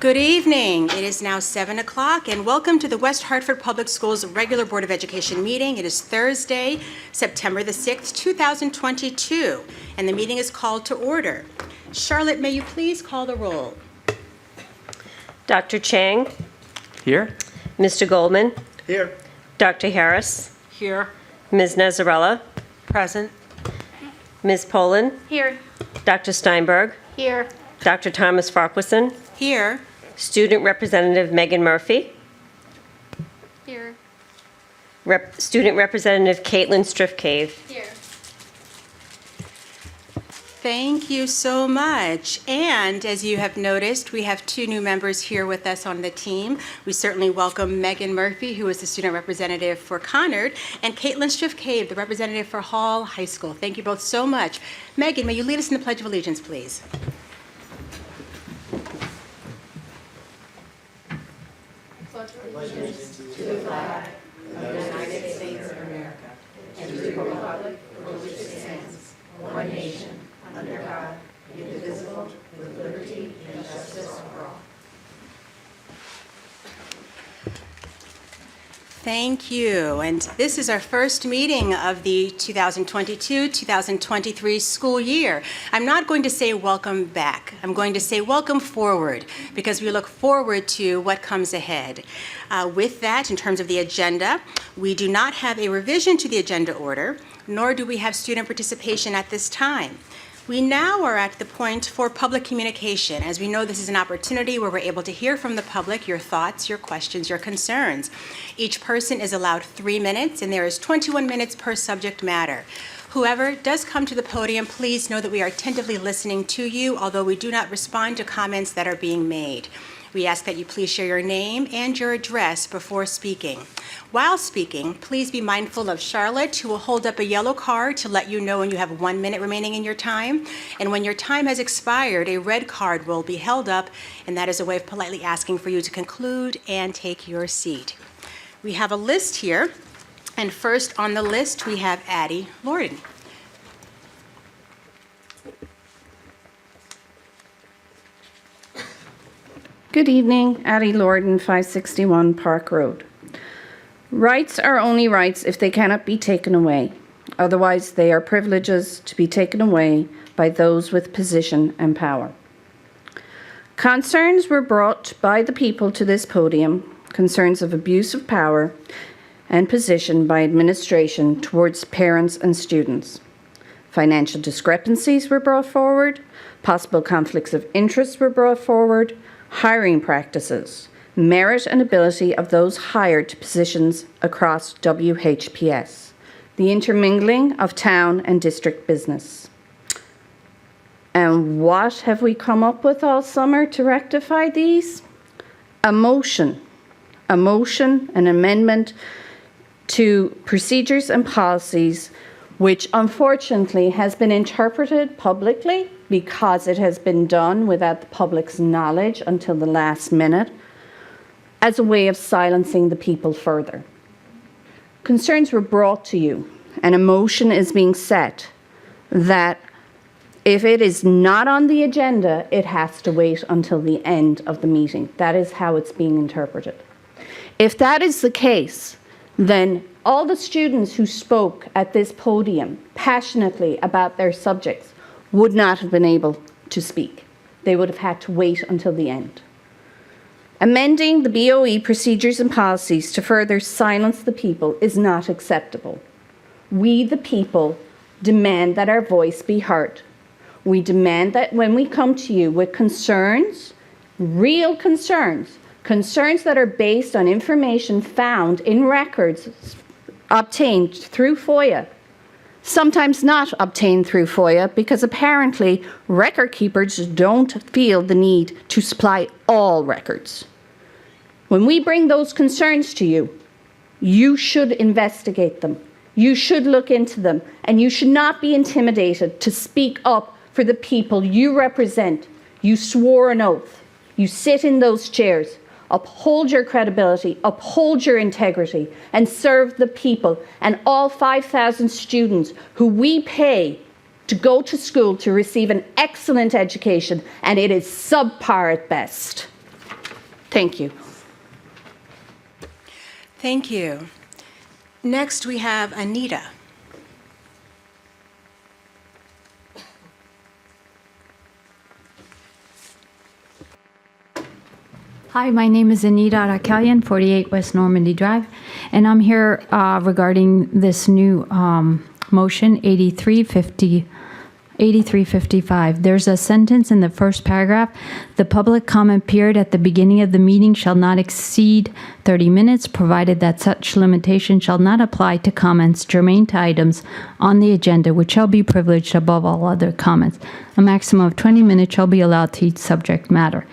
Good evening. It is now 7 o'clock, and welcome to the West Hartford Public Schools regular Board of Education meeting. It is Thursday, September the 6th, 2022, and the meeting is called to order. Charlotte, may you please call the roll? Dr. Chang. Here. Mr. Goldman. Here. Dr. Harris. Here. Ms. Nazarella. Present. Ms. Poland. Here. Dr. Steinberg. Here. Dr. Thomas-Farquharson. Here. Student Representative Megan Murphy. Here. Student Representative Caitlin Striffcave. Here. Thank you so much. And as you have noticed, we have two new members here with us on the team. We certainly welcome Megan Murphy, who is the student representative for Conard, and Caitlin Striffcave, the representative for Hall High School. Thank you both so much. Megan, may you lead us in the Pledge of Allegiance, please? Allegiance to the flag of the United States of America and to the republic for which it stands, one nation, under God, indivisible, with liberty and justice for all. Thank you. And this is our first meeting of the 2022-2023 school year. I'm not going to say welcome back. I'm going to say welcome forward, because we look forward to what comes ahead. With that, in terms of the agenda, we do not have a revision to the agenda order, nor do we have student participation at this time. We now are at the point for public communication. As we know, this is an opportunity where we're able to hear from the public your thoughts, your questions, your concerns. Each person is allowed 3 minutes, and there is 21 minutes per subject matter. Whoever does come to the podium, please know that we are attentively listening to you, although we do not respond to comments that are being made. We ask that you please share your name and your address before speaking. While speaking, please be mindful of Charlotte, who will hold up a yellow card to let you know when you have 1 minute remaining in your time. And when your time has expired, a red card will be held up, and that is a way of politely asking for you to conclude and take your seat. We have a list here, and first on the list we have Addie Lorna. Good evening, Addie Lorna, 561 Park Road. Rights are only rights if they cannot be taken away. Otherwise, they are privileges to be taken away by those with position and power. Concerns were brought by the people to this podium, concerns of abuse of power and position by administration towards parents and students. Financial discrepancies were brought forward, possible conflicts of interest were brought forward, hiring practices, merit and ability of those hired to positions across WHPS, the intermingling of town and district business. And what have we come up with all summer to rectify these? A motion, an amendment to procedures and policies, which unfortunately has been interpreted publicly because it has been done without the public's knowledge until the last minute, as a way of silencing the people further. Concerns were brought to you, and a motion is being set that if it is not on the agenda, it has to wait until the end of the meeting. That is how it's being interpreted. If that is the case, then all the students who spoke at this podium passionately about their subjects would not have been able to speak. They would have had to wait until the end. Amending the BOE procedures and policies to further silence the people is not acceptable. We, the people, demand that our voice be heard. We demand that when we come to you with concerns, real concerns, concerns that are based on information found in records obtained through FOIA, sometimes not obtained through FOIA because apparently record keepers don't feel the need to supply all records. When we bring those concerns to you, you should investigate them. You should look into them, and you should not be intimidated to speak up for the people you represent. You swore an oath. You sit in those chairs. Uphold your credibility, uphold your integrity, and serve the people and all 5,000 students who we pay to go to school to receive an excellent education, and it is subpar at best. Thank you. Thank you. Next, we have Anita. Hi, my name is Anita Rakalian, 48 West Normandy Drive, and I'm here regarding this new motion, 8355. There's a sentence in the first paragraph: the public comment period at the beginning of the meeting shall not exceed 30 minutes, provided that such limitation shall not apply to comments germane to items on the agenda, which shall be privileged above all other comments. A maximum of 20 minutes shall be allowed to each subject matter.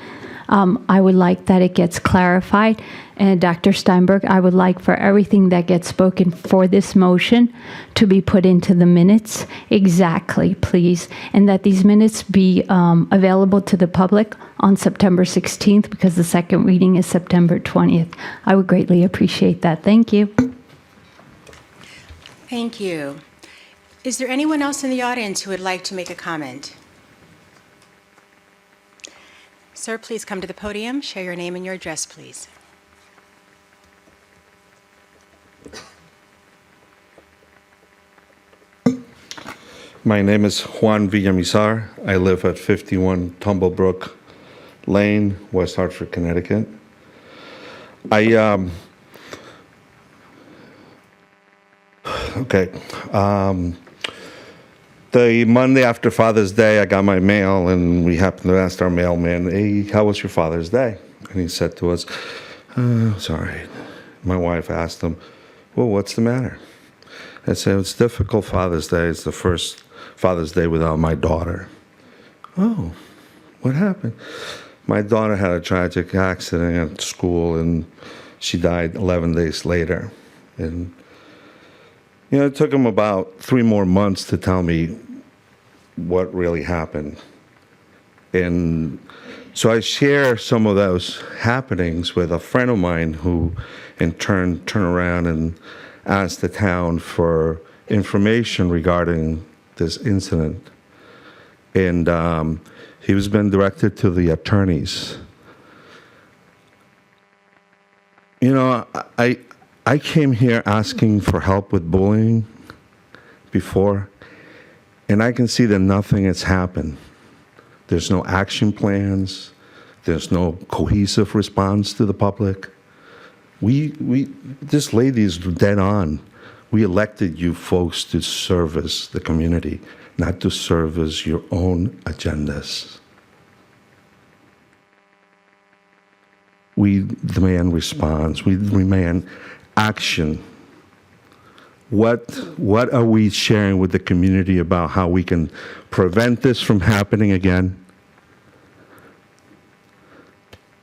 I would like that it gets clarified. And Dr. Steinberg, I would like for everything that gets spoken for this motion to be put into the minutes exactly, please. And that these minutes be available to the public on September 16th, because the second reading is September 20th. I would greatly appreciate that. Thank you. Thank you. Is there anyone else in the audience who would like to make a comment? Sir, please come to the podium. Share your name and your address, please. My name is Juan Villamizar. I live at 51 Tumblebrook Lane, West Hartford, Connecticut. The Monday after Father's Day, I got my mail, and we happened to ask our mailman, "Hey, how was your Father's Day?" And he said to us, "Sorry." My wife asked him, "Well, what's the matter?" I said, "It's difficult Father's Day. It's the first Father's Day without my daughter." "Oh, what happened?" "My daughter had a tragic accident at school, and she died 11 days later." And it took him about 3 more months to tell me what really happened. And so I share some of those happenings with a friend of mine who, in turn, turned around and asked the town for information regarding this incident. And he was been directed to the attorneys. I came here asking for help with bullying before, and I can see that nothing has happened. There's no action plans. There's no cohesive response to the public. This lady is dead on. We elected you folks to service the community, not to service your own agendas. We demand response. We demand action. What are we sharing with the community about how we can prevent this from happening again?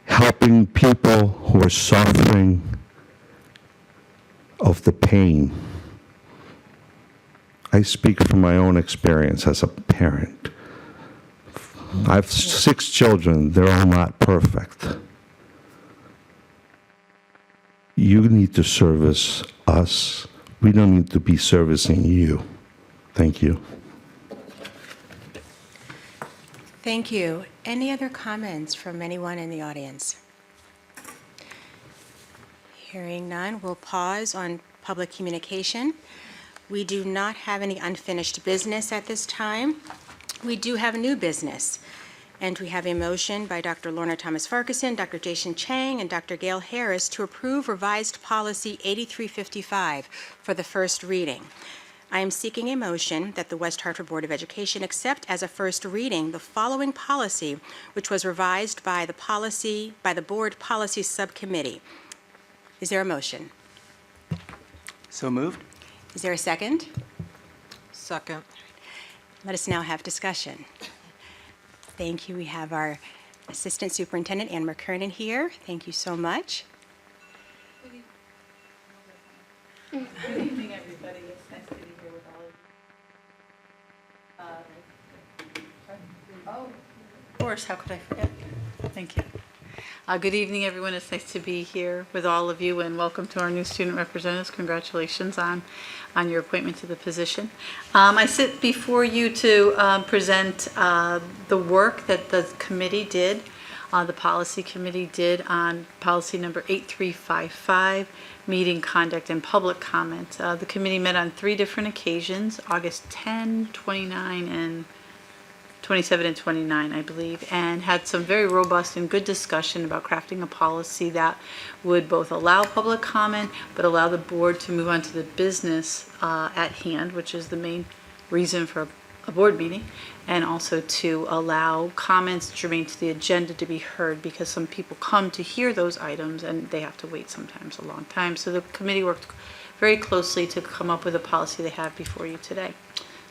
Helping people who are suffering of the pain. I speak from my own experience as a parent. I have 6 children. They're all not perfect. You need to service us. We don't need to be servicing you. Thank you. Thank you. Any other comments from anyone in the audience? Hearing none, we'll pause on public communication. We do not have any unfinished business at this time. We do have new business. And we have a motion by Dr. Lorna Thomas-Farquharson, Dr. Chang, and Dr. Gayle Harris to approve revised policy 8355 for the first reading. I am seeking a motion that the West Hartford Board of Education accept as a first reading the following policy, which was revised by the Board Policy Subcommittee. Is there a motion? So moved. Is there a second? Second. Let us now have discussion. Thank you. We have our Assistant Superintendent, Ann McKernan, here. Thank you so much. Good evening, everybody. It's nice to be here with all of you. Of course, how could I forget? Thank you. Good evening, everyone. It's nice to be here with all of you, and welcome to our new student representatives. Congratulations on your appointment to the position. I sit before you to present the work that the committee did The policy committee did on policy number 8355, meeting conduct and public comment. The committee met on 3 different occasions, August 10, 29, and 27 and 29, I believe, and had some very robust and good discussion about crafting a policy that would both allow public comment, but allow the board to move on to the business at hand, which is the main reason for a board meeting, and also to allow comments germane to the agenda to be heard, because some people come to hear those items and they have to wait sometimes a long time. So the committee worked very closely to come up with a policy they have before you today.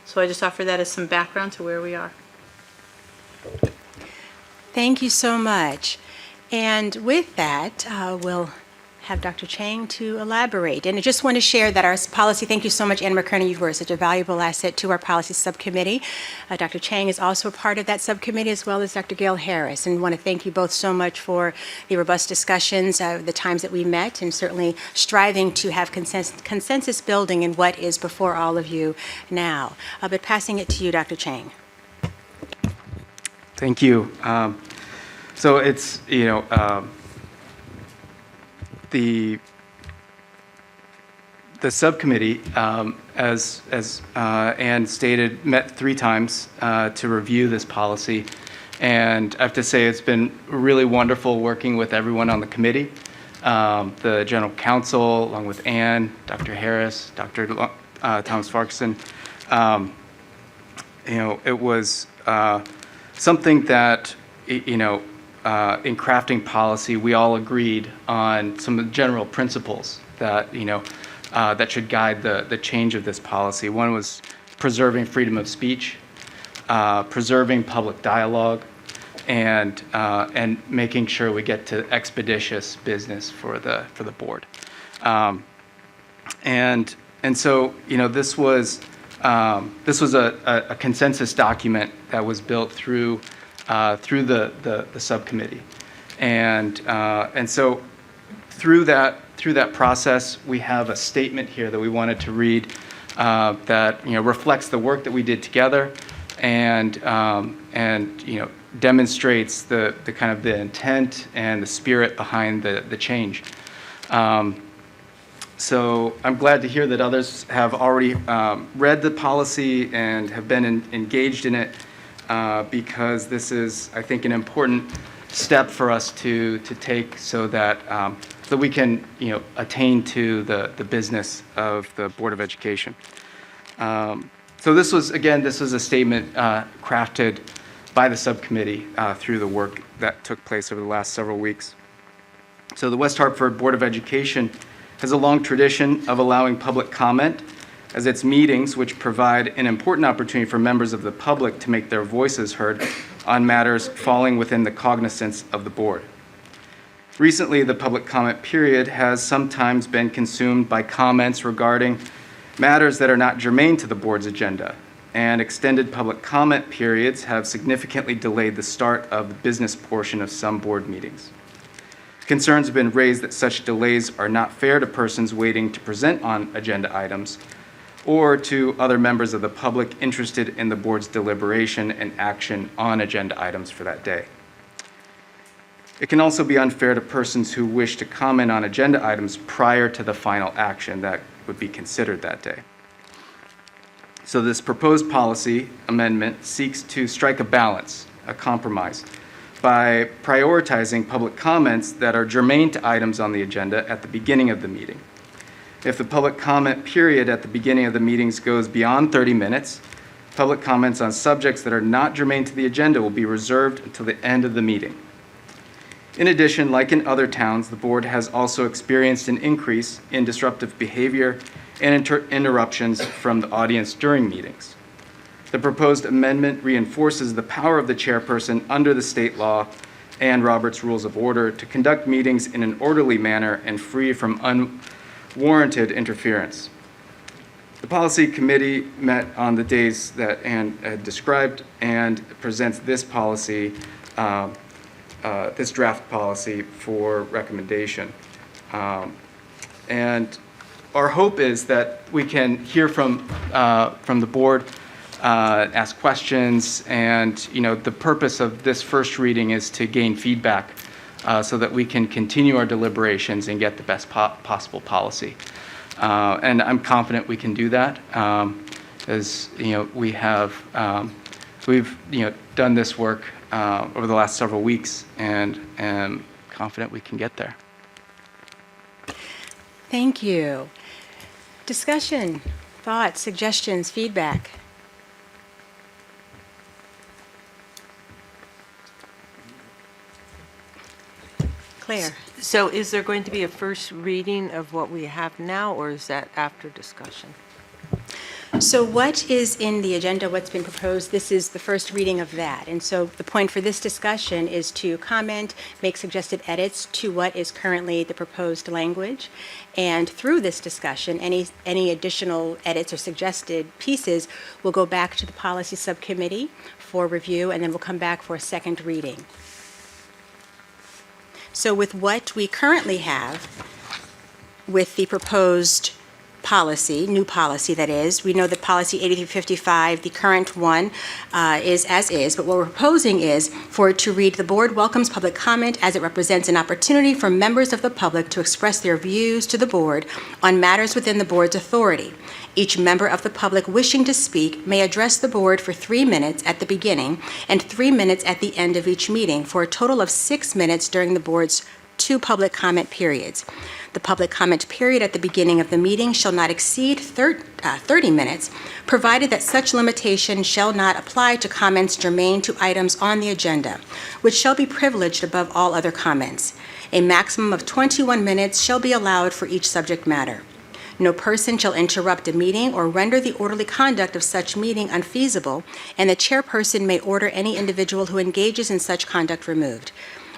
So I just offer that as some background to where we are. Thank you so much. And with that, we'll have Dr. Chang to elaborate. And I just want to share that our policy, thank you so much, Anne McKerney, you were such a valuable asset to our policy subcommittee. Dr. Chang is also a part of that subcommittee, as well as Dr. Gayle Harris. And want to thank you both so much for the robust discussions, the times that we met, and certainly striving to have consensus building in what is before all of you now. But passing it to you, Dr. Chang. Thank you. So it's, the subcommittee, as Anne stated, met 3 times to review this policy. And I have to say it's been really wonderful working with everyone on the committee, the general counsel, along with Anne, Dr. Harris, Dr. Thomas-Farquharson. It was something that, in crafting policy, we all agreed on some of the general principles that, that should guide the change of this policy. One was preserving freedom of speech, preserving public dialogue, and making sure we get to expeditious business for the board. And so, this was a consensus document that was built through the subcommittee, and so through that process, we have a statement here that we wanted to read that reflects the work that we did together, and demonstrates the kind of the intent and the spirit behind the change. So I'm glad to hear that others have already read the policy and have been engaged in it, because this is, I think, an important step for us to take so that we can attain to the business of the Board of Education. So this was a statement crafted by the subcommittee through the work that took place over the last several weeks. So the West Hartford Board of Education has a long tradition of allowing public comment, as its meetings, which provide an important opportunity for members of the public to make their voices heard on matters falling within the cognizance of the board. Recently, the public comment period has sometimes been consumed by comments regarding matters that are not germane to the board's agenda, and extended public comment periods have significantly delayed the start of the business portion of some board meetings. Concerns have been raised that such delays are not fair to persons waiting to present on agenda items or to other members of the public interested in the board's deliberation and action on agenda items for that day. It can also be unfair to persons who wish to comment on agenda items prior to the final action that would be considered that day. So this proposed policy amendment seeks to strike a balance, a compromise, by prioritizing public comments that are germane to items on the agenda at the beginning of the meeting. If the public comment period at the beginning of the meetings goes beyond 30 minutes, public comments on subjects that are not germane to the agenda will be reserved until the end of the meeting. In addition, like in other towns, the board has also experienced an increase in disruptive behavior and interruptions from the audience during meetings. The proposed amendment reinforces the power of the chairperson under the state law and Robert's Rules of Order to conduct meetings in an orderly manner and free from unwarranted interference. The policy committee met on the days that Anne had described and presents this policy, this draft policy for recommendation. And our hope is that we can hear from the board ask questions, and the purpose of this first reading is to gain feedback so that we can continue our deliberations and get the best possible policy. And I'm confident we can do that, as we've done this work over the last several weeks, and am confident we can get there. Thank you. Discussion, thoughts, suggestions, feedback? Claire? So is there going to be a first reading of what we have now, or is that after discussion? So what is in the agenda, what's been proposed, this is the first reading of that. And so the point for this discussion is to comment, make suggested edits to what is currently the proposed language. And through this discussion, any additional edits or suggested pieces will go back to the Policy Subcommittee for review, and then we'll come back for a second reading. So with what we currently have, with the proposed policy, new policy that is, we know that policy 8355, the current one, is as is, but what we're proposing is for it to read, "The board welcomes public comment as it represents an opportunity for members of the public to express their views to the board on matters within the board's authority. Each member of the public wishing to speak may address the board for 3 minutes at the beginning and 3 minutes at the end of each meeting, for a total of 6 minutes during the board's 2 public comment periods. The public comment period at the beginning of the meeting shall not exceed 30 minutes, provided that such limitation shall not apply to comments germane to items on the agenda, which shall be privileged above all other comments. A maximum of 21 minutes shall be allowed for each subject matter. No person shall interrupt a meeting or render the orderly conduct of such meeting unfeasible, and the chairperson may order any individual who engages in such conduct removed.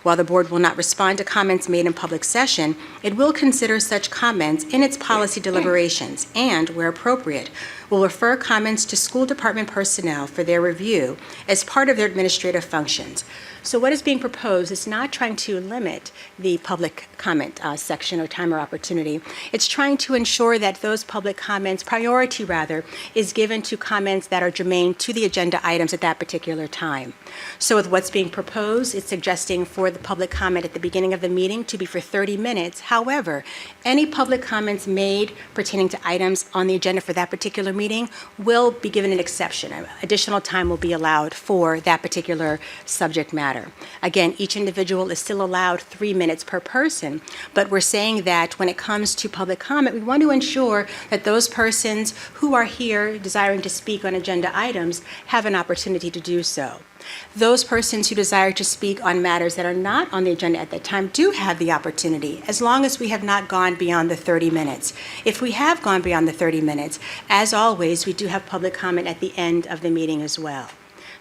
While the board will not respond to comments made in public session, it will consider such comments in its policy deliberations and, where appropriate, will refer comments to school department personnel for their review as part of their administrative functions." So what is being proposed is not trying to limit the public comment section or time or opportunity. It's trying to ensure that those public comments, priority rather, is given to comments that are germane to the agenda items at that particular time. So with what's being proposed, it's suggesting for the public comment at the beginning of the meeting to be for 30 minutes. However, any public comments made pertaining to items on the agenda for that particular meeting will be given an exception. Additional time will be allowed for that particular subject matter. Again, each individual is still allowed 3 minutes per person, but we're saying that when it comes to public comment, we want to ensure that those persons who are here desiring to speak on agenda items have an opportunity to do so. Those persons who desire to speak on matters that are not on the agenda at that time do have the opportunity, as long as we have not gone beyond the 30 minutes. If we have gone beyond the 30 minutes, as always, we do have public comment at the end of the meeting as well.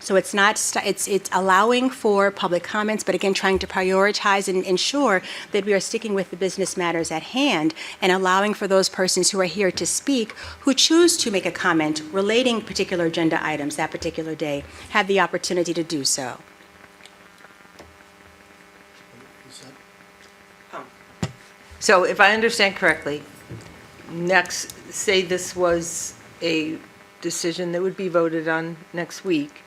So it's not, it's allowing for public comments, but again, trying to prioritize and ensure that we are sticking with the business matters at hand and allowing for those persons who are here to speak, who choose to make a comment relating particular agenda items that particular day, have the opportunity to do so. So if I understand correctly, next, say this was a decision that would be voted on next week,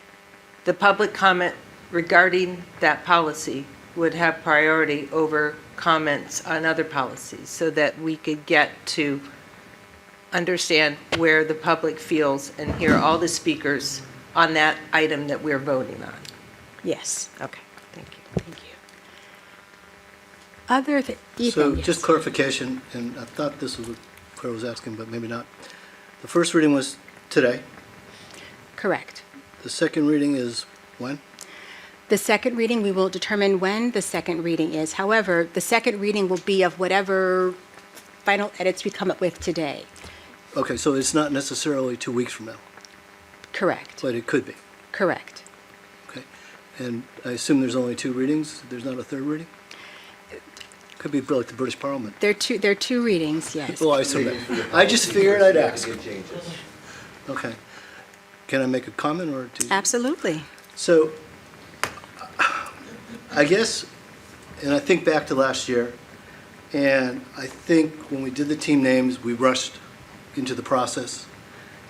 the public comment regarding that policy would have priority over comments on other policies, so that we could get to understand where the public feels and hear all the speakers on that item that we're voting on. Yes. Okay, thank you. Thank you. So Ethan, just yes. clarification, and I thought this was what Claire was asking, but maybe not. The first reading was today. Correct. The second reading is when? The second reading, we will determine when the second reading is. However, the second reading will be of whatever final edits we come up with today. Okay, so it's not necessarily 2 weeks from now, Correct. but it could be. Correct. Okay. And I assume there's only 2 readings? There's not a third reading? Could be like the British Parliament. There are two readings, yes. Well, I assume that. I just figured I'd ask. Okay. Can I make a comment or two? Absolutely. So, I guess, and I think back to last year, and I think when we did the team names, we rushed into the process,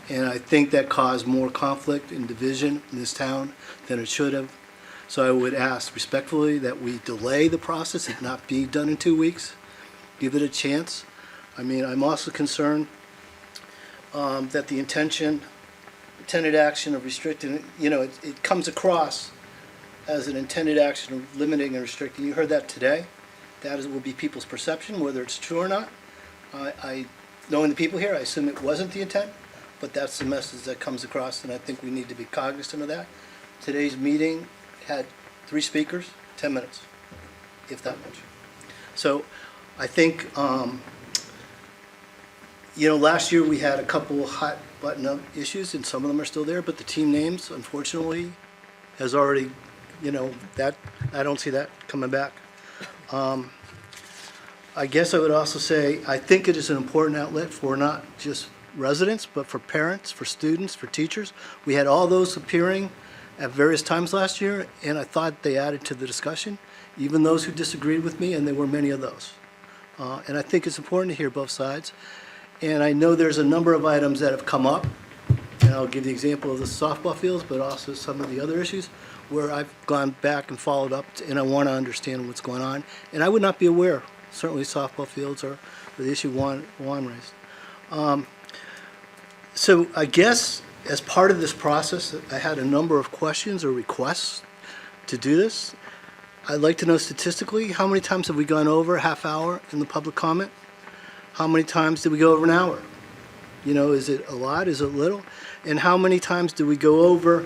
And I think that caused more conflict and division in this town than it should have. So I would ask respectfully that we delay the process and not be done in 2 weeks. Give it a chance. I mean, I'm also concerned that the intended action of restricting, it comes across as an intended action of limiting and restricting. You heard that today. That will be people's perception, whether it's true or not. Knowing the people here, I assume it wasn't the intent, but that's the message that comes across, and I think we need to be cognizant of that. Today's meeting had 3 speakers, 10 minutes, if that much. So I think, last year we had a couple hot button-up issues, and some of them are still there, but the team names, unfortunately, has already, that I don't see that coming back. I guess I would also say, I think it is an important outlet for not just residents, but for parents, for students, for teachers. We had all those appearing at various times last year, and I thought they added to the discussion, even those who disagreed with me, and there were many of those. And I think it's important to hear both sides. And I know there's a number of items that have come up, and I'll give the example of the softball fields, but also some of the other issues where I've gone back and followed up, and I want to understand what's going on. And I would not be aware, certainly softball fields or the issue Juan raised. So I guess as part of this process, I had a number of questions or requests to do this. I'd like to know statistically, how many times have we gone over a half hour in the public comment? How many times did we go over an hour? Is it a lot, is it little? And how many times do we go over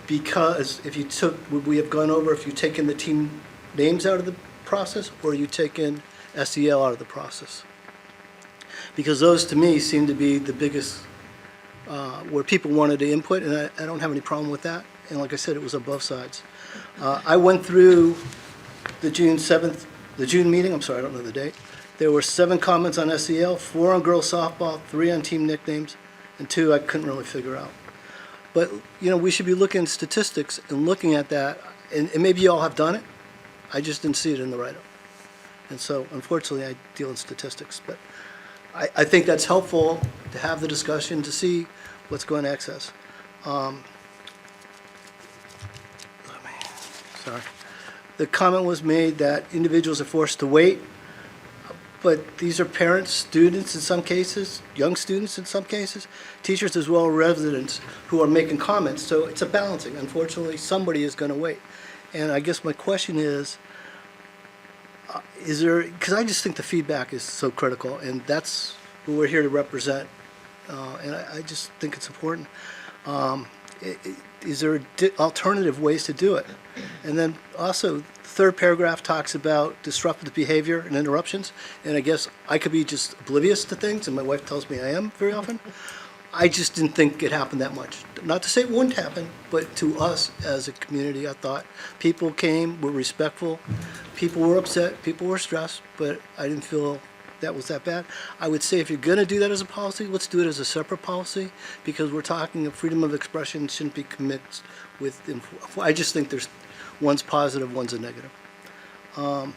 because would we have gone over if you've taken the team names out of the process or you taken SEL out of the process? Because those to me seem to be the biggest, where people wanted to input, and I don't have any problem with that. And like I said, it was on both sides. I went through the June meeting, I don't know the date. There were 7 comments on SEL, 4 on girls softball, 3 on team nicknames, and 2 I couldn't really figure out. But, we should be looking at statistics and looking at that, and maybe you all have done it. I just didn't see it in the write-up. And so, unfortunately, I deal in statistics. But I think that's helpful to have the discussion to see what's going to excess. Sorry. The comment was made that individuals are forced to wait, but these are parents, students in some cases, young students in some cases, teachers as well as residents who are making comments. So it's a balancing. Unfortunately, somebody is going to wait. And I guess my question is there, because I just think the feedback is so critical, and that's what we're here to represent, and I just think it's important. Is there alternative ways to do it? And then also, the third paragraph talks about disruptive behavior and interruptions, and I guess I could be just oblivious to things, and my wife tells me I am very often. I just didn't think it happened that much. Not to say it wouldn't happen, but to us as a community, I thought people came, were respectful, people were upset, people were stressed, but I didn't feel that was that bad. I would say if you're going to do that as a policy, let's do it as a separate policy, because we're talking of freedom of expression shouldn't be mixed with, I just think there's one's positive, one's a negative. And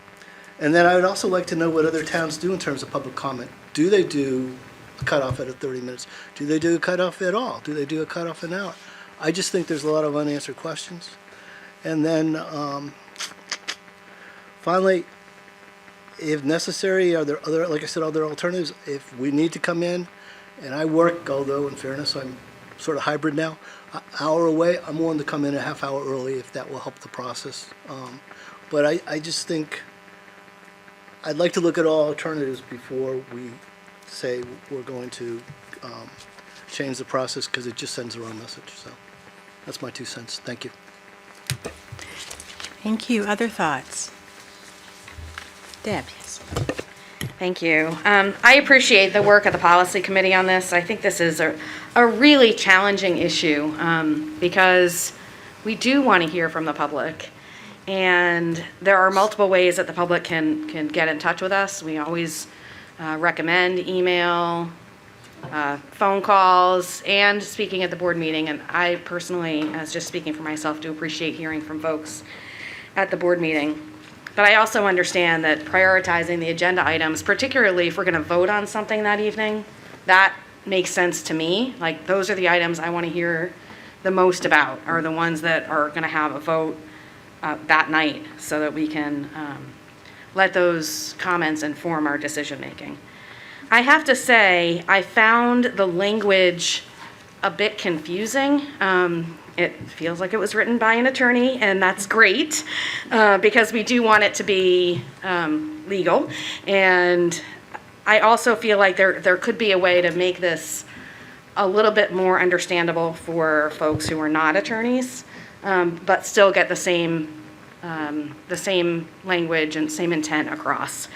then I would also like to know what other towns do in terms of public comment. Do they do a cutoff at 30 minutes? Do they do a cutoff at all? Do they do a cutoff an hour? I just think there's a lot of unanswered questions. And then finally, if necessary, are there other, like I said, other alternatives? If we need to come in, and I work, although in fairness, I'm sort of hybrid now, an hour away, I'm willing to come in a half hour early if that will help the process. But I just think I'd like to look at all alternatives before we say we're going to change the process, because it just sends the wrong message. So that's my 2 cents. Thank you. Thank you. Other thoughts? Deb, yes. Thank you. I appreciate the work of the policy committee on this. I think this is a really challenging issue because we do want to hear from the public. And there are multiple ways that the public can get in touch with us. We always recommend email, phone calls, and speaking at the board meeting. And I personally, as just speaking for myself, do appreciate hearing from folks at the board meeting. But I also understand that prioritizing the agenda items, particularly if we're going to vote on something that evening, that makes sense to me. Like, those are the items I want to hear the most about, are the ones that are going to have a vote that night, so that we can let those comments inform our decision-making. I have to say, I found the language a bit confusing. It feels like it was written by an attorney, and that's great, because we do want it to be legal. And I also feel like there could be a way to make this a little bit more understandable for folks who are not attorneys, but still get the same language and same intent across.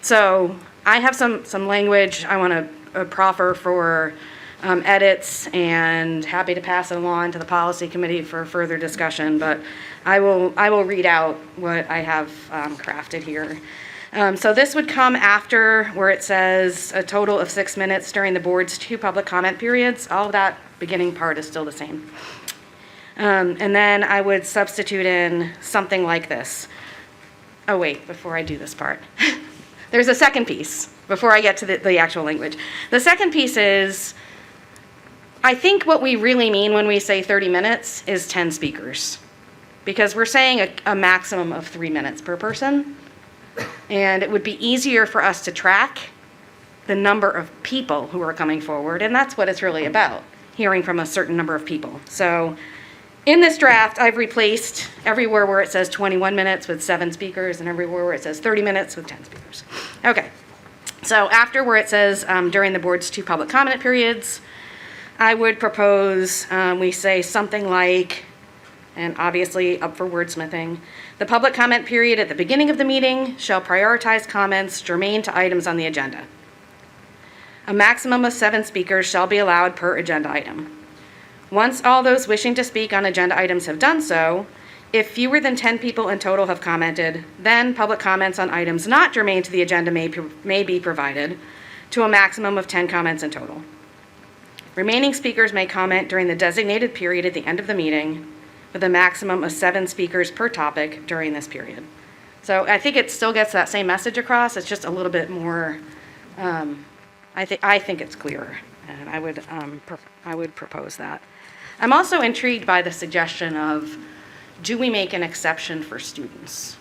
So I have some language I want to proffer for edits, and happy to pass it along to the policy committee for further discussion, but I will read out what I have crafted here. So this would come after where it says a total of 6 minutes during the board's 2 public comment periods. All of that beginning part is still the same. And then I would substitute in something like this. Oh wait, before I do this part. There's a second piece before I get to the actual language. The second piece is, I think what we really mean when we say 30 minutes is 10 speakers, because we're saying a maximum of 3 minutes per person, and it would be easier for us to track the number of people who are coming forward, and that's what it's really about, hearing from a certain number of people. So in this draft, I've replaced everywhere where it says 21 minutes with 7 speakers, and everywhere where it says 30 minutes with 10 speakers. Okay, so after where it says during the board's 2 public comment periods, I would propose we say something like, and obviously up for wordsmithing, the public comment period at the beginning of the meeting shall prioritize comments germane to items on the agenda. A maximum of 7 speakers shall be allowed per agenda item. Once all those wishing to speak on agenda items have done so, if fewer than 10 people in total have commented, then public comments on items not germane to the agenda may be provided, to a maximum of 10 comments in total. Remaining speakers may comment during the designated period at the end of the meeting, with a maximum of 7 speakers per topic during this period. So I think it still gets that same message across. It's just a little bit more, I think it's clearer, and I would propose that. I'm also intrigued by the suggestion of, do we make an exception for students?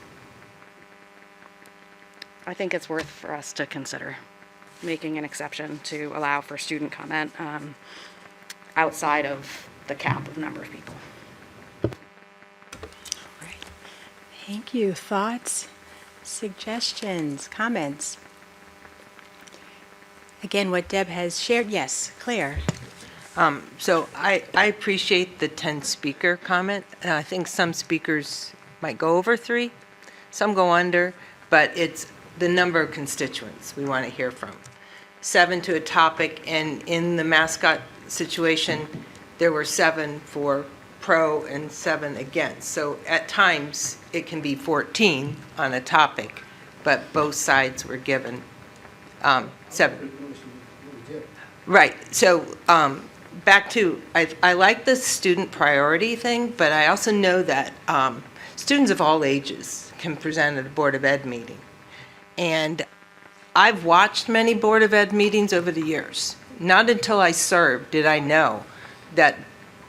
I think it's worth for us to consider making an exception to allow for student comment outside of the cap of number of people. Right. Thank you. Thoughts, suggestions, comments? Again, what Deb has shared. Yes, Claire. So I appreciate the 10 speaker comment. I think some speakers might go over 3, some go under, but it's the number of constituents we want to hear from. 7 to a topic, and in the mascot situation, there were 7 for pro and 7 against. So at times, it can be 14 on a topic, but both sides were given 7. Right, so back to, I like the student priority thing, but I also know that students of all ages can present at a Board of Ed meeting. And I've watched many Board of Ed meetings over the years. Not until I served did I know that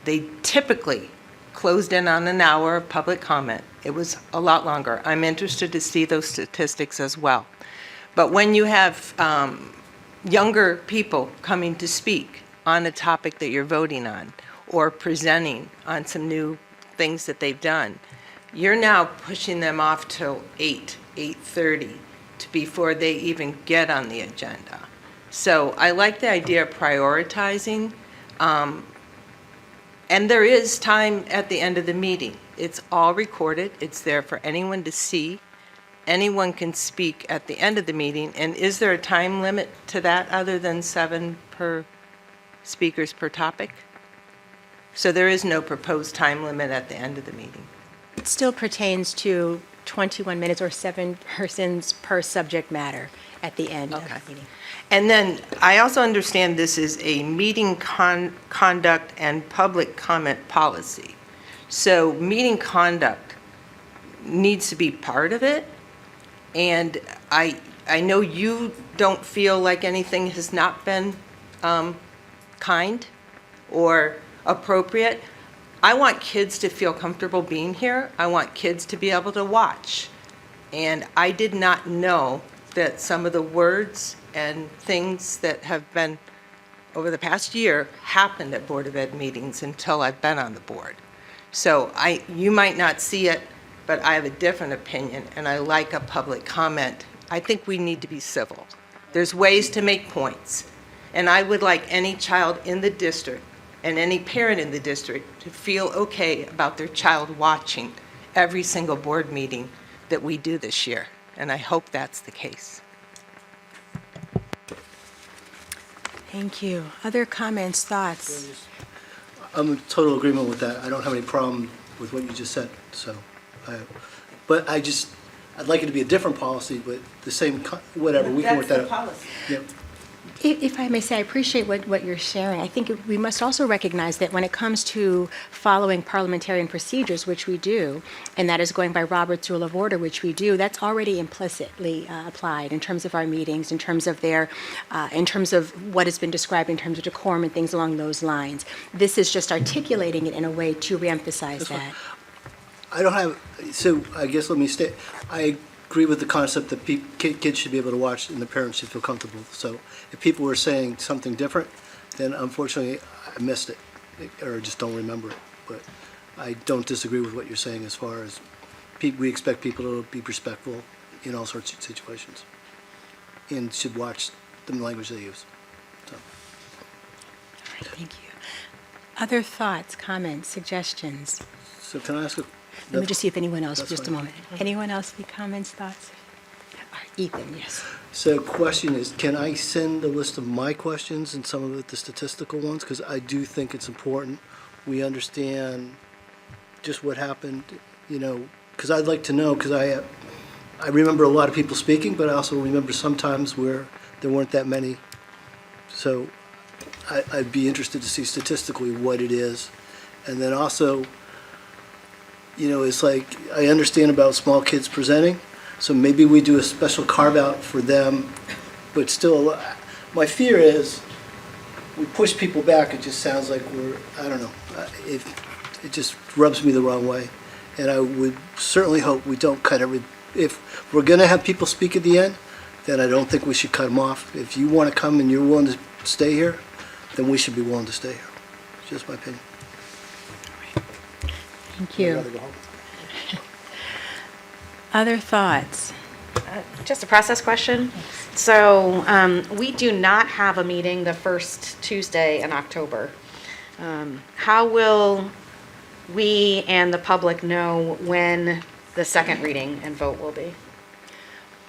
they typically closed in on an hour of public comment. It was a lot longer. I'm interested to see those statistics as well. But when you have younger people coming to speak on a topic that you're voting on, or presenting on some new things that they've done, you're now pushing them off till 8:30 before they even get on the agenda. So I like the idea of prioritizing, and there is time at the end of the meeting. It's all recorded. It's there for anyone to see. Anyone can speak at the end of the meeting. And is there a time limit to that other than 7 per speakers per topic? So there is no proposed time limit at the end of the meeting. It still pertains to 21 minutes or 7 persons per subject matter at the end of the meeting. And then I also understand this is a meeting conduct and public comment policy. So meeting conduct needs to be part of it. And I know you don't feel like anything has not been kind or appropriate. I want kids to feel comfortable being here. I want kids to be able to watch. And I did not know that some of the words and things that have been over the past year happened at Board of Ed meetings until I've been on the board. So you might not see it, but I have a different opinion, and I like a public comment. I think we need to be civil. There's ways to make points. And I would like any child in the district and any parent in the district to feel okay about their child watching every single board meeting that we do this year. And I hope that's the case. Thank you. Other comments, thoughts? I'm in total agreement with that. I don't have any problem with what you just said, so. But I'd like it to be a different policy, but the same, whatever, we can work that out. That's the policy. Yep. If I may say, I appreciate what you're sharing. I think we must also recognize that when it comes to following parliamentarian procedures, which we do, and that is going by Robert's Rule of Order, which we do, that's already implicitly applied in terms of our meetings, in terms of in terms of what has been described in terms of decorum and things along those lines. This is just articulating it in a way to reemphasize that. I don't have, so I guess let me state, I agree with the concept that kids should be able to watch and the parents should feel comfortable. So if people were saying something different, then unfortunately I missed it or just don't remember it. But I don't disagree with what you're saying as far as we expect people to be respectful in all sorts of situations and should watch the language they use. So. All right, thank you. Other thoughts, comments, suggestions? So can I ask a Let me just see if anyone else, That's just a fine. moment. Anyone else, any comments, thoughts? All right, Ethan, yes. So question is, can I send a list of my questions and some of it the statistical ones? Because I do think it's important we understand just what happened, because I'd like to know, because I remember a lot of people speaking, but I also remember sometimes where there weren't that many. So I'd be interested to see statistically what it is. And then also, it's like, I understand about small kids presenting, so maybe we do a special carve-out for them, but still, my fear is, we push people back, it just sounds like I don't know, it just rubs me the wrong way. And I would certainly hope we don't cut if we're gonna have people speak at the end, then I don't think we should cut them off. If you wanna come and you're willing to stay here, then we should be willing to stay here. It's just my opinion. Thank you. I'd rather go home. Other thoughts? Just a process question. So we do not have a meeting the first Tuesday in October. How will we and the public know when the second reading and vote will be?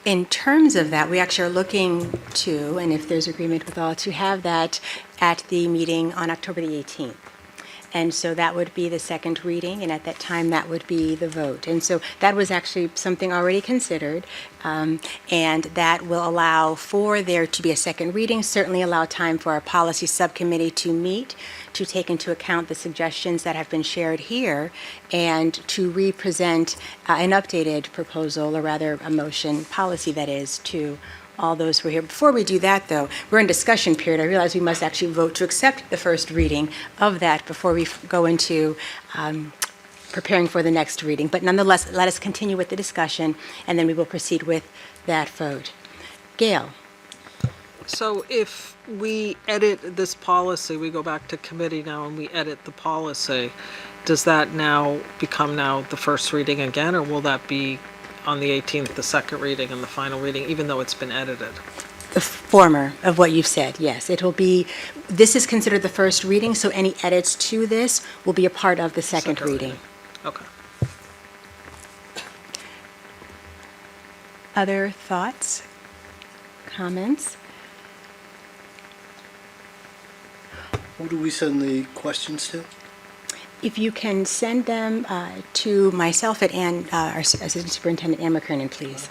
In terms of that, we actually are looking to, and if there's agreement with all, to have that at the meeting on October the 18th. And so that would be the second reading, and at that time, that would be the vote. And so that was actually something already considered, and that will allow for there to be a second reading, certainly allow time for our policy subcommittee to meet, to take into account the suggestions that have been shared here, and to re-present an updated proposal, or rather a motion, policy that is, to all those who are here. Before we do that, though, we're in discussion period. I realize we must actually vote to accept the first reading of that before we go into preparing for the next reading. But nonetheless, let us continue with the discussion, and then we will proceed with that vote. Gayle. So if we edit this policy, we go back to committee now and we edit the policy, does that now become the first reading again, or will that be on the 18th, the second reading and the final reading, even though it's been edited? The former of what you've said, yes. It will be, this is considered the first reading, so any edits to this will be a part of the second reading. Okay. Other thoughts, comments? Who do we send the questions to? If you can send them to myself at our Assistant Superintendent Ann McKernan, please.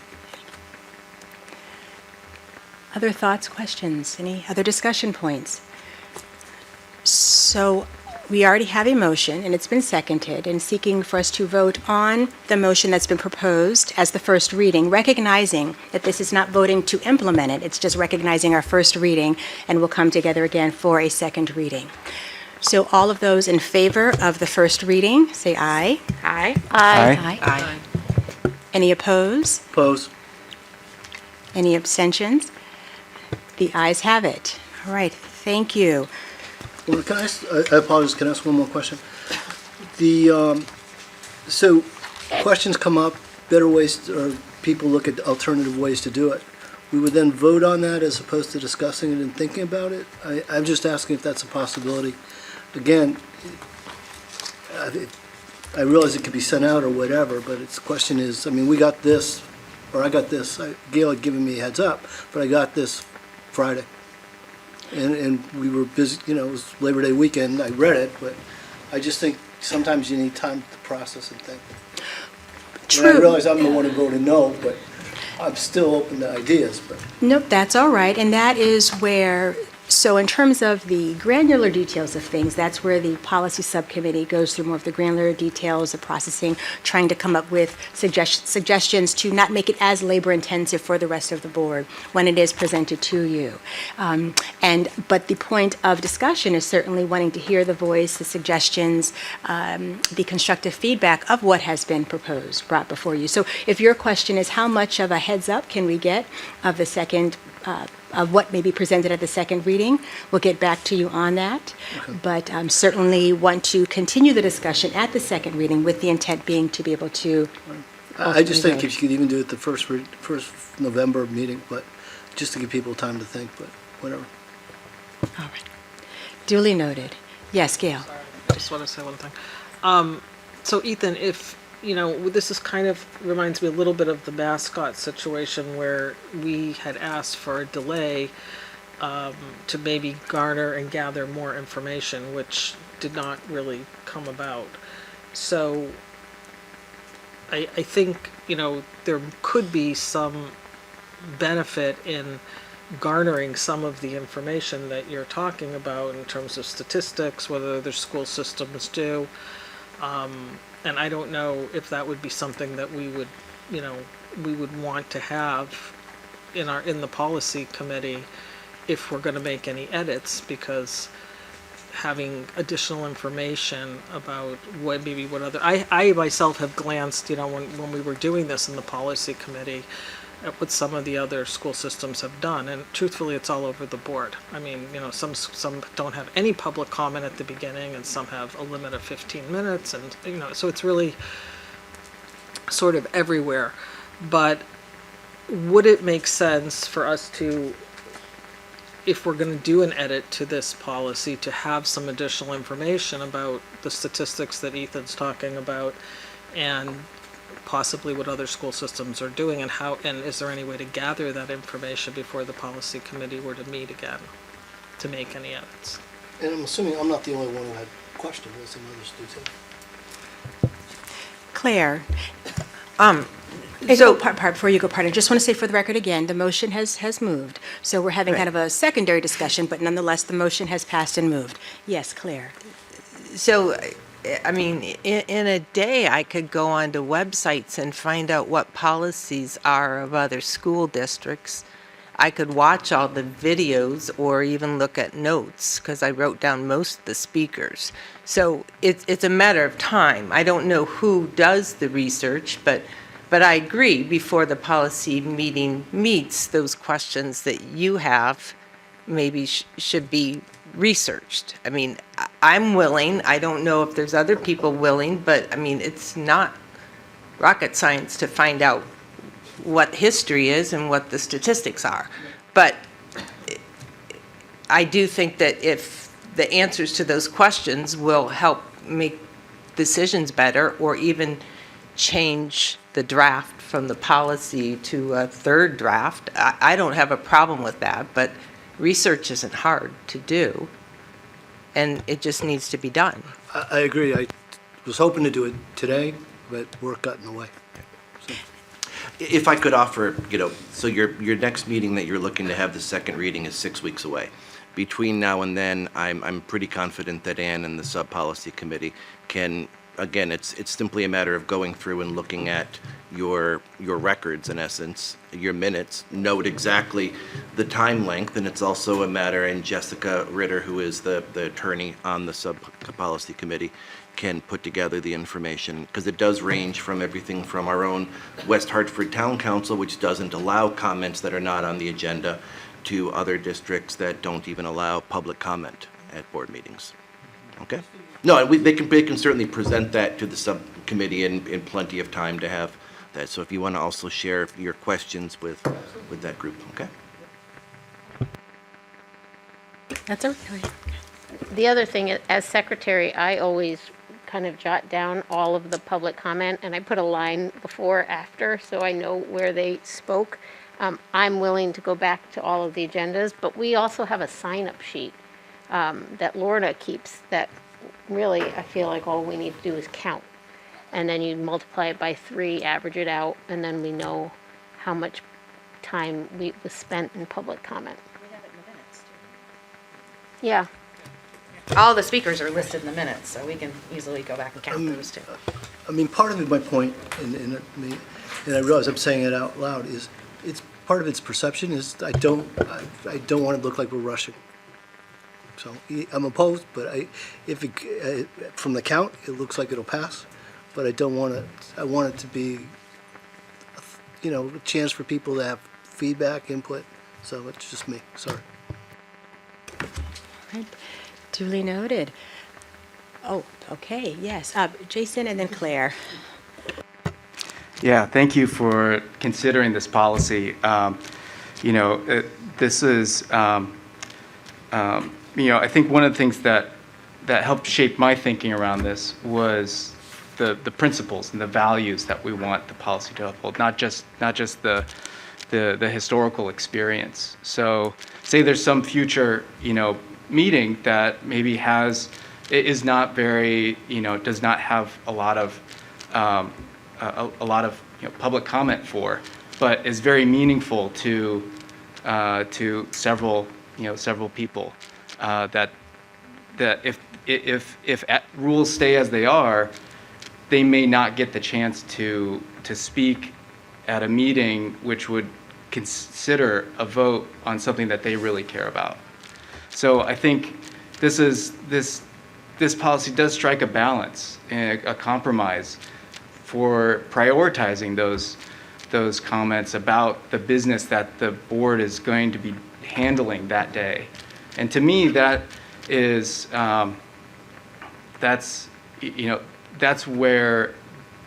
Other thoughts, questions, any other discussion points? So we already have a motion, and it's been seconded, and seeking for us to vote on the motion that's been proposed as the first reading, recognizing that this is not voting to implement it, it's just recognizing our first reading, and we'll come together again for a second reading. So all of those in favor of the first reading, say aye. Aye. Aye. Any opposed? Oppose. Any abstentions? The ayes have it. All right, thank you. Well, can I ask, I apologize, can I ask one more question? So questions come up, better ways, or people look at alternative ways to do it. We would then vote on that as opposed to discussing it and thinking about it? I'm just asking if that's a possibility. Again, I realize it could be sent out or whatever, but the question is, I mean, we got this, or I got this, Gayle had given me a heads up, but I got this Friday. And we were busy, it was Labor Day weekend, I read it, but I just think sometimes you need time to process and think. True. And I realize I'm the one who voted no, but I'm still open to ideas, but. Nope, that's all right, and that is where, so in terms of the granular details of things, that's where the policy subcommittee goes through more of the granular details of processing, trying to come up with suggestions to not make it as labor intensive for the rest of the board when it is presented to you. But the point of discussion is certainly wanting to hear the voice, the suggestions, the constructive feedback of what has been proposed, brought before you. So if your question is how much of a heads up can we get of the second of what may be presented at the second reading. We'll get back to you on that. Okay. But certainly want to continue the discussion at the second reading with the intent being to be able to. I just think if you could even do it the first November meeting, but just to give people time to think, but whatever. All right. Duly noted. Yes, Gayle. Sorry, I just want to say one thing. So Ethan, if this is kind of reminds me a little bit of the mascot situation where we had asked for a delay to maybe garner and gather more information, which did not really come about. So I think, there could be some benefit in garnering some of the information that you're talking about in terms of statistics, whether other school systems do. And I don't know if that would be something that we would, we would want to have in the policy committee if we're going to make any edits, because having additional information about what other, I myself have glanced, when we were doing this in the policy committee, at what some of the other school systems have done, and truthfully, it's all over the board. I mean, some don't have any public comment at the beginning, and some have a limit of 15 minutes, and so it's really sort of everywhere. But would it make sense for us to, if we're going to do an edit to this policy, to have some additional information about the statistics that Ethan's talking about, and possibly what other school systems are doing, and is there any way to gather that information before the policy committee were to meet again to make any edits? And I'm assuming I'm not the only one who had questions, as some others do too. Claire. Before you go, partner, just want to say for the record again, the motion has moved. So we're having kind of a secondary discussion, but nonetheless, the motion has passed and moved. Yes, Claire. So, I mean, in a day, I could go onto websites and find out what policies are of other school districts. I could watch all the videos or even look at notes, because I wrote down most of the speakers. So it's a matter of time. I don't know who does the research, but I agree, before the policy meeting meets, those questions that you have maybe should be researched. I mean, I'm willing. I don't know if there's other people willing, but I mean, it's not rocket science to find out what history is and what the statistics are. But I do think that if the answers to those questions will help make decisions better, or even change the draft from the policy to a third draft, I don't have a problem with that, but research isn't hard to do, and it just needs to be done. I agree. I was hoping to do it today, but work got in the way. So. If I could offer, so your next meeting that you're looking to have the second reading is 6 weeks away. between now and then, I'm pretty confident that Ann and the sub-policy committee can, again, it's simply a matter of going through and looking at your records, in essence, your minutes, note exactly the time length, and it's also a matter, and Jessica Ritter, who is the attorney on the sub-policy committee, can put together the information, because it does range from everything from our own West Hartford Town Council, which doesn't allow comments that are not on the agenda, to other districts that don't even allow public comment at board meetings. Okay? No, they can certainly present that to the subcommittee in plenty of time to have that. So if you want to also share your questions with that group, okay? That's a The other thing, as secretary, I always kind of jot down all of the public comment, and I put a line before or after, so I know where they spoke. I'm willing to go back to all of the agendas, but we also have a sign-up sheet that Lorna keeps that really, I feel like all we need to do is count. And then you multiply it by 3, average it out, and then we know how much time was spent in public comment. We have it in the minutes, too. Yeah. All the speakers are listed in the minutes, so we can easily go back and count those too. I mean, part of my point, and I realize I'm saying it out loud, is it's part of its perception is I don't want to look like we're rushing. So I'm opposed, but from the count, it looks like it'll pass, but I don't want to. I want it to be, a chance for people to have feedback, input. So it's just me. Sorry. Right. Duly noted. Oh, okay, yes. Jason and then Claire. Yeah, thank you for considering this policy. This is, I think one of the things that helped shape my thinking around this was the principles and the values that we want the policy to uphold, not just the historical experience. So, say there's some future, meeting that maybe is not very, does not have a lot of public comment for, but is very meaningful to several people. That if rules stay as they are, they may not get the chance to speak at a meeting which would consider a vote on something that they really care about. So I think this policy does strike a balance, a compromise for prioritizing those comments about the business that the board is going to be handling that day. And to me, that is that's where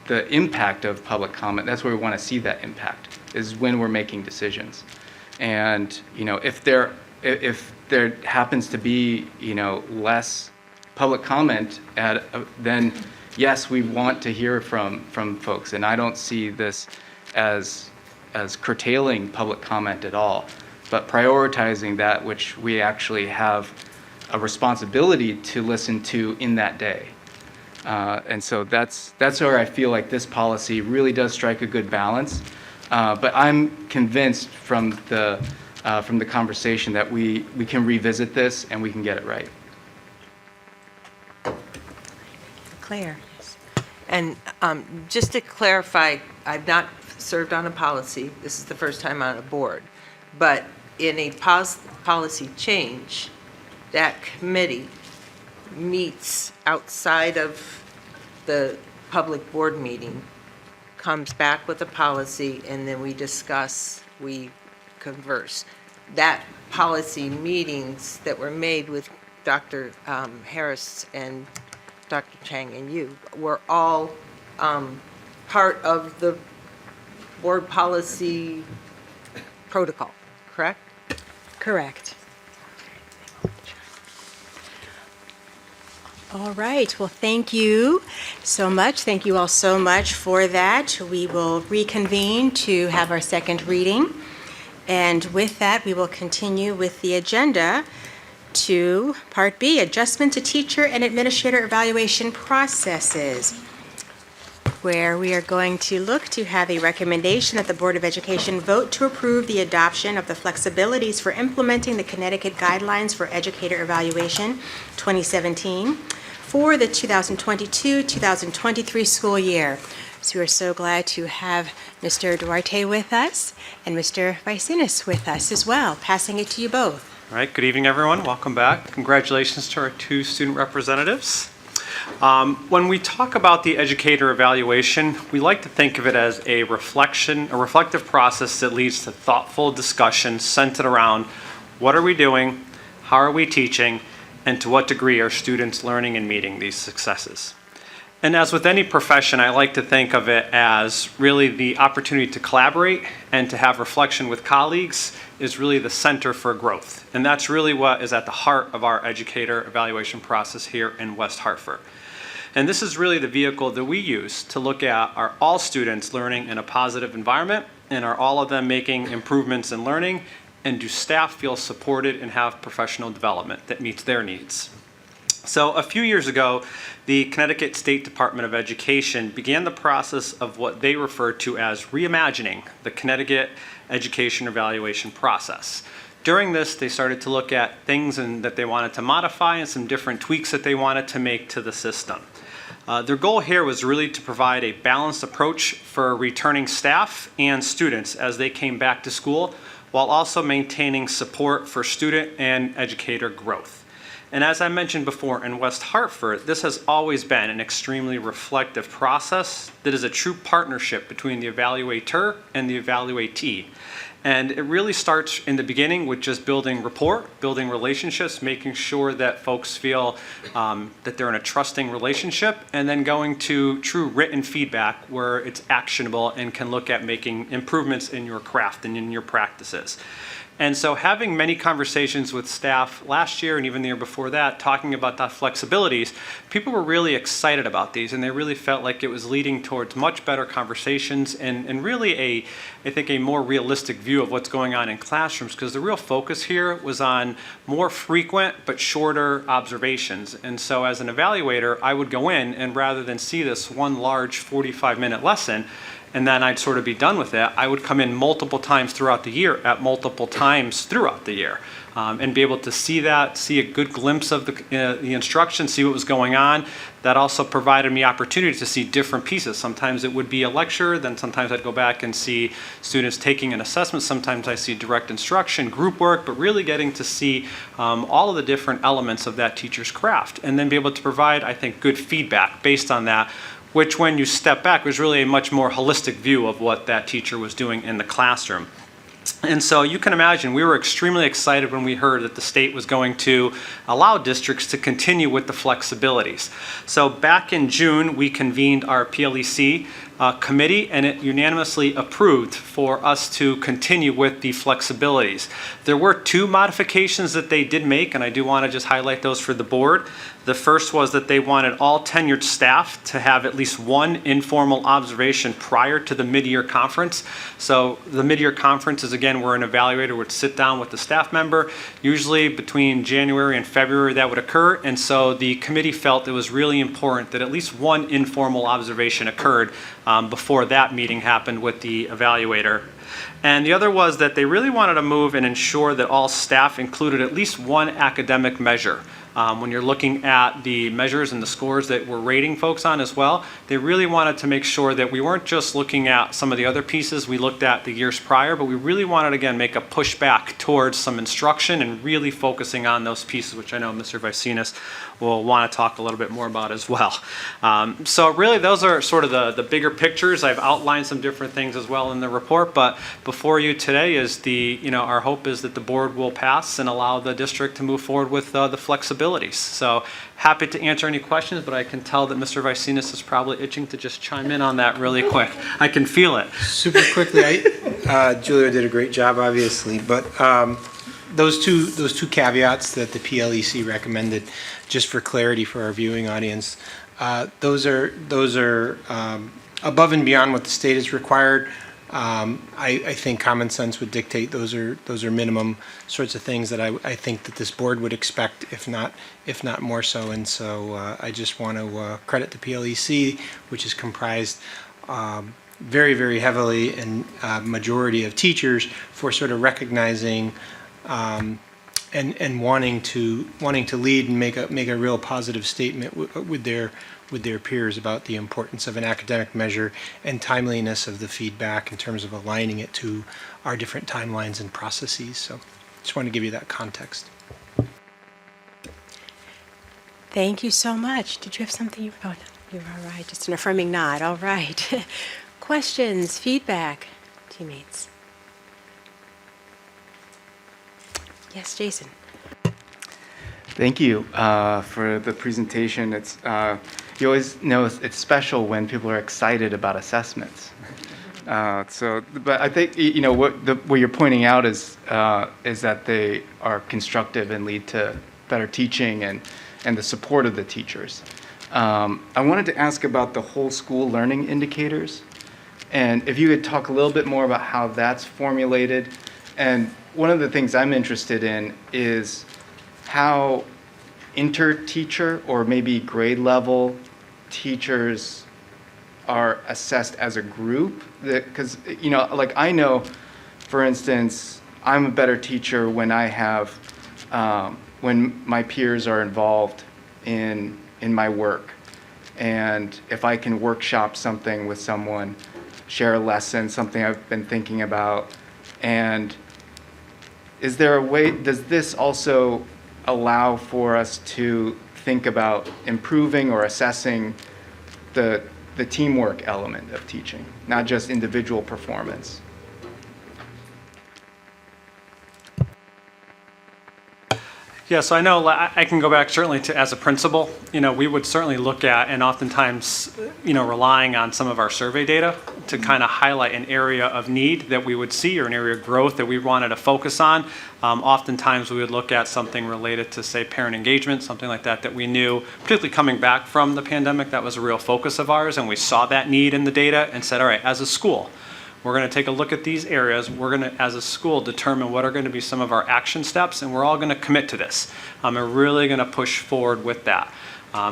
the impact of public comment. That's where we want to see that impact, is when we're making decisions. And if there happens to be less public comment then yes, we want to hear from folks, and I don't see this as curtailing public comment at all, but prioritizing that which we actually have a responsibility to listen to in that day. And so that's where I feel like this policy really does strike a good balance. But I'm convinced from the conversation that we can revisit this and we can get it right. Claire. And just to clarify, I've not served on a policy. This is the first time on a board. But in a policy change, that committee meets outside of the public board meeting, comes back with a policy, and then we discuss, we converse. That policy meetings that were made with Dr. Harris and Dr. Chang and you were all part of the board policy protocol, correct? Correct. All right, well, thank you so much. Thank you all so much for that. We will reconvene to have our second reading. And with that, we will continue with the agenda to Part B, Adjustment to Teacher and Administrator Evaluation Processes. where we are going to look to have a recommendation that the Board of Education vote to approve the adoption of the flexibilities for implementing the Connecticut Guidelines for Educator Evaluation 2017 for the 2022-2023 school year. So we're so glad to have Mr. Duarte with us and Mr. Vicinis with us as well. Passing it to you both. All right, good evening, everyone. Welcome back. Congratulations to our 2 student representatives. When we talk about the educator evaluation, we like to think of it as a reflective process that leads to thoughtful discussion centered around what are we doing, how are we teaching, and to what degree are students learning and meeting these successes. And as with any profession, I like to think of it as really the opportunity to collaborate and to have reflection with colleagues is really the center for growth. And that's really what is at the heart of our educator evaluation process here in West Hartford. And this is really the vehicle that we use to look at are all students learning in a positive environment, and are all of them making improvements in learning, and do staff feel supported and have professional development that meets their needs. So a few years ago, the Connecticut State Department of Education began the process of what they refer to as reimagining the Connecticut education evaluation process. During this, they started to look at things that they wanted to modify and some different tweaks that they wanted to make to the system. Their goal here was really to provide a balanced approach for returning staff and students as they came back to school, while also maintaining support for student and educator growth. And as I mentioned before, in West Hartford, this has always been an extremely reflective process that is a true partnership between the evaluator and the evaluatee. And it really starts in the beginning with just building rapport, building relationships, making sure that folks feel that they're in a trusting relationship, and then going to true written feedback where it's actionable and can look at making improvements in your craft and in your practices. And so having many conversations with staff last year and even the year before that, talking about the flexibilities, people were really excited about these, and they really felt like it was leading towards much better conversations and really I think a more realistic view of what's going on in classrooms, because the real focus here was on more frequent but shorter observations. And so as an evaluator, I would go in, and rather than see this one large 45-minute lesson, and then I'd sort of be done with it, I would come in multiple times throughout the year at multiple times throughout the year and be able to see that, see a good glimpse of the instruction, see what was going on. That also provided me opportunity to see different pieces. Sometimes it would be a lecture, then sometimes I'd go back and see students taking an assessment. Sometimes I see direct instruction, group work, but really getting to see all of the different elements of that teacher's craft, and then be able to provide, I think, good feedback based on that, which when you step back was really a much more holistic view of what that teacher was doing in the classroom. And so you can imagine we were extremely excited when we heard that the state was going to allow districts to continue with the flexibilities. So back in June, we convened our PLEC committee, and it unanimously approved for us to continue with the flexibilities. There were 2 modifications that they did make, and I do want to just highlight those for the board. The first was that they wanted all tenured staff to have at least one informal observation prior to the mid-year conference. So the mid-year conference is, again, where an evaluator would sit down with the staff member. Usually between January and February that would occur, and so the committee felt it was really important that at least one informal observation occurred before that meeting happened with the evaluator. And the other was that they really wanted to move and ensure that all staff included at least one academic measure. When you're looking at the measures and the scores that we're rating folks on as well, they really wanted to make sure that we weren't just looking at some of the other pieces we looked at the years prior, but we really wanted to, again, make a pushback towards some instruction and really focusing on those pieces, which I know Mr. Vicinis will want to talk a little bit more about as well. So really those are sort of the bigger pictures. I've outlined some different things as well in the report, but before you today is our hope is that the board will pass and allow the district to move forward with the flexibility. So happy to answer any questions, but I can tell that Mr. Vicinis is probably itching to just chime in on that really quick. I can feel it. Super quickly, Julia did a great job, obviously, but those two caveats that the PLEC recommended, just for clarity for our viewing audience, those are above and beyond what the state has required. I think common sense would dictate those are minimum sorts of things that I think that this board would expect, if not more so. And so I just want to credit the PLEC, which is comprised very, very heavily and majority of teachers, for sort of recognizing and wanting to lead and make a real positive statement with their peers about the importance of an academic measure and timeliness of the feedback in terms of aligning it to our different timelines and processes. So just want to give you that context. Thank you so much. Did you have something? Oh, no, you're all right. Just an affirming nod. All right. Questions, feedback, teammates? Yes, Jason. Thank you for the presentation. It's you always know it's special when people are excited about assessments. But I think what you're pointing out is that they are constructive and lead to better teaching and the support of the teachers. I wanted to ask about the whole school learning indicators, and if you could talk a little bit more about how that's formulated. And one of the things I'm interested in is how inter-teacher or maybe grade level teachers are assessed as a group. Because, like I know, for instance, I'm a better teacher when I have, when my peers are involved in my work. And if I can workshop something with someone, share a lesson, something I've been thinking about, and is there a way, does this also allow for us to think about improving or assessing the teamwork element of teaching, not just individual performance? Yeah, so I know I can go back certainly to as a principal, we would certainly look at, and oftentimes, relying on some of our survey data to kind of highlight an area of need that we would see or an area of growth that we wanted to focus on. Oftentimes we would look at something related to, say, parent engagement, something like that we knew, particularly coming back from the pandemic, that was a real focus of ours, and we saw that need in the data and said, all right, as a school, we're going to take a look at these areas. We're going to, as a school, determine what are going to be some of our action steps, and we're all going to commit to this. We're really going to push forward with that.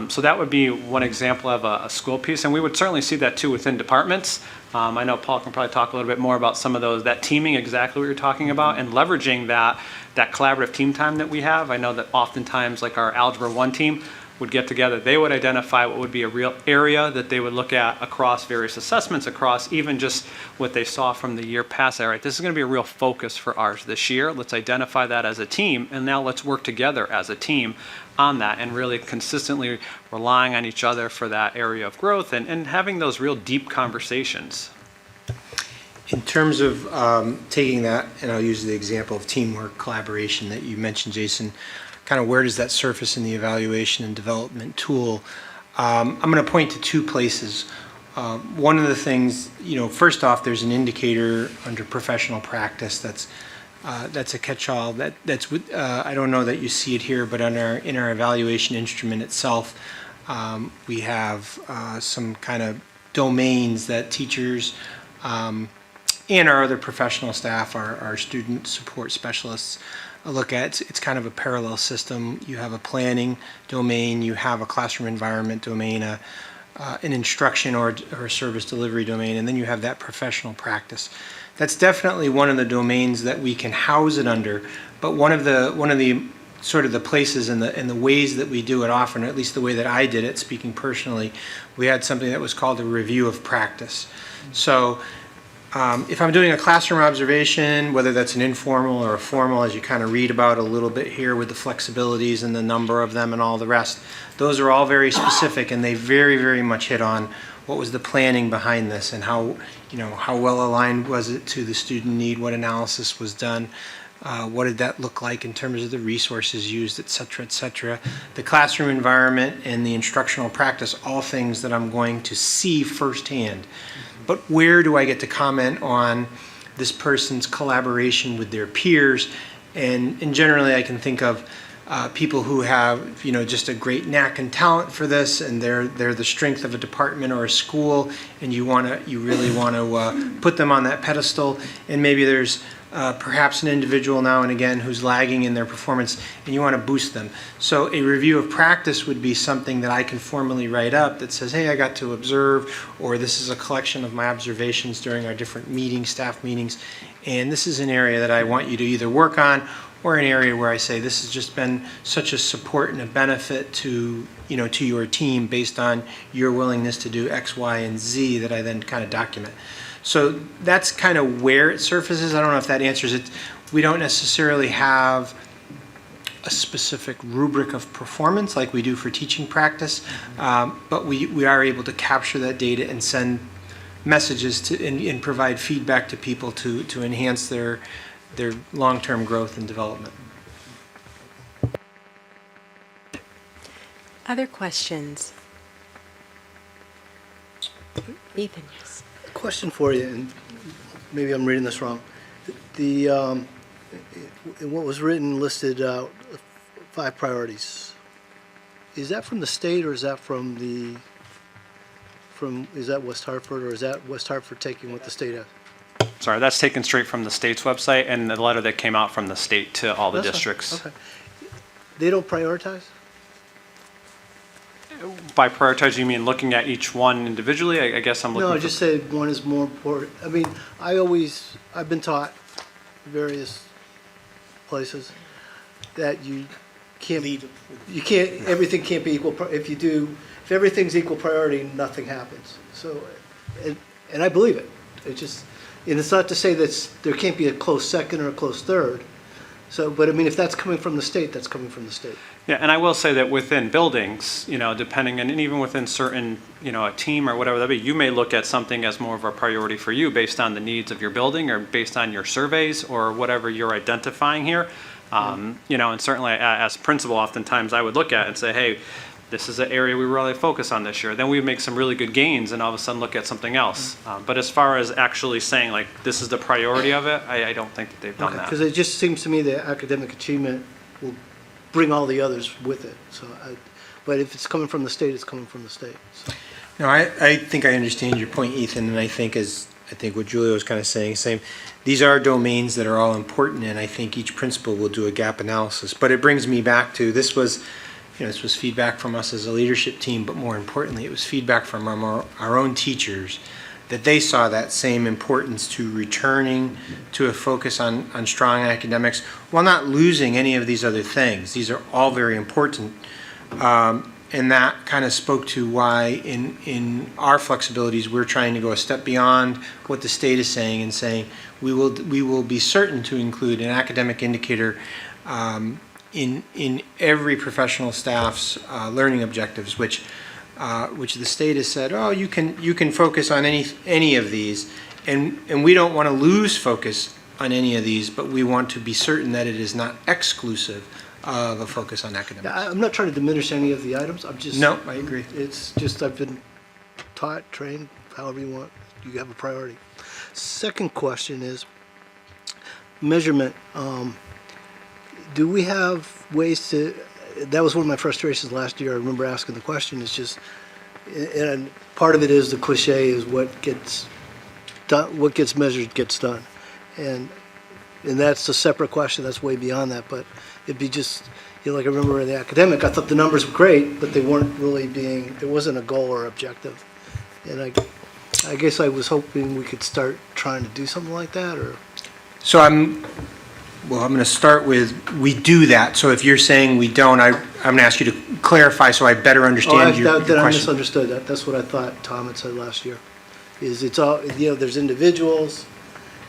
So that would be one example of a school piece, and we would certainly see that too within departments. I know Paul can probably talk a little bit more about some of those, that teaming, exactly what you're talking about, and leveraging that collaborative team time that we have. I know that oftentimes, like our Algebra 1 team would get together, they would identify what would be a real area that they would look at across various assessments, across even just what they saw from the year past. All right, this is going to be a real focus for ours this year. Let's identify that as a team, and now let's work together as a team on that and really consistently relying on each other for that area of growth and having those real deep conversations. In terms of taking that, and I'll use the example of teamwork, collaboration that you mentioned, Jason, kind of where does that surface in the evaluation and development tool? I'm going to point to two places. One of the things, first off, there's an indicator under professional practice that's a catch-all. That's I don't know that you see it here, but in our evaluation instrument itself, we have some kind of domains that teachers and our other professional staff, our student support specialists, look at. It's kind of a parallel system. You have a planning domain, you have a classroom environment domain, an instruction or service delivery domain, and then you have that professional practice. That's definitely one of the domains that we can house it under, but one of the sort of the places and the ways that we do it often, or at least the way that I did it, speaking personally, we had something that was called a review of practice. So if I'm doing a classroom observation, whether that's an informal or a formal, as you kind of read about a little bit here with the flexibilities and the number of them and all the rest, those are all very specific, and they very, very much hit on what was the planning behind this and how well aligned was it to the student need, what analysis was done, what did that look like in terms of the resources used, et cetera, et cetera. The classroom environment and the instructional practice, all things that I'm going to see firsthand. But where do I get to comment on this person's collaboration with their peers? And generally I can think of people who have, just a great knack and talent for this, and they're the strength of a department or a school, and you really want to put them on that pedestal. And maybe there's perhaps an individual now and again who's lagging in their performance, and you want to boost them. So a review of practice would be something that I can formally write up that says, hey, I got to observe, or this is a collection of my observations during our different meetings, staff meetings, and this is an area that I want you to either work on, or an area where I say this has just been such a support and a benefit to your team based on your willingness to do X, Y, and Z, that I then kind of document. So that's kind of where it surfaces. I don't know if that answers it. We don't necessarily have a specific rubric of performance like we do for teaching practice, but we are able to capture that data and send messages and provide feedback to people to enhance their long-term growth and development. Other questions? Ethan, yes. Question for you, and maybe I'm reading this wrong. In what was written listed 5 priorities. Is that from the state, or is that is that West Hartford, or is that West Hartford taking what the state has? Sorry, that's taken straight from the state's website and the letter that came out from the state to all the districts. Okay. They don't prioritize? By prioritize, you mean looking at each one individually? I guess I'm looking No, I for... just said one is more important. I mean, I've been taught various places that everything can't be equal. If everything's equal priority, nothing happens. So, and I believe it. And it's not to say that there can't be a close second or a close third. So, but I mean, if that's coming from the state, that's coming from the state. Yeah, and I will say that within buildings, depending, and even within certain, a team or whatever that be, you may look at something as more of a priority for you based on the needs of your building or based on your surveys or whatever you're identifying here. And certainly as principal, oftentimes I would look at and say, hey, this is an area we really focus on this year. Then we make some really good gains and all of a sudden look at something else. But as far as actually saying, like, this is the priority of it, I don't think that they've done that. Because it just seems to me that academic achievement will bring all the others with it. So, but if it's coming from the state, it's coming from the state. So. No, I think I understand your point, Ethan, and I think what Julia was kind of saying, these are domains that are all important, and I think each principal will do a gap analysis. But it brings me back to this was feedback from us as a leadership team, but more importantly, it was feedback from our own teachers that they saw that same importance to returning to a focus on strong academics while not losing any of these other things. These are all very important. And that kind of spoke to why in our flexibilities, we're trying to go a step beyond what the state is saying and saying we will be certain to include an academic indicator in every professional staff's learning objectives, which the state has said, oh, you can focus on any of these, and we don't want to lose focus on any of these, but we want to be certain that it is not exclusive of a focus on academics. Yeah, I'm not trying to diminish any of the items. No, I agree. It's just I've been taught, trained, however you want. You have a priority. Second question is measurement. Do we have ways to? That was one of my frustrations last year. I remember asking the question. It's just, and part of it is the cliche is what gets done, what gets measured gets done, and that's a separate question. That's way beyond that. But it'd be just, like I remember in the academic, I thought the numbers were great, but they weren't really there wasn't a goal or objective, and I guess I was hoping we could start trying to do something like that, or. So I'm going to start with, we do that. So if you're saying we don't, I'm going to ask you to clarify so I better understand your question. I misunderstood that. That's what I thought Tom had said last year. It's all, there's individuals,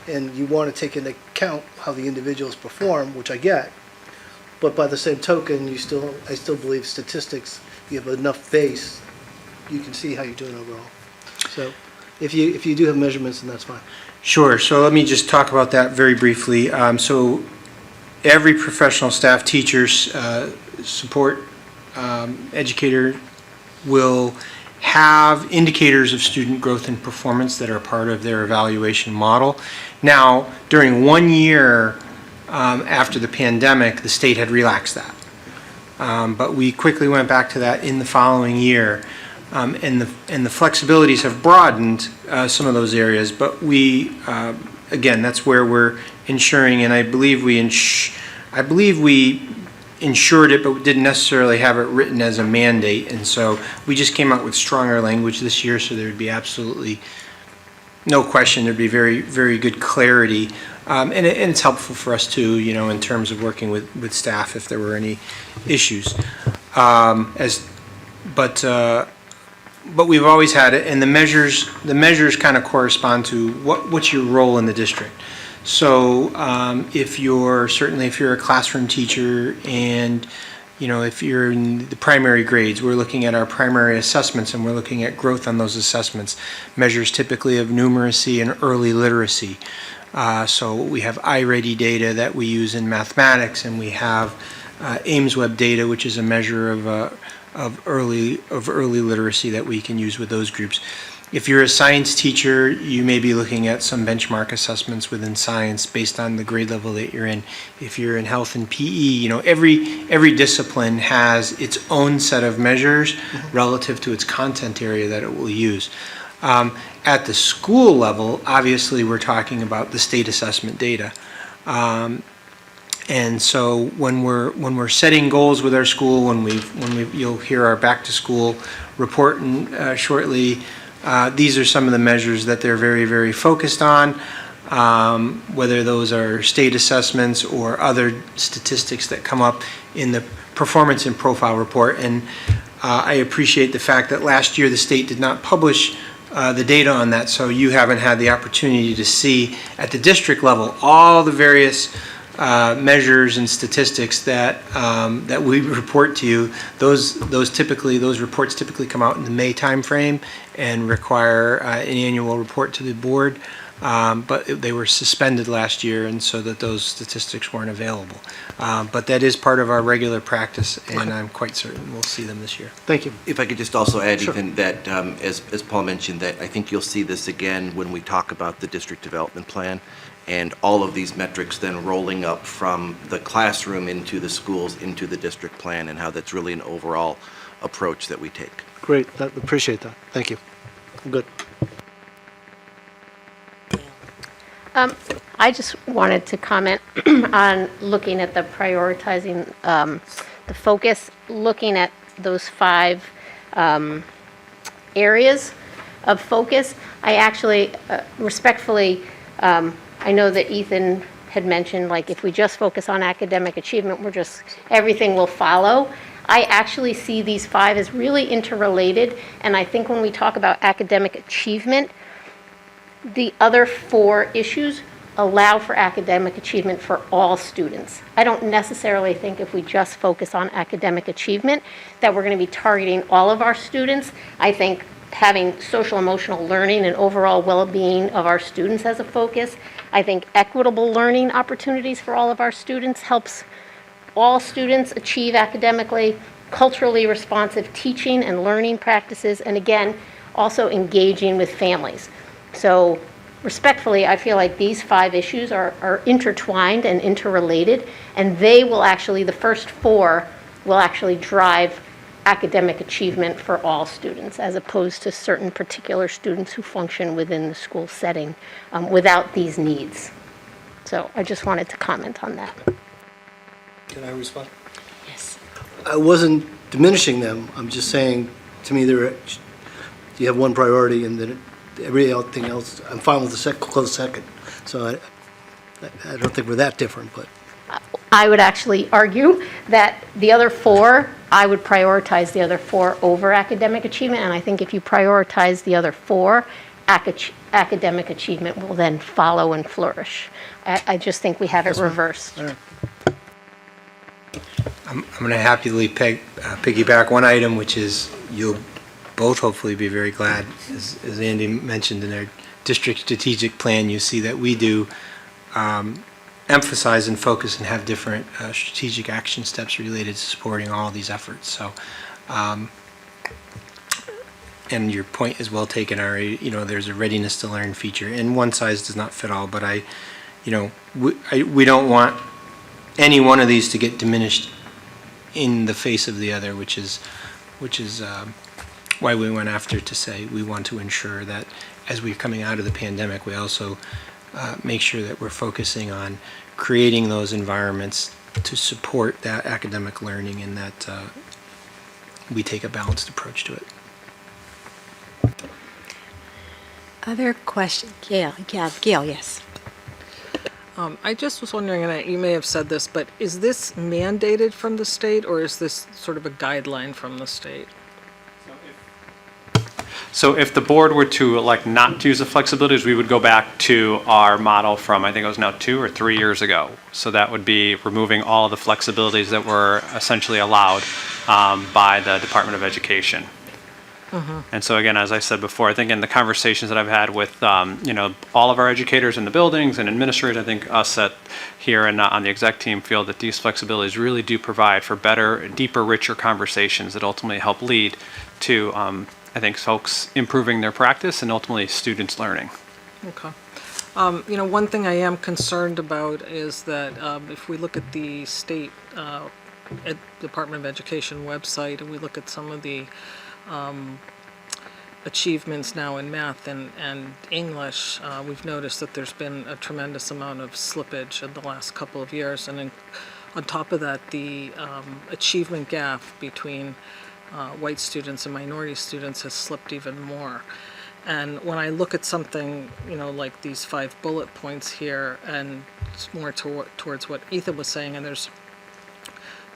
and you want to take into account how the individuals perform, which I get. But by the same token, I still believe statistics, you have enough base, you can see how you're doing overall. So if you do have measurements, then that's fine. Sure. So let me just talk about that very briefly. So every professional staff, teachers, support, educator will have indicators of student growth and performance that are part of their evaluation model. Now, during 1 year after the pandemic, the state had relaxed that. But we quickly went back to that in the following year. And the flexibilities have broadened some of those areas, but we, again, that's where we're ensuring, and I believe we ensured it, but didn't necessarily have it written as a mandate. And so we just came out with stronger language this year, so there would be absolutely no question, there'd be very, very good clarity. And it's helpful for us too, in terms of working with staff if there were any issues. But we've always had it, and the measures kind of correspond to what's your role in the district. So if you're a classroom teacher and if you're in the primary grades, we're looking at our primary assessments and we're looking at growth on those assessments. Measures typically of numeracy and early literacy. So we have iReady data that we use in mathematics, and we have AIMSweb data, which is a measure of early literacy that we can use with those groups. If you're a science teacher, you may be looking at some benchmark assessments within science based on the grade level that you're in. If you're in health and PE, every discipline has its own set of measures relative to its content area that it will use. At the school level, obviously, we're talking about the state assessment data. And so when we're setting goals with our school, you'll hear our back to school report shortly. These are some of the measures that they're very, very focused on, whether those are state assessments or other statistics that come up in the performance and profile report. And I appreciate the fact that last year the state did not publish the data on that, so you haven't had the opportunity to see at the district level all the various measures and statistics that we report to you. Those reports typically come out in the May timeframe and require an annual report to the board. But they were suspended last year, and so that those statistics weren't available. But that is part of our regular practice, and I'm quite certain we'll see them this year. Thank you. If I could just also add, Sure. Ethan, that as Paul mentioned, that I think you'll see this again when we talk about the district development plan and all of these metrics then rolling up from the classroom into the schools, into the district plan, and how that's really an overall approach that we take. Great. Appreciate that. Thank you. I'm good. I just wanted to comment on looking at the prioritizing, the focus, looking at those 5 areas of focus. I actually respectfully, I know that Ethan had mentioned, like, if we just focus on academic achievement, everything will follow. I actually see these 5 as really interrelated, and I think when we talk about academic achievement, the other 4 issues allow for academic achievement for all students. I don't necessarily think if we just focus on academic achievement that we're going to be targeting all of our students. I think having social emotional learning and overall well-being of our students as a focus. I think equitable learning opportunities for all of our students helps all students achieve academically, culturally responsive teaching and learning practices, and again, also engaging with families. So respectfully, I feel like these 5 issues are intertwined and interrelated, and they will actually, the first 4 will actually drive academic achievement for all students, as opposed to certain particular students who function within the school setting without these needs. So I just wanted to comment on that. Can I respond? Yes. I wasn't diminishing them. I'm just saying, to me, you have one priority, and then everything else, I'm fine with the close second. So I don't think we're that different, but. I would actually argue that the other 4, I would prioritize the other 4 over academic achievement, and I think if you prioritize the other 4, academic achievement will then follow and flourish. I just think we have it reversed. All right. I'm going to happily piggyback one item, which is you'll both hopefully be very glad, as Andy mentioned in our district strategic plan, you see that we do emphasize and focus and have different strategic action steps related to supporting all these efforts. So, and your point is well taken, Ari. There's a readiness to learn feature, and one size does not fit all. But we don't want any one of these to get diminished in the face of the other, which is why we went after to say we want to ensure that as we're coming out of the pandemic, we also make sure that we're focusing on creating those environments to support that academic learning and that we take a balanced approach to it. Other questions? Gayle, yes. I just was wondering, and you may have said this, but is this mandated from the state, or is this sort of a guideline from the state? So if the board were to elect not to use the flexibilities, we would go back to our model from, I think it was now 2 or 3 years ago. So that would be removing all of the flexibilities that were essentially allowed by the Department of Education. And so again, as I said before, I think in the conversations that I've had with all of our educators in the buildings and administrators, I think us here and on the exec team feel that these flexibilities really do provide for better, deeper, richer conversations that ultimately help lead to I think folks improving their practice and ultimately students learning. Okay. One thing I am concerned about is that if we look at the state Department of Education website and we look at some of the achievements now in math and English, we've noticed that there's been a tremendous amount of slippage in the last couple of years. And on top of that, the achievement gap between white students and minority students has slipped even more. And when I look at something, like these 5 bullet points here, and it's more towards what Ethan was saying, and there's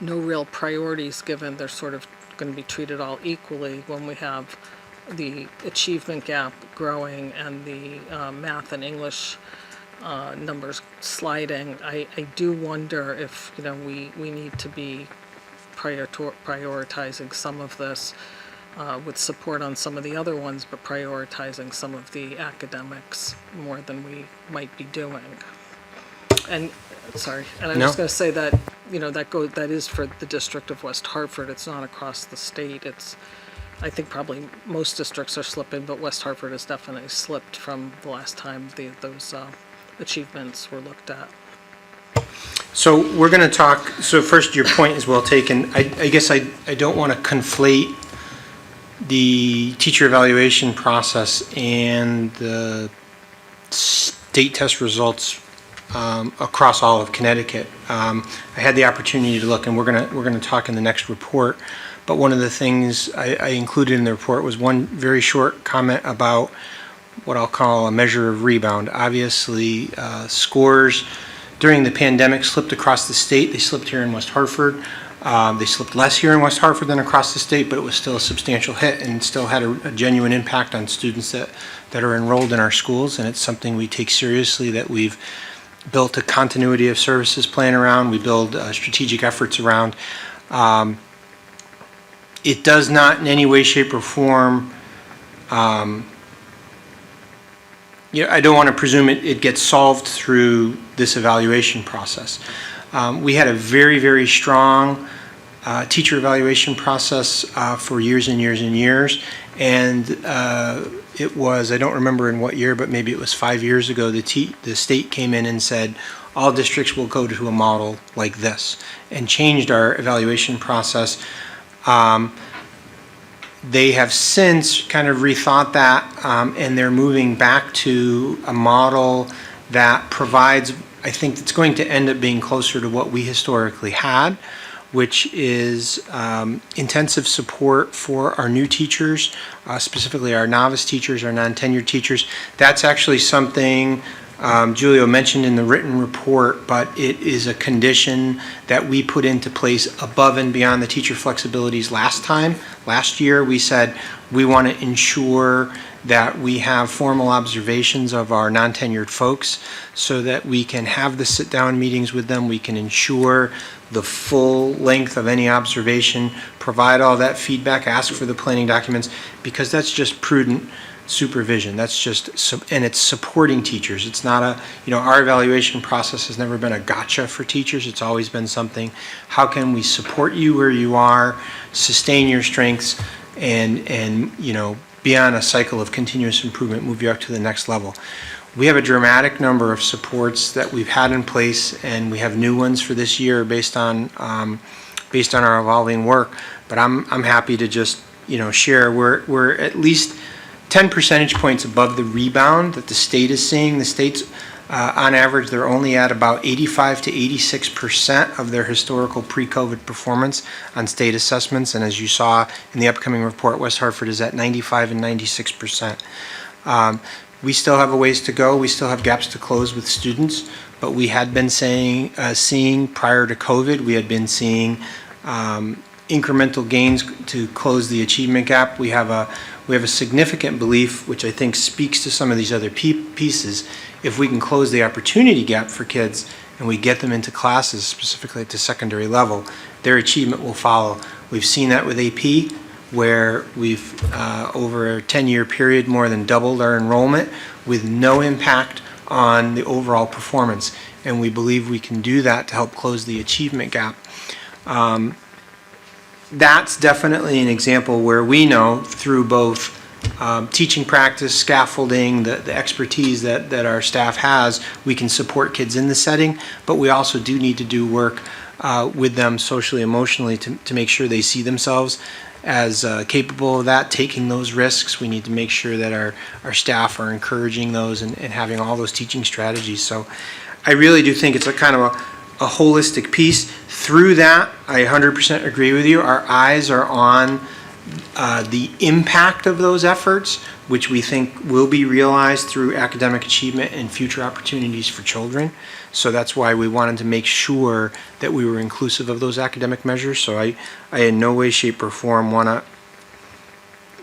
no real priorities given, they're sort of going to be treated all equally when we have the achievement gap growing and the math and English numbers sliding. I do wonder if, we need to be prioritizing some of this with support on some of the other ones, but prioritizing some of the academics more than we might be doing. And sorry, and I'm just going to say that that is for the District of West Hartford. It's not across the state. I think probably most districts are slipping, but West Hartford has definitely slipped from the last time those achievements were looked at. So we're going to talk, so first your point is well taken. I guess I don't want to conflate the teacher evaluation process and the state test results across all of Connecticut. I had the opportunity to look, and we're going to talk in the next report. But one of the things I included in the report was one very short comment about what I'll call a measure of rebound. Obviously, scores during the pandemic slipped across the state. They slipped here in West Hartford. They slipped less here in West Hartford than across the state, but it was still a substantial hit and still had a genuine impact on students that are enrolled in our schools. And it's something we take seriously, that we've built a continuity of services plan around. We build strategic efforts around. It does not in any way, shape, or form, I don't want to presume it gets solved through this evaluation process. We had a very, very strong teacher evaluation process for years and years and years. And it was, I don't remember in what year, but maybe it was 5 years ago, the state came in and said, all districts will go to a model like this, and changed our evaluation process. They have since kind of rethought that, and they're moving back to a model that provides, I think it's going to end up being closer to what we historically had, which is intensive support for our new teachers, specifically our novice teachers, our non-tenured teachers. That's actually something Julio mentioned in the written report, but it is a condition that we put into place above and beyond the teacher flexibilities last year. We said we want to ensure that we have formal observations of our non-tenured folks so that we can have the sit-down meetings with them. We can ensure the full length of any observation, provide all that feedback, ask for the planning documents, because that's just prudent supervision. That's just, and it's supporting teachers. It's not our evaluation process has never been a gotcha for teachers. It's always been something, how can we support you where you are, sustain your strengths, and be on a cycle of continuous improvement, move you up to the next level. We have a dramatic number of supports that we've had in place, and we have new ones for this year based on based on our evolving work. But I'm happy to just, share we're at least 10 percentage points above the rebound that the state is seeing. The state's, on average, they're only at about 85 to 86% of their historical pre-COVID performance on state assessments. And as you saw in the upcoming report, West Hartford is at 95 and 96%. We still have a ways to go. We still have gaps to close with students, but we had been seeing prior to COVID, we had been seeing incremental gains to close the achievement gap. We have a significant belief, which I think speaks to some of these other pieces. If we can close the opportunity gap for kids and we get them into classes, specifically at the secondary level, their achievement will follow. We've seen that with AP, where we've, over a 10-year period, more than doubled our enrollment with no impact on the overall performance. And we believe we can do that to help close the achievement gap. That's definitely an example where we know through both teaching practice, scaffolding, the expertise that our staff has, we can support kids in the setting, but we also do need to do work with them socially, emotionally to make sure they see themselves as capable of that, taking those risks. We need to make sure that our staff are encouraging those and having all those teaching strategies. So I really do think it's a kind of a holistic piece. Through that, I 100% agree with you. Our eyes are on the impact of those efforts, which we think will be realized through academic achievement and future opportunities for children. So that's why we wanted to make sure that we were inclusive of those academic measures. So I in no way, shape, or form want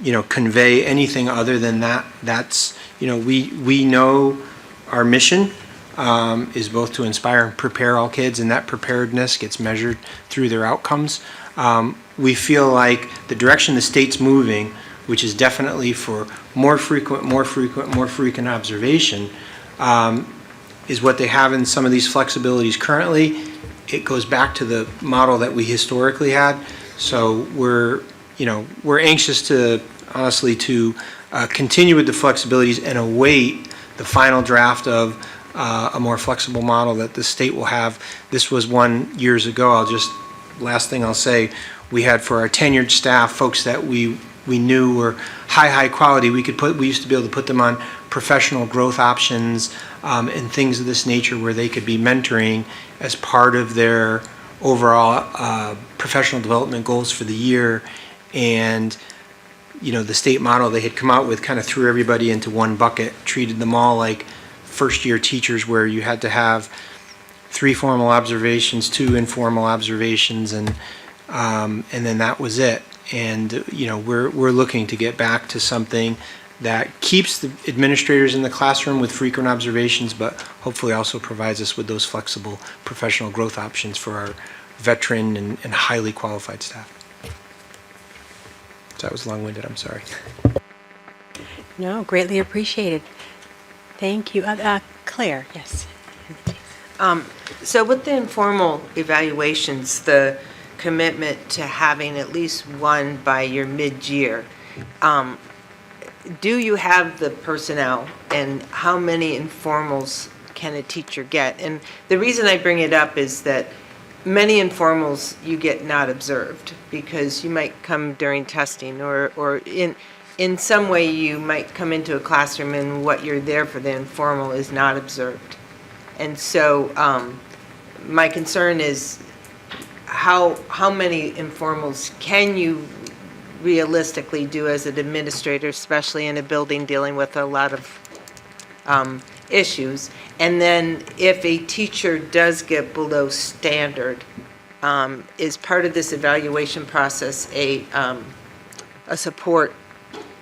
to, convey anything other than that. That's, we know our mission is both to inspire and prepare all kids, and that preparedness gets measured through their outcomes. We feel like the direction the state's moving, which is definitely for more frequent observation, is what they have in some of these flexibilities currently. It goes back to the model that we historically had. So we're anxious to, honestly, to continue with the flexibilities and await the final draft of a more flexible model that the state will have. This was one years ago. Last thing I'll say, we had for our tenured staff, folks that we knew were high quality. We used to be able to put them on professional growth options and things of this nature where they could be mentoring as part of their overall professional development goals for the year. And the state model they had come out with kind of threw everybody into one bucket, treated them all like first-year teachers, where you had to have 3 formal observations, 2 informal observations, and then that was it. And we're looking to get back to something that keeps the administrators in the classroom with frequent observations, but hopefully also provides us with those flexible professional growth options for our veteran and highly qualified staff. So that was long-winded, I'm sorry. No, greatly appreciated. Thank you. Claire, yes. So with the informal evaluations, the commitment to having at least one by your mid-year, do you have the personnel, and how many informals can a teacher get? And the reason I bring it up is that many informals you get not observed because you might come during testing or in some way you might come into a classroom and what you're there for the informal is not observed. And so my concern is how many informals can you realistically do as an administrator, especially in a building dealing with a lot of issues. And then if a teacher does get below standard, is part of this evaluation process a support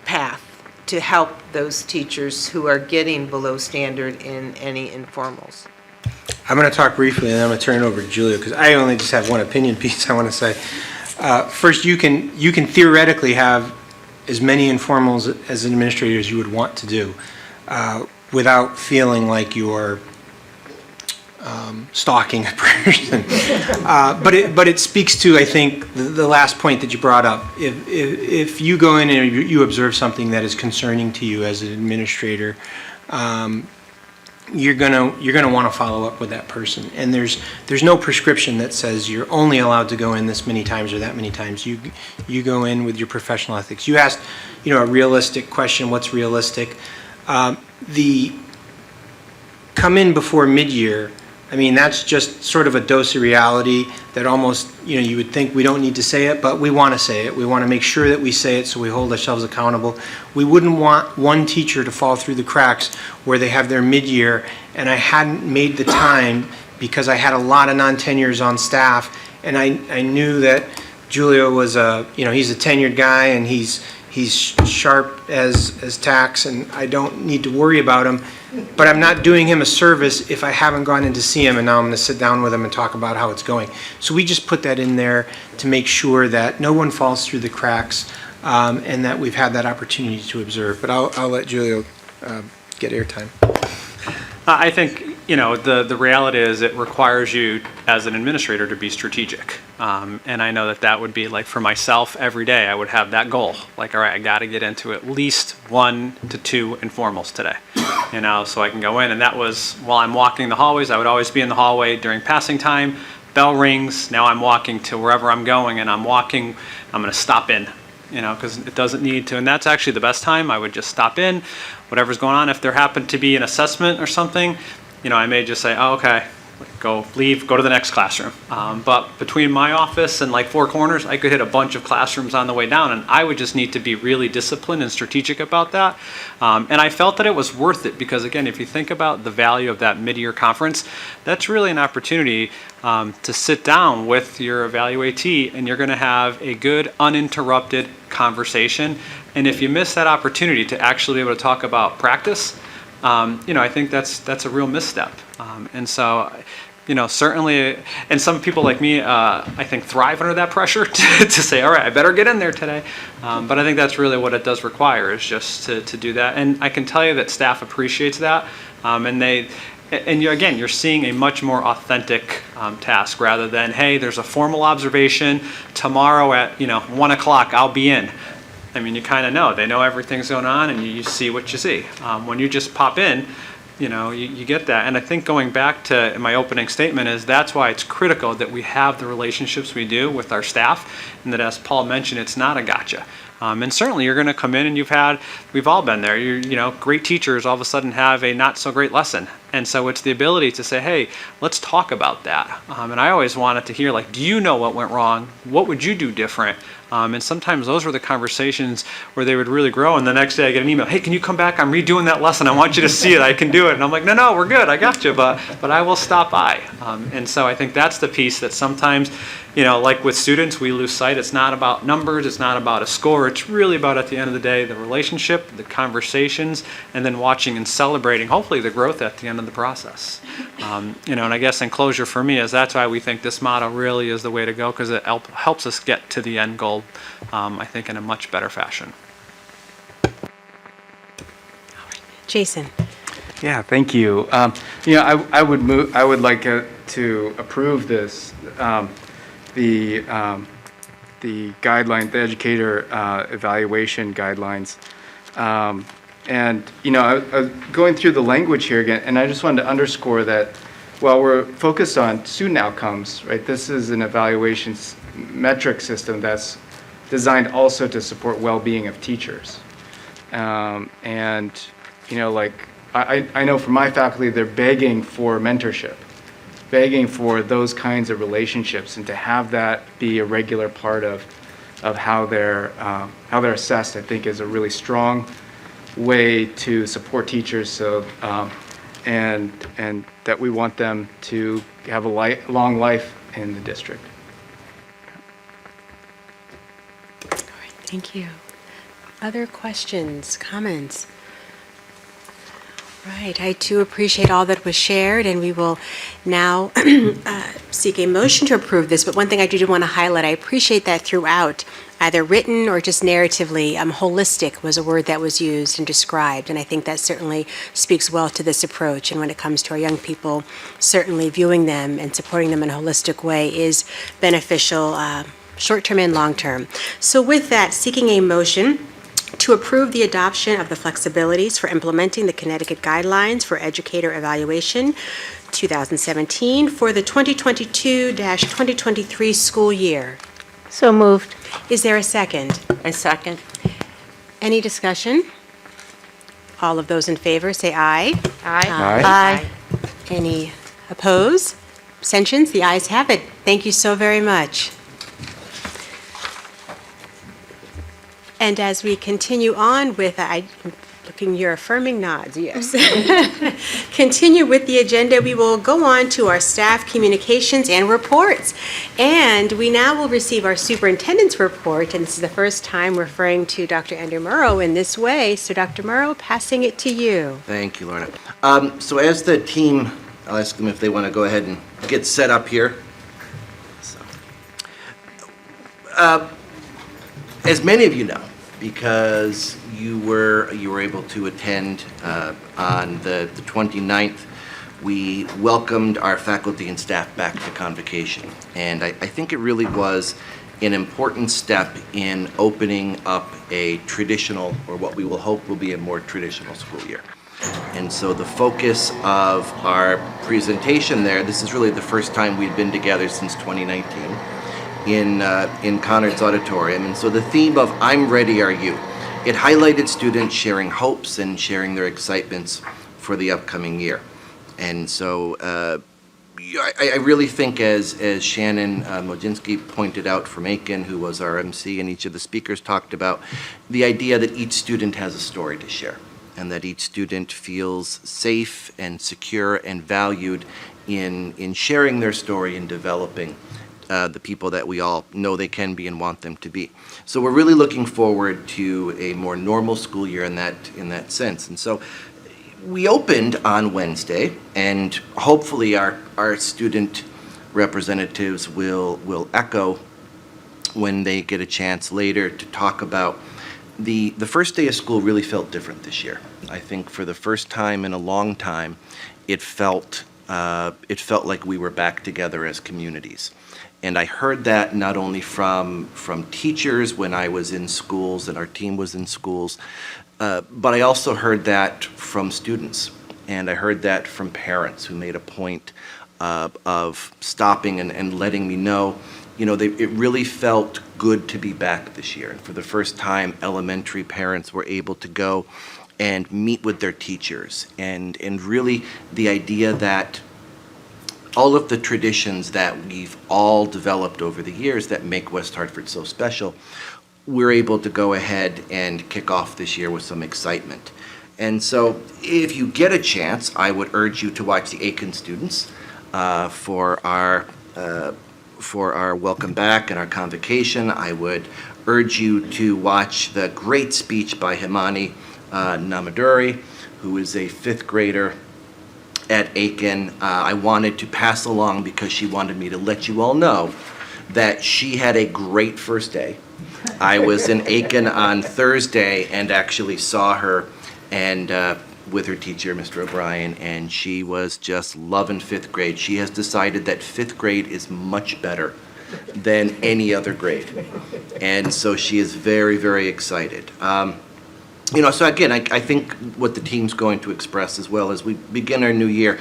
path to help those teachers who are getting below standard in any informals? I'm going to talk briefly, and then I'm going to turn it over to Julia, because I only just have one opinion piece I want to say. First, you can theoretically have as many informals as an administrator as you would want to do without feeling like you're stalking a person. But it speaks to, I think, the last point that you brought up. If you go in and you observe something that is concerning to you as an administrator, you're gonna want to follow up with that person. And there's no prescription that says you're only allowed to go in this many times or that many times. You go in with your professional ethics. You asked, a realistic question. What's realistic? The come in before mid-year, I mean, that's just sort of a dose of reality that almost, you would think we don't need to say it, but we want to say it. We want to make sure that we say it so we hold ourselves accountable. We wouldn't want one teacher to fall through the cracks where they have their mid-year and I hadn't made the time because I had a lot of non-tenures on staff, and I knew that Julio was he's a tenured guy and he's sharp as tacks, and I don't need to worry about him. But I'm not doing him a service if I haven't gone in to see him, and now I'm going to sit down with him and talk about how it's going. So we just put that in there to make sure that no one falls through the cracks, and that we've had that opportunity to observe. But I'll let Julio get airtime. I think, the reality is it requires you as an administrator to be strategic. And I know that would be like for myself every day, I would have that goal. Like, all right, I got to get into at least 1 to 2 informals today, so I can go in. And that was while I'm walking the hallways. I would always be in the hallway during passing time. Bell rings. Now I'm walking to wherever I'm going, and I'm going to stop in, because it doesn't need to. And that's actually the best time. I would just stop in, whatever's going on. If there happened to be an assessment or something, I may just say, oh, okay, go to the next classroom. But between my office and like 4 corners, I could hit a bunch of classrooms on the way down, and I would just need to be really disciplined and strategic about that. And I felt that it was worth it because, again, if you think about the value of that mid-year conference, that's really an opportunity to sit down with your evaluatee, and you're going to have a good, uninterrupted conversation. And if you miss that opportunity to actually be able to talk about practice, I think that's a real misstep. And so, certainly, and some people like me, I think thrive under that pressure to say, all right, I better get in there today. But I think that's really what it does require, is just to do that. And I can tell you that staff appreciates that. You're seeing a much more authentic task rather than, hey, there's a formal observation tomorrow at 1 o'clock, I'll be in. I mean, you kind of know. They know everything's going on, and you see what you see. When you just pop in, you get that. And I think going back to my opening statement is that's why it's critical that we have the relationships we do with our staff, and that, as Paul mentioned, it's not a gotcha. And certainly you're going to come in and we've all been there. Great teachers all of a sudden have a not so great lesson. And so it's the ability to say, hey, let's talk about that. And I always wanted to hear, like, do you know what went wrong? What would you do different? And sometimes those were the conversations where they would really grow. And the next day I get an email, hey, can you come back? I'm redoing that lesson. I want you to see it. I can do it. And I'm like, no, we're good. I got you. But I will stop by. And so I think that's the piece that sometimes, like with students, we lose sight. It's not about numbers. It's not about a score. It's really about, at the end of the day, the relationship, the conversations, and then watching and celebrating, hopefully, the growth at the end of the process. And I guess in closure for me is that's why we think this model really is the way to go, because it helps us get to the end goal, I think, in a much better fashion. Jason. Yeah, thank you. I would like to approve this, the guideline, the educator evaluation guidelines. And I was going through the language here again, and I just wanted to underscore that while we're focused on student outcomes, right, this is an evaluation metric system that's designed also to support well-being of teachers. I know from my faculty, they're begging for mentorship, begging for those kinds of relationships, and to have that be a regular part of how they're assessed, I think, is a really strong way to support teachers. So, and that we want them to have a long life in the district. All right, thank you. Other questions, comments? Right, I too appreciate all that was shared, and we will now seek a motion to approve this. But one thing I do want to highlight, I appreciate that throughout, either written or just narratively, holistic was a word that was used and described, and I think that certainly speaks well to this approach. And when it comes to our young people, certainly viewing them and supporting them in a holistic way is beneficial, short-term and long-term. So with that, seeking a motion to approve the adoption of the flexibilities for implementing the Connecticut Guidelines for Educator Evaluation 2017 for the 2022-2023 school year. So moved. Is there a second? I second. Any discussion? All of those in favor say aye. Aye. Any opposed? Abstentions? The ayes have it. Thank you so very much. And as we continue on with, looking your affirming nods, yes. Continue with the agenda, we will go on to our staff communications and reports. And we now will receive our superintendent's report, and this is the first time referring to Dr. Andrew Murrow in this way. So Dr. Murrow, passing it to you. Thank you, Lorna. So as the team, I'll ask them if they want to go ahead and get set up here. So, as many of you know, because you were able to attend on the 29th, we welcomed our faculty and staff back to convocation. And I think it really was an important step in opening up a traditional, or what we will hope will be a more traditional school year. And so the focus of our presentation there, this is really the first time we've been together since 2019 in Conard's Auditorium. And so the theme of I'm Ready, Are You? It highlighted students sharing hopes and sharing their excitements for the upcoming year. And so I really think, as Shannon Modzinski pointed out from Aiken, who was our MC, and each of the speakers talked about, the idea that each student has a story to share, and that each student feels safe and secure and valued in sharing their story and developing the people that we all know they can be and want them to be. So we're really looking forward to a more normal school year in that sense. And so we opened on Wednesday, and hopefully our student representatives will echo when they get a chance later to talk about the first day of school. Really felt different this year. I think for the first time in a long time, it felt like we were back together as communities. And I heard that not only from teachers when I was in schools and our team was in schools, but I also heard that from students. And I heard that from parents who made a point of stopping and letting me know, it really felt good to be back this year. And for the first time, elementary parents were able to go and meet with their teachers. And really the idea that all of the traditions that we've all developed over the years that make West Hartford so special, we're able to go ahead and kick off this year with some excitement. And so if you get a chance, I would urge you to watch the Aiken students for our welcome back and our convocation. I would urge you to watch the great speech by Himani Namaduri, who is a 5th grader at Aiken. I wanted to pass along because she wanted me to let you all know that she had a great first day. I was in Aiken on Thursday and actually saw her and with her teacher, Mr. O'Brien, and she was just loving 5th grade. She has decided that 5th grade is much better than any other grade. And so she is very, very excited. So again, I think what the team's going to express as well as we begin our new year,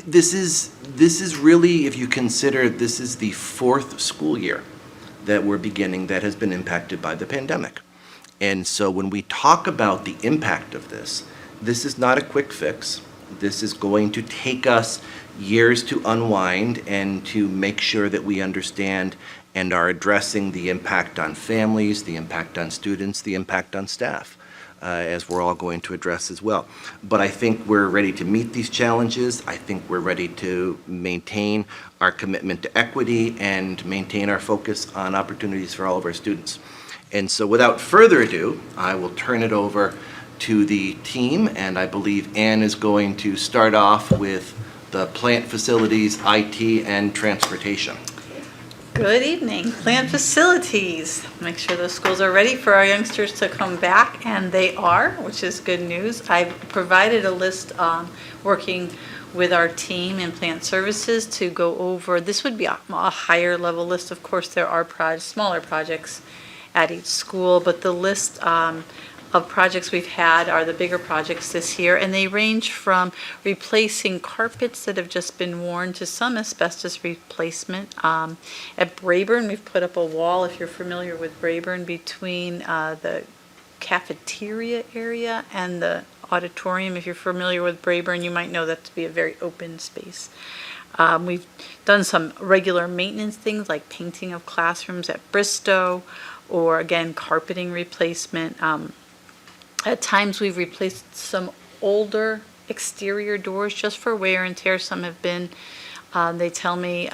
this is really, if you consider this is the 4th school year that we're beginning that has been impacted by the pandemic. And so when we talk about the impact of this is not a quick fix. This is going to take us years to unwind and to make sure that we understand and are addressing the impact on families, the impact on students, the impact on staff, as we're all going to address as well. But I think we're ready to meet these challenges. I think we're ready to maintain our commitment to equity and maintain our focus on opportunities for all of our students. And so without further ado, I will turn it over to the team, and I believe Ann is going to start off with the plant facilities, IT, and transportation. Good evening. Plant facilities. Make sure those schools are ready for our youngsters to come back, and they are, which is good news. I've provided a list working with our team in plant services to go over. This would be a higher level list. Of course, there are smaller projects at each school, but the list of projects we've had are the bigger projects this year, and they range from replacing carpets that have just been worn to some asbestos replacement. At Brayburn, we've put up a wall, if you're familiar with Brayburn, between the cafeteria area and the auditorium. If you're familiar with Brayburn, you might know that to be a very open space. We've done some regular maintenance things like painting of classrooms at Bristow, or again, carpeting replacement. At times, we've replaced some older exterior doors just for wear and tear. Some have been, they tell me,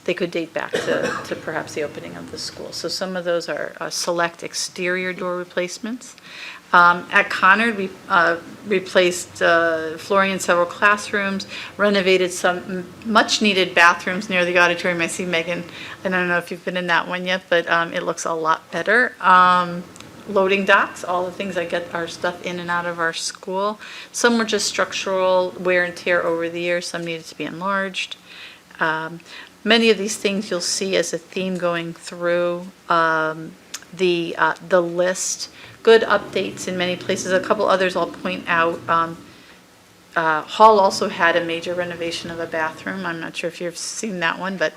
they could date back to perhaps the opening of the school. So some of those are select exterior door replacements. At Conard, we replaced flooring in several classrooms, renovated some much-needed bathrooms near the auditorium. I see Megan, I don't know if you've been in that one yet, but it looks a lot better. Loading docks, all the things that get our stuff in and out of our school. Some were just structural wear and tear over the years. Some needed to be enlarged. Many of these things you'll see as a theme going through the list. Good updates in many places. A couple others I'll point out. Hall also had a major renovation of a bathroom. I'm not sure if you've seen that one, but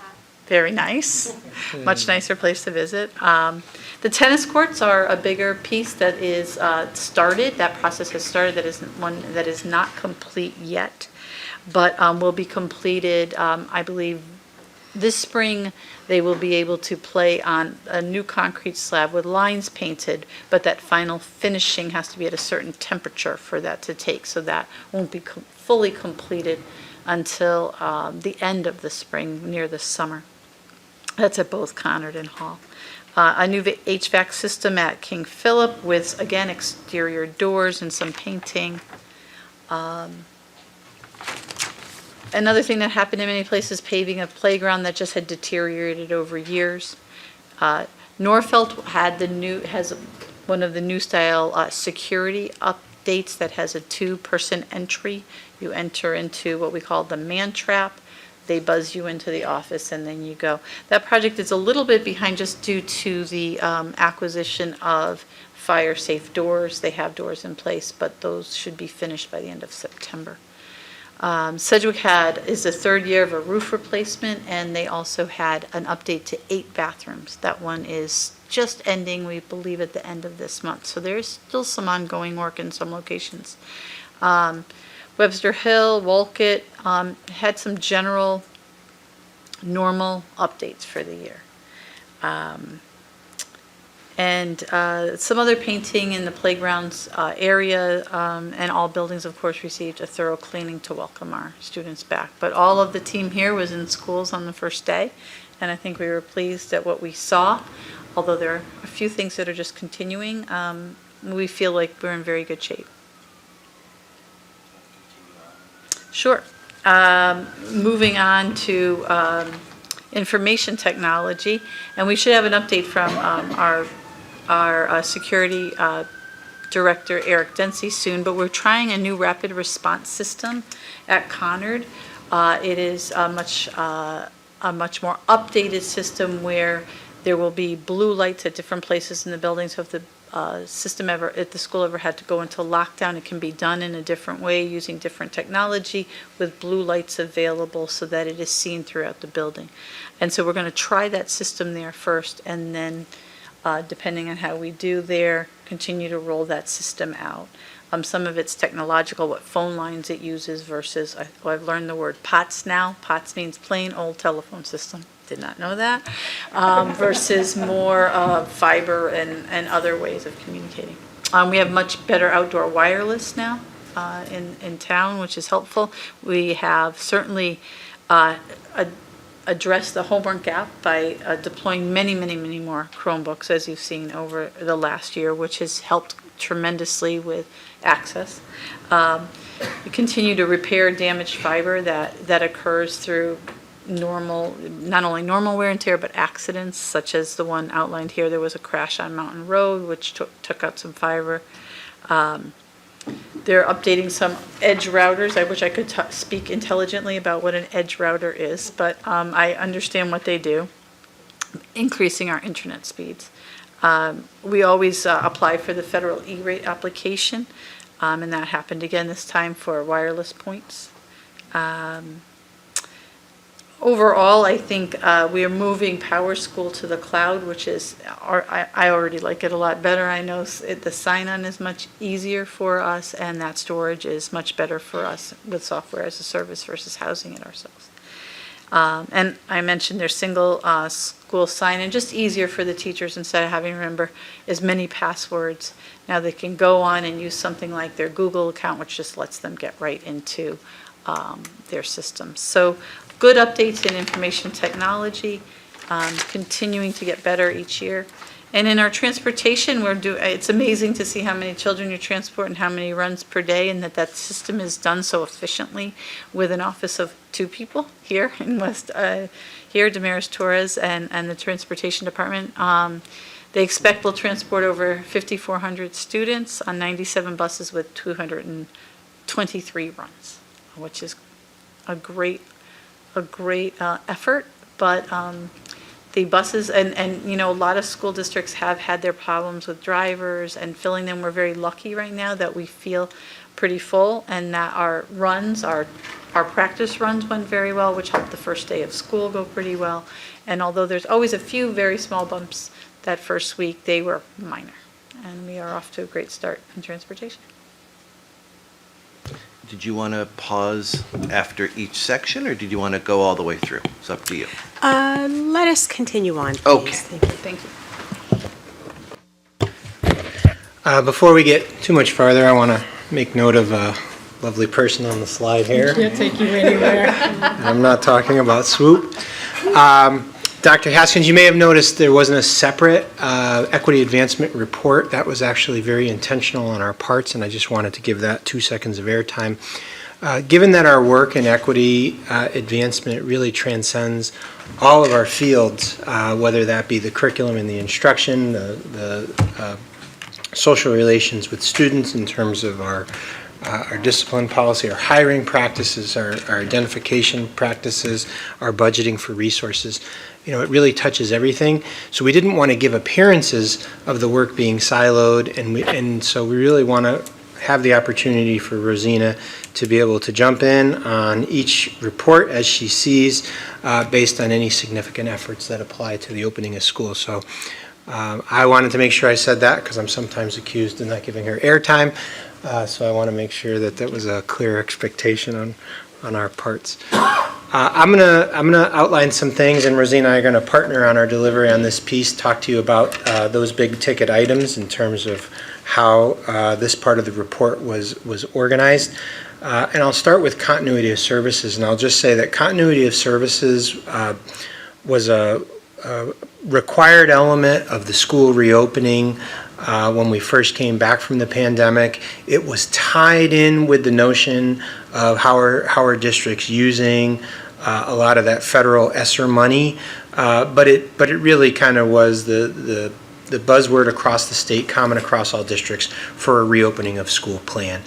very nice. Much nicer place to visit. The tennis courts are a bigger piece that is started. That process has started. That is one that is not complete yet, but will be completed, I believe, this spring. They will be able to play on a new concrete slab with lines painted, but that final finishing has to be at a certain temperature for that to take, so that won't be fully completed until the end of the spring, near the summer. That's at both Conard and Hall. A new HVAC system at King Philip with, again, exterior doors and some painting. Another thing that happened in many places, paving a playground that just had deteriorated over years. Norfelt has one of the new style security updates that has a 2-person entry. You enter into what we call the man trap. They buzz you into the office and then you go. That project is a little bit behind just due to the acquisition of fire safe doors. They have doors in place, but those should be finished by the end of September. Sedgwick is the 3rd year of a roof replacement, and they also had an update to 8 bathrooms. That one is just ending, we believe, at the end of this month. So there's still some ongoing work in some locations. Webster Hill, Wolcott had some general normal updates for the year. And some other painting in the playgrounds area, and all buildings, of course, received a thorough cleaning to welcome our students back. But all of the team here was in schools on the first day, and I think we were pleased at what we saw. Although there are a few things that are just continuing, we feel like we're in very good shape. Sure. Moving on to information technology, and we should have an update from our security director, Eric Dempsey, soon, but we're trying a new rapid response system at Conard. It is a much more updated system where there will be blue lights at different places in the building, so if the if the school ever had to go into lockdown, it can be done in a different way using different technology with blue lights available so that it is seen throughout the building. And so we're going to try that system there first, and then depending on how we do there, continue to roll that system out. Some of it's technological, what phone lines it uses versus, I've learned the word POTS now. POTS means plain old telephone system. Did not know that. Versus more fiber and other ways of communicating. We have much better outdoor wireless now in town, which is helpful. We have certainly addressed the homework gap by deploying many more Chromebooks, as you've seen over the last year, which has helped tremendously with access. We continue to repair damaged fiber that occurs through not only normal wear and tear, but accidents, such as the one outlined here. There was a crash on Mountain Road, which took out some fiber. They're updating some edge routers. I wish I could speak intelligently about what an edge router is, but I understand what they do, increasing our internet speeds. We always apply for the federal E-rate application, and that happened again this time for wireless points. Overall, I think we are moving PowerSchool to the cloud, which is, I already like it a lot better. I know the sign-on is much easier for us, and that storage is much better for us with software as a service versus housing it ourselves. And I mentioned their single school sign-in, just easier for the teachers instead of having to remember as many passwords. Now they can go on and use something like their Google account, which just lets them get right into their systems. So good updates in information technology, continuing to get better each year. And in our transportation, it's amazing to see how many children you transport and how many runs per day, and that system is done so efficiently with an office of 2 people here in Damaris Torres and the transportation department. They expect we'll transport over 5,400 students on 97 buses with 223 runs, which is a great effort, but the buses, and you know, a lot of school districts have had their problems with drivers and filling them. We're very lucky right now that we feel pretty full, and that our runs, our practice runs went very well, which helped the first day of school go pretty well. And although there's always a few very small bumps that first week, they were minor, and we are off to a great start in transportation. Did you want to pause after each section, or did you want to go all the way through? It's up to you. Let us continue on, please. Okay. Thank you. Before we get too much farther, I want to make note of a lovely person on the slide here. Can't take you anywhere. I'm not talking about Swoop. Dr. Haskins, you may have noticed there wasn't a separate equity advancement report. That was actually very intentional on our parts, and I just wanted to give that 2 seconds of airtime. Given that our work in equity advancement really transcends all of our fields, whether that be the curriculum and the instruction, the social relations with students in terms of our discipline policy, our hiring practices, our identification practices, our budgeting for resources. You know, it really touches everything. So we didn't want to give appearances of the work being siloed, and so we really want to have the opportunity for Rosina to be able to jump in on each report as she sees, based on any significant efforts that apply to the opening of school. So I wanted to make sure I said that, because I'm sometimes accused of not giving her airtime. So I want to make sure that that was a clear expectation on our parts. I'm gonna outline some things, and Rosina and I are going to partner on our delivery on this piece, talk to you about those big ticket items in terms of how this part of the report was organized. And I'll start with continuity of services, and I'll just say that continuity of services was a required element of the school reopening when we first came back from the pandemic. It was tied in with the notion of how our district's using a lot of that federal ESSER money, but it really kind of was the buzzword across the state, common across all districts, for a reopening of school plan.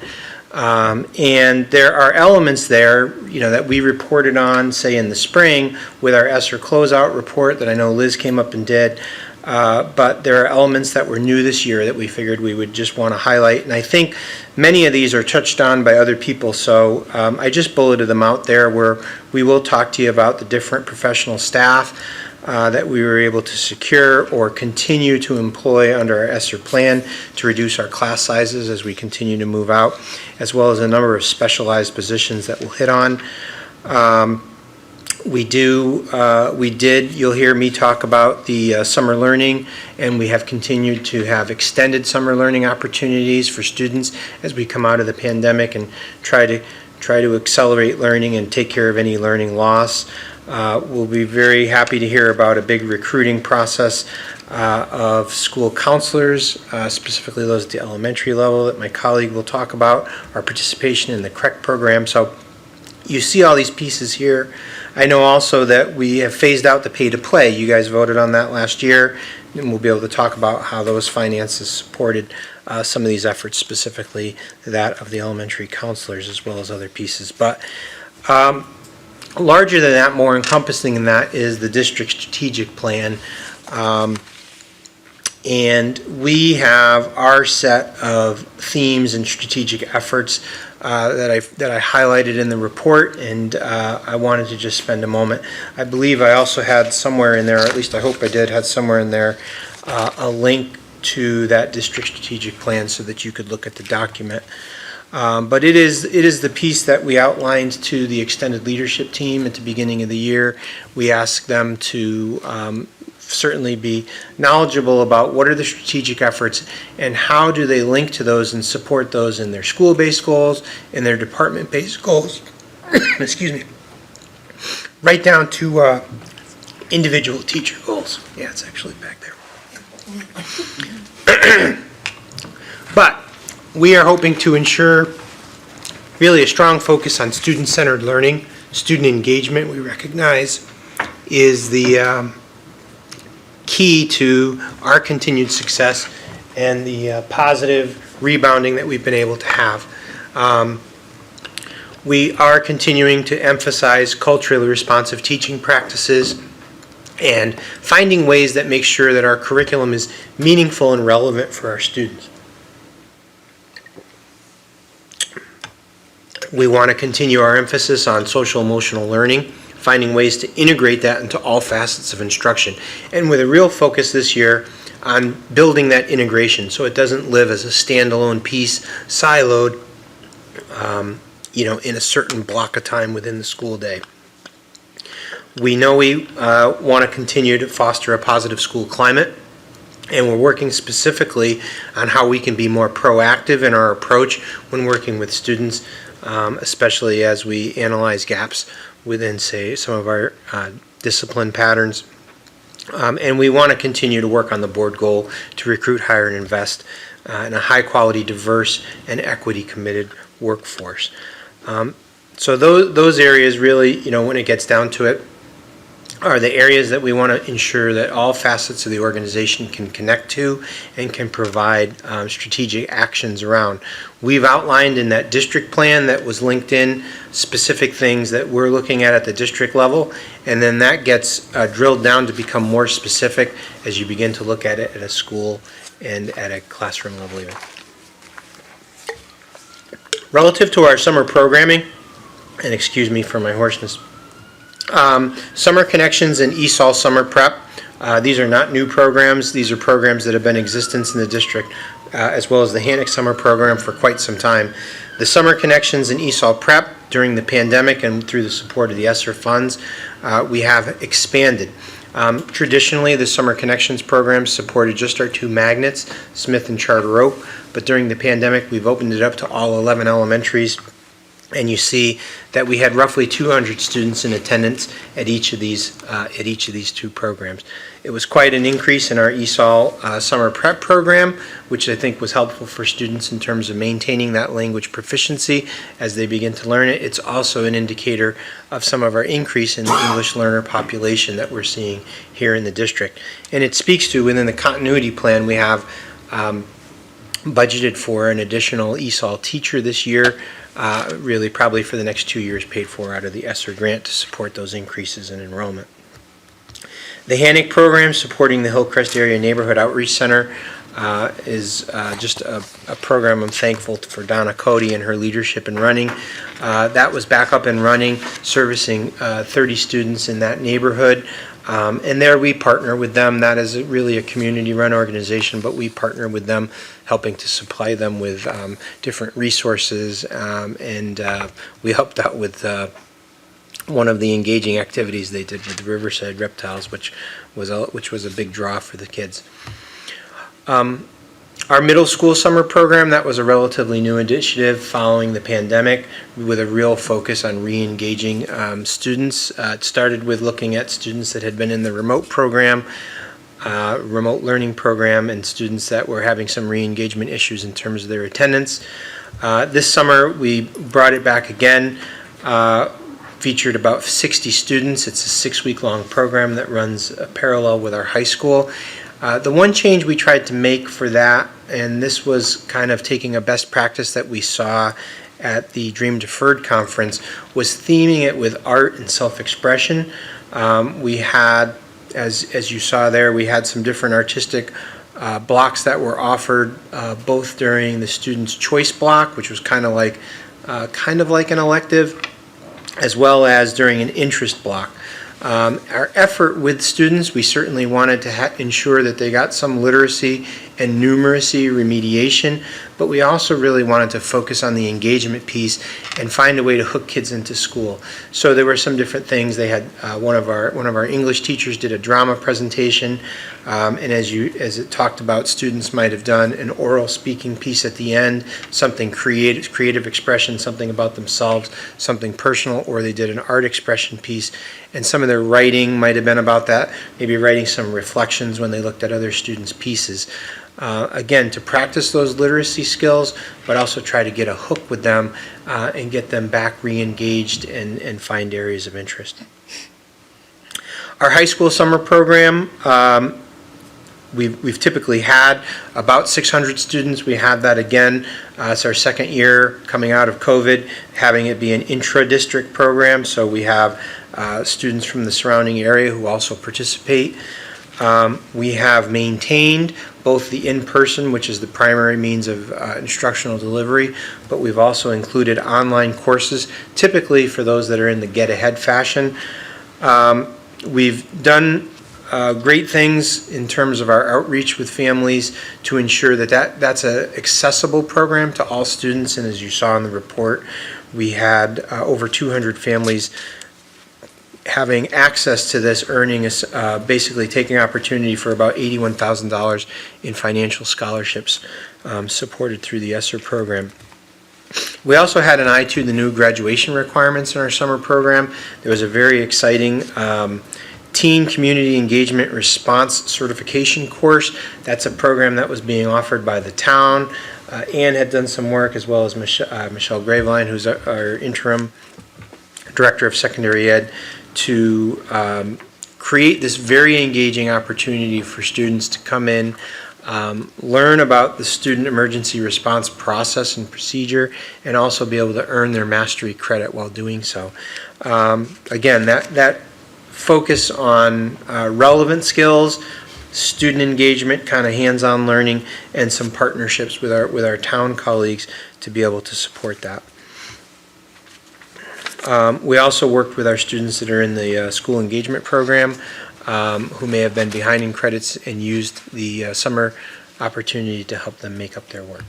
And there are elements there, you know, that we reported on, say in the spring, with our ESSER closeout report that I know Liz came up and did. But there are elements that were new this year that we figured we would just want to highlight. And I think many of these are touched on by other people. So I just bulleted them out there, where we will talk to you about the different professional staff that we were able to secure or continue to employ under our ESSER plan to reduce our class sizes as we continue to move out, as well as a number of specialized positions that we'll hit on. You'll hear me talk about the summer learning, and we have continued to have extended summer learning opportunities for students as we come out of the pandemic and try to accelerate learning and take care of any learning loss. We'll be very happy to hear about a big recruiting process of school counselors, specifically those at the elementary level, that my colleague will talk about, our participation in the CREC program. So you see all these pieces here. I know also that we have phased out the pay-to-play. You guys voted on that last year, and we'll be able to talk about how those finances supported some of these efforts, specifically that of the elementary counselors, as well as other pieces. But larger than that, more encompassing than that, is the district strategic plan. And we have our set of themes and strategic efforts that I highlighted in the report, and I wanted to just spend a moment. I believe I also had somewhere in there, or at least I hope I did, had somewhere in there a link to that district strategic plan so that you could look at the document. But it is the piece that we outlined to the extended leadership team at the beginning of the year. We asked them to certainly be knowledgeable about what are the strategic efforts and how do they link to those and support those in their school-based goals, in their department-based goals, excuse me, right down to individual teacher goals. Yeah, it's actually back there. But we are hoping to ensure really a strong focus on student-centered learning. Student engagement, we recognize, is the key to our continued success and the positive rebounding that we've been able to have. We are continuing to emphasize culturally responsive teaching practices and finding ways that make sure that our curriculum is meaningful and relevant for our students. We want to continue our emphasis on social emotional learning, finding ways to integrate that into all facets of instruction, and with a real focus this year on building that integration so it doesn't live as a standalone piece, siloed, in a certain block of time within the school day. We know we want to continue to foster a positive school climate, and we're working specifically on how we can be more proactive in our approach when working with students, especially as we analyze gaps within, say, some of our discipline patterns. And we want to continue to work on the board goal to recruit, hire, and invest in a high-quality, diverse, and equity-committed workforce. So those areas really, when it gets down to it, are the areas that we want to ensure that all facets of the organization can connect to and can provide strategic actions around. We've outlined in that district plan that was linked in specific things that we're looking at the district level, and then that gets drilled down to become more specific as you begin to look at it at a school and at a classroom level even. Relative to our summer programming, and excuse me for my hoarseness, Summer Connections and ESOL Summer Prep. These are not new programs. These are programs that have been in existence in the district, as well as the Hannock Summer Program for quite some time. The Summer Connections and ESOL Prep, during the pandemic and through the support of the ESSER funds, we have expanded. Traditionally, the Summer Connections program supported just our two magnets, Smith and Charter Oak, but during the pandemic, we've opened it up to all 11 elementaries. And you see that we had roughly 200 students in attendance at each of these two programs. It was quite an increase in our ESOL summer prep program, which I think was helpful for students in terms of maintaining that language proficiency as they begin to learn it. It's also an indicator of some of our increase in the English learner population that we're seeing here in the district. And it speaks to, within the continuity plan, we have budgeted for an additional ESOL teacher this year, really probably for the next 2 years, paid for out of the ESSER grant to support those increases in enrollment. The Hannock program supporting the Hillcrest Area Neighborhood Outreach Center is just a program I'm thankful for Donna Cody and her leadership in running. That was back up and running, servicing 30 students in that neighborhood. And there we partner with them. That is really a community-run organization, but we partner with them, helping to supply them with different resources. And we helped out with one of the engaging activities they did with the Riverside Reptiles, which was a big draw for the kids. Our middle school summer program, that was a relatively new initiative following the pandemic with a real focus on re-engaging students. It started with looking at students that had been in the remote program, remote learning program, and students that were having some re-engagement issues in terms of their attendance. This summer we brought it back again, featured about 60 students. It's a 6-week-long program that runs parallel with our high school. The one change we tried to make for that, and this was kind of taking a best practice that we saw at the Dream Deferred conference, was theming it with art and self-expression. We had, as you saw there, we had some different artistic blocks that were offered both during the student's choice block, which was kind of like an elective, as well as during an interest block. Our effort with students, we certainly wanted to ensure that they got some literacy and numeracy remediation, but we also really wanted to focus on the engagement piece and find a way to hook kids into school. So there were some different things. They had one of our English teachers did a drama presentation, and as it talked about, students might have done an oral speaking piece at the end, something creative expression, something about themselves, something personal, or they did an art expression piece, and some of their writing might have been about that, maybe writing some reflections when they looked at other students' pieces. Again, to practice those literacy skills, but also try to get a hook with them and get them back re-engaged and find areas of interest. Our high school summer program, we've typically had about 600 students. We have that again. It's our second year coming out of COVID, having it be an intra-district program, so we have students from the surrounding area who also participate. We have maintained both the in-person, which is the primary means of instructional delivery, but we've also included online courses, typically for those that are in the get-ahead fashion. We've done great things in terms of our outreach with families to ensure that's an accessible program to all students, and as you saw in the report, we had over 200 families having access to this, earning is basically taking opportunity for about $81,000 in financial scholarships supported through the ESSER program. We also had an eye to the new graduation requirements in our summer program. There was a very exciting Teen Community Engagement Response Certification course. That's a program that was being offered by the town. Ann had done some work, as well as Michelle Graveline, who's our interim director of secondary ed, to create this very engaging opportunity for students to come in, learn about the student emergency response process and procedure, and also be able to earn their mastery credit while doing so. Again, that focus on relevant skills, student engagement, kind of hands-on learning, and some partnerships with our town colleagues to be able to support that. We also worked with our students that are in the school engagement program who may have been behind in credits and used the summer opportunity to help them make up their work.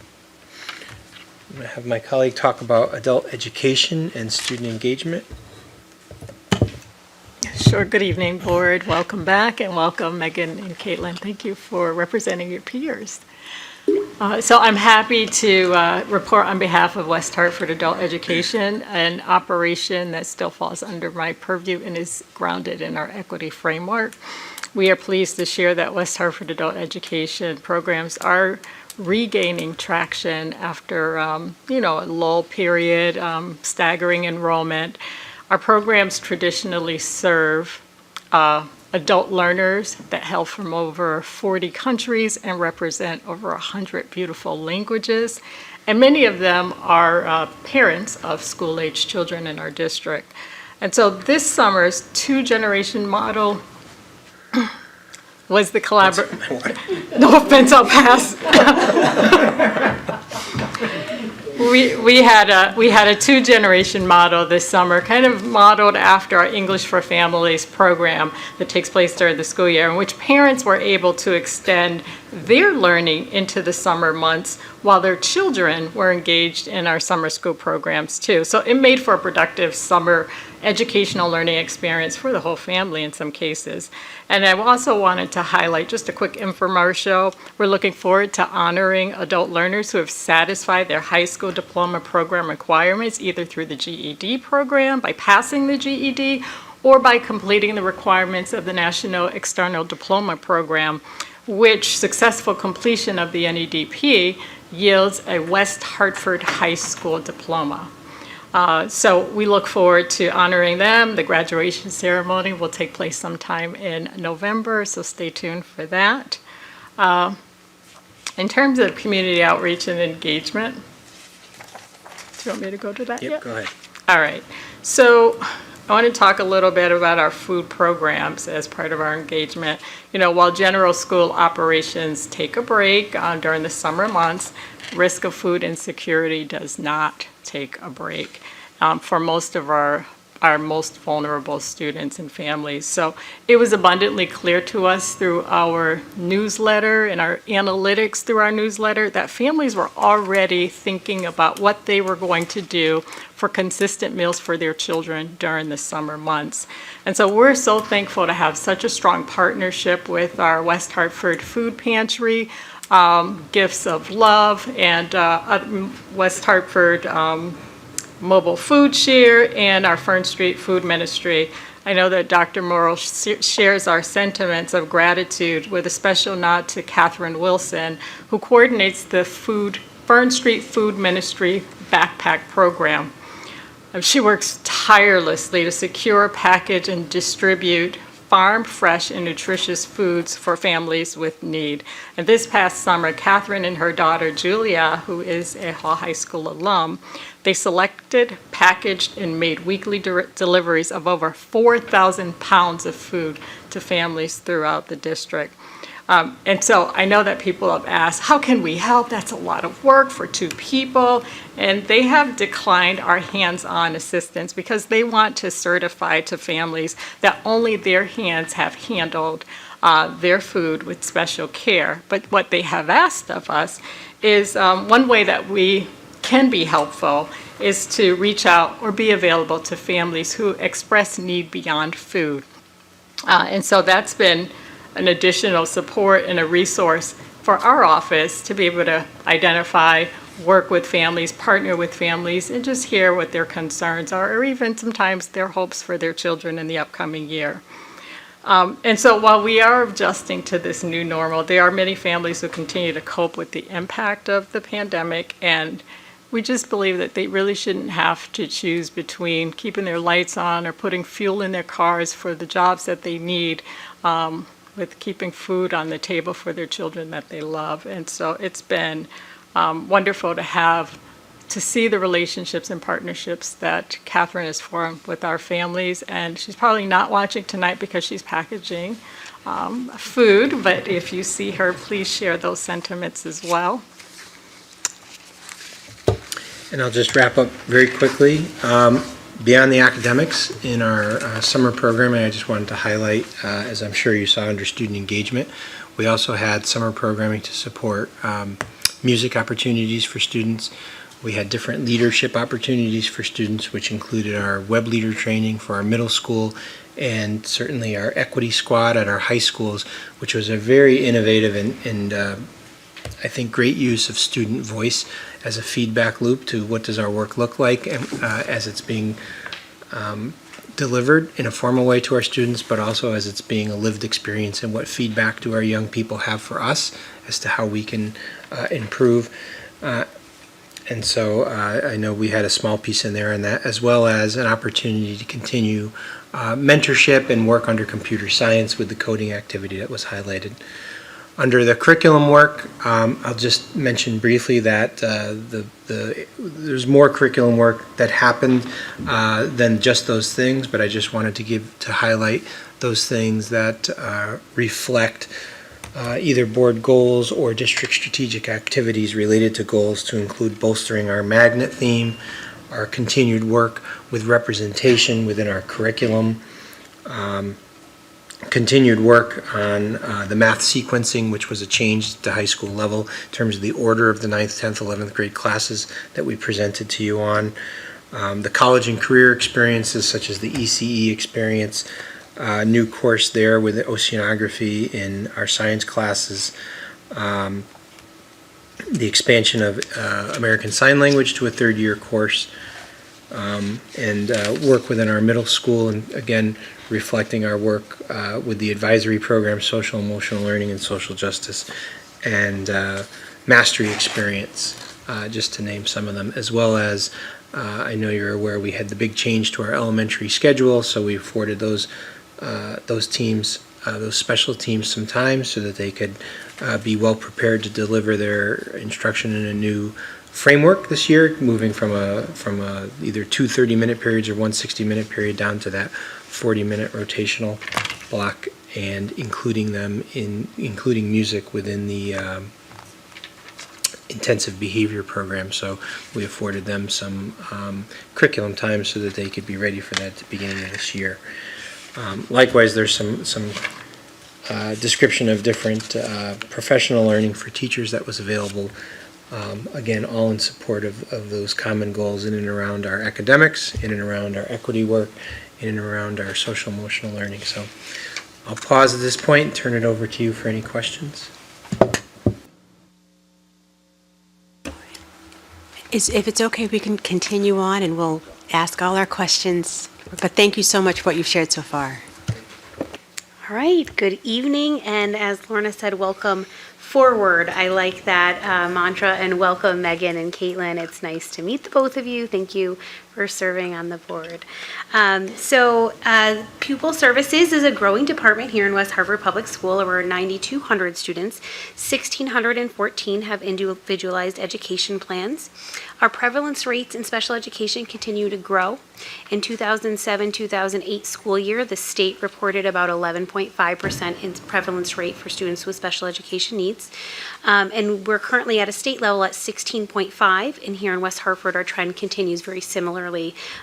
I'm going to have my colleague talk about adult education and student engagement. Sure. Good evening, board. Welcome back, and welcome Megan and Caitlin. Thank you for representing your peers. So I'm happy to report on behalf of West Hartford Adult Education, an operation that still falls under my purview and is grounded in our equity framework. We are pleased to share that West Hartford Adult Education programs are regaining traction after, a lull period, staggering enrollment. Our programs traditionally serve adult learners that hail from over 40 countries and represent over 100 beautiful languages. And many of them are parents of school-age children in our district. And so this summer's two-generation model was the collaboration. No offense, I'll pass. We had a two-generation model this summer, kind of modeled after our English for Families program that takes place during the school year, in which parents were able to extend their learning into the summer months while their children were engaged in our summer school programs too. So it made for a productive summer educational learning experience for the whole family in some cases. And I also wanted to highlight just a quick infomercial. We're looking forward to honoring adult learners who have satisfied their high school diploma program requirements, either through the GED program, by passing the GED, or by completing the requirements of the National External Diploma Program, which successful completion of the NEDP yields a West Hartford High School diploma. So we look forward to honoring them. The graduation ceremony will take place sometime in November, so stay tuned for that. In terms of community outreach and engagement, do you want me to go to that yet? Go ahead. All right. So I want to talk a little bit about our food programs as part of our engagement. You know, while general school operations take a break during the summer months, risk of food insecurity does not take a break for most of our most vulnerable students and families. So it was abundantly clear to us through our newsletter and our analytics through our newsletter that families were already thinking about what they were going to do for consistent meals for their children during the summer months. And so we're so thankful to have such a strong partnership with our West Hartford Food Pantry, Gifts of Love, and West Hartford Mobile Food Share, and our Fern Street Food Ministry. I know that Dr. Morrill shares our sentiments of gratitude, with a special nod to Catherine Wilson, who coordinates the Fern Street Food Ministry Backpack Program. She works tirelessly to secure, package, and distribute farm fresh and nutritious foods for families with need. And this past summer, Catherine and her daughter Julia, who is a Hall High School alum, they selected, packaged, and made weekly deliveries of over 4,000 pounds of food to families throughout the district. And so I know that people have asked, how can we help? That's a lot of work for 2 people. And they have declined our hands-on assistance because they want to certify to families that only their hands have handled their food with special care. But what they have asked of us is one way that we can be helpful is to reach out or be available to families who express need beyond food. And so that's been an additional support and a resource for our office to be able to identify, work with families, partner with families, and just hear what their concerns are, or even sometimes their hopes for their children in the upcoming year. And so while we are adjusting to this new normal, there are many families who continue to cope with the impact of the pandemic, and we just believe that they really shouldn't have to choose between keeping their lights on or putting fuel in their cars for the jobs that they need, with keeping food on the table for their children that they love. And so it's been wonderful to see the relationships and partnerships that Catherine has formed with our families. And she's probably not watching tonight because she's packaging food, but if you see her, please share those sentiments as well. And I'll just wrap up very quickly. Beyond the academics, in our summer programming, I just wanted to highlight, as I'm sure you saw under student engagement, we also had summer programming to support music opportunities for students. We had different leadership opportunities for students, which included our web leader training for our middle school, and certainly our equity squad at our high schools, which was a very innovative and I think great use of student voice as a feedback loop to what does our work look like, and as it's being delivered in a formal way to our students, but also as it's being a lived experience, and what feedback do our young people have for us as to how we can improve. And so I know we had a small piece in there on that, as well as an opportunity to continue mentorship and work under computer science with the coding activity that was highlighted. Under the curriculum work, I'll just mention briefly that there's more curriculum work that happened than just those things, but I just wanted to highlight those things that reflect either board goals or district strategic activities related to goals, to include bolstering our magnet theme, our continued work with representation within our curriculum, continued work on the math sequencing, which was a change to high school level in terms of the order of the 9th, 10th, 11th grade classes that we presented to you on. The college and career experiences, such as the ECE experience, new course there with the oceanography in our science classes, the expansion of American Sign Language to a third-year course, and work within our middle school, and again, reflecting our work with the advisory program, social emotional learning and social justice, and mastery experience, just to name some of them, as well as I know you're aware we had the big change to our elementary schedule, so we afforded those teams, those special teams, some time so that they could be well prepared to deliver their instruction in a new framework this year, moving from either two 30-minute periods or one 60-minute period down to that 40-minute rotational block, and including music within the intensive behavior program. So we afforded them some curriculum time so that they could be ready for that at the beginning of this year. Likewise, there's some description of different professional learning for teachers that was available. Again, all in support of those common goals in and around our academics, in and around our equity work, in and around our social emotional learning. So I'll pause at this point and turn it over to you for any questions. If it's okay, we can continue on and we'll ask all our questions. But thank you so much for what you've shared so far. All right, good evening, and as Lorna said, welcome forward. I like that mantra, and welcome Megan and Caitlin. It's nice to meet the both of you. Thank you for serving on the board. Pupil Services is a growing department here in West Hartford Public School. Over 9,200 students, 1,614 have individualized education plans. Our prevalence rates in special education continue to grow. In 2007-2008 school year, the state reported about 11.5% in prevalence rate for students with special education needs. And we're currently at a state level at 16.5, and here in West Hartford, our trend continues very similarly.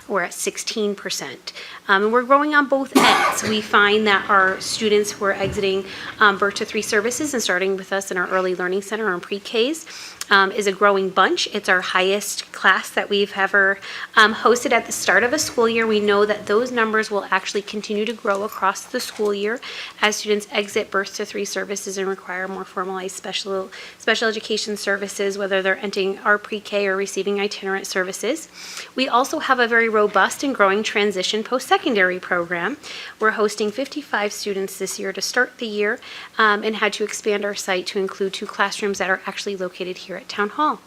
We're at 16%. And we're growing on both ends. We find that our students who are exiting birth to 3 services and starting with us in our early learning center or in pre-Ks is a growing bunch. It's our highest class that we've ever hosted at the start of a school year. We know that those numbers will actually continue to grow across the school year as students exit birth to 3 services and require more formalized special education services, whether they're entering our pre-K or receiving itinerant services. We also have a very robust and growing transition post-secondary program. We're hosting 55 students this year to start the year and had to expand our site to include 2 classrooms that are actually located here at Town Hall.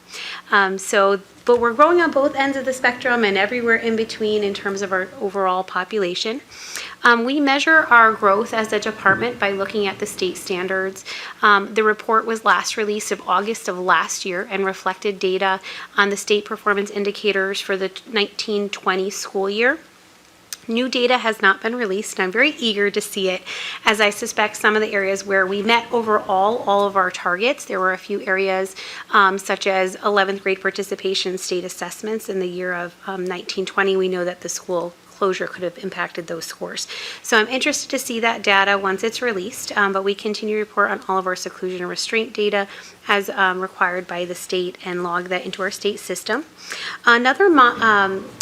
But we're growing on both ends of the spectrum and everywhere in between in terms of our overall population. We measure our growth as a department by looking at the state standards. The report was last released of August of last year and reflected data on the state performance indicators for the 1920 school year. New data has not been released, and I'm very eager to see it, as I suspect some of the areas where we met overall all of our targets. There were a few areas such as 11th grade participation state assessments in the year of 1920. We know that the school closure could have impacted those scores. So I'm interested to see that data once it's released, but we continue to report on all of our seclusion and restraint data as required by the state and log that into our state system. Another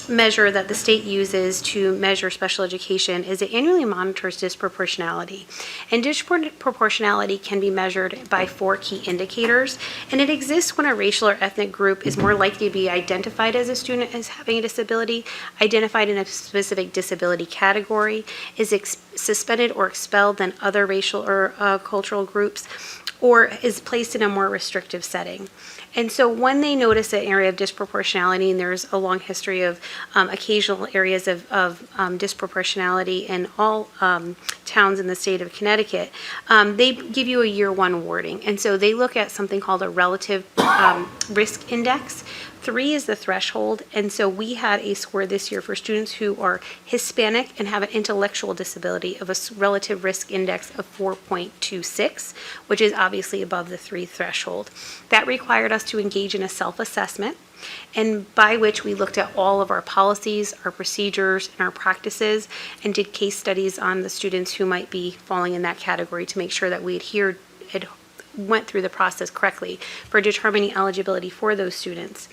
measure that the state uses to measure special education is it annually monitors disproportionality. And disproportionality can be measured by 4 key indicators, and it exists when a racial or ethnic group is more likely to be identified as a student as having a disability, identified in a specific disability category, is suspended or expelled than other racial or cultural groups, or is placed in a more restrictive setting. And so when they notice an area of disproportionality, and there's a long history of occasional areas of disproportionality in all towns in the state of Connecticut, they give you a year 1 wording. And so they look at something called a relative risk index. 3 is the threshold, and so we had a score this year for students who are Hispanic and have an intellectual disability of a relative risk index of 4.26, which is obviously above the 3 threshold. That required us to engage in a self-assessment, and by which we looked at all of our policies, our procedures, and our practices, and did case studies on the students who might be falling in that category to make sure that we went through the process correctly for determining eligibility for those students.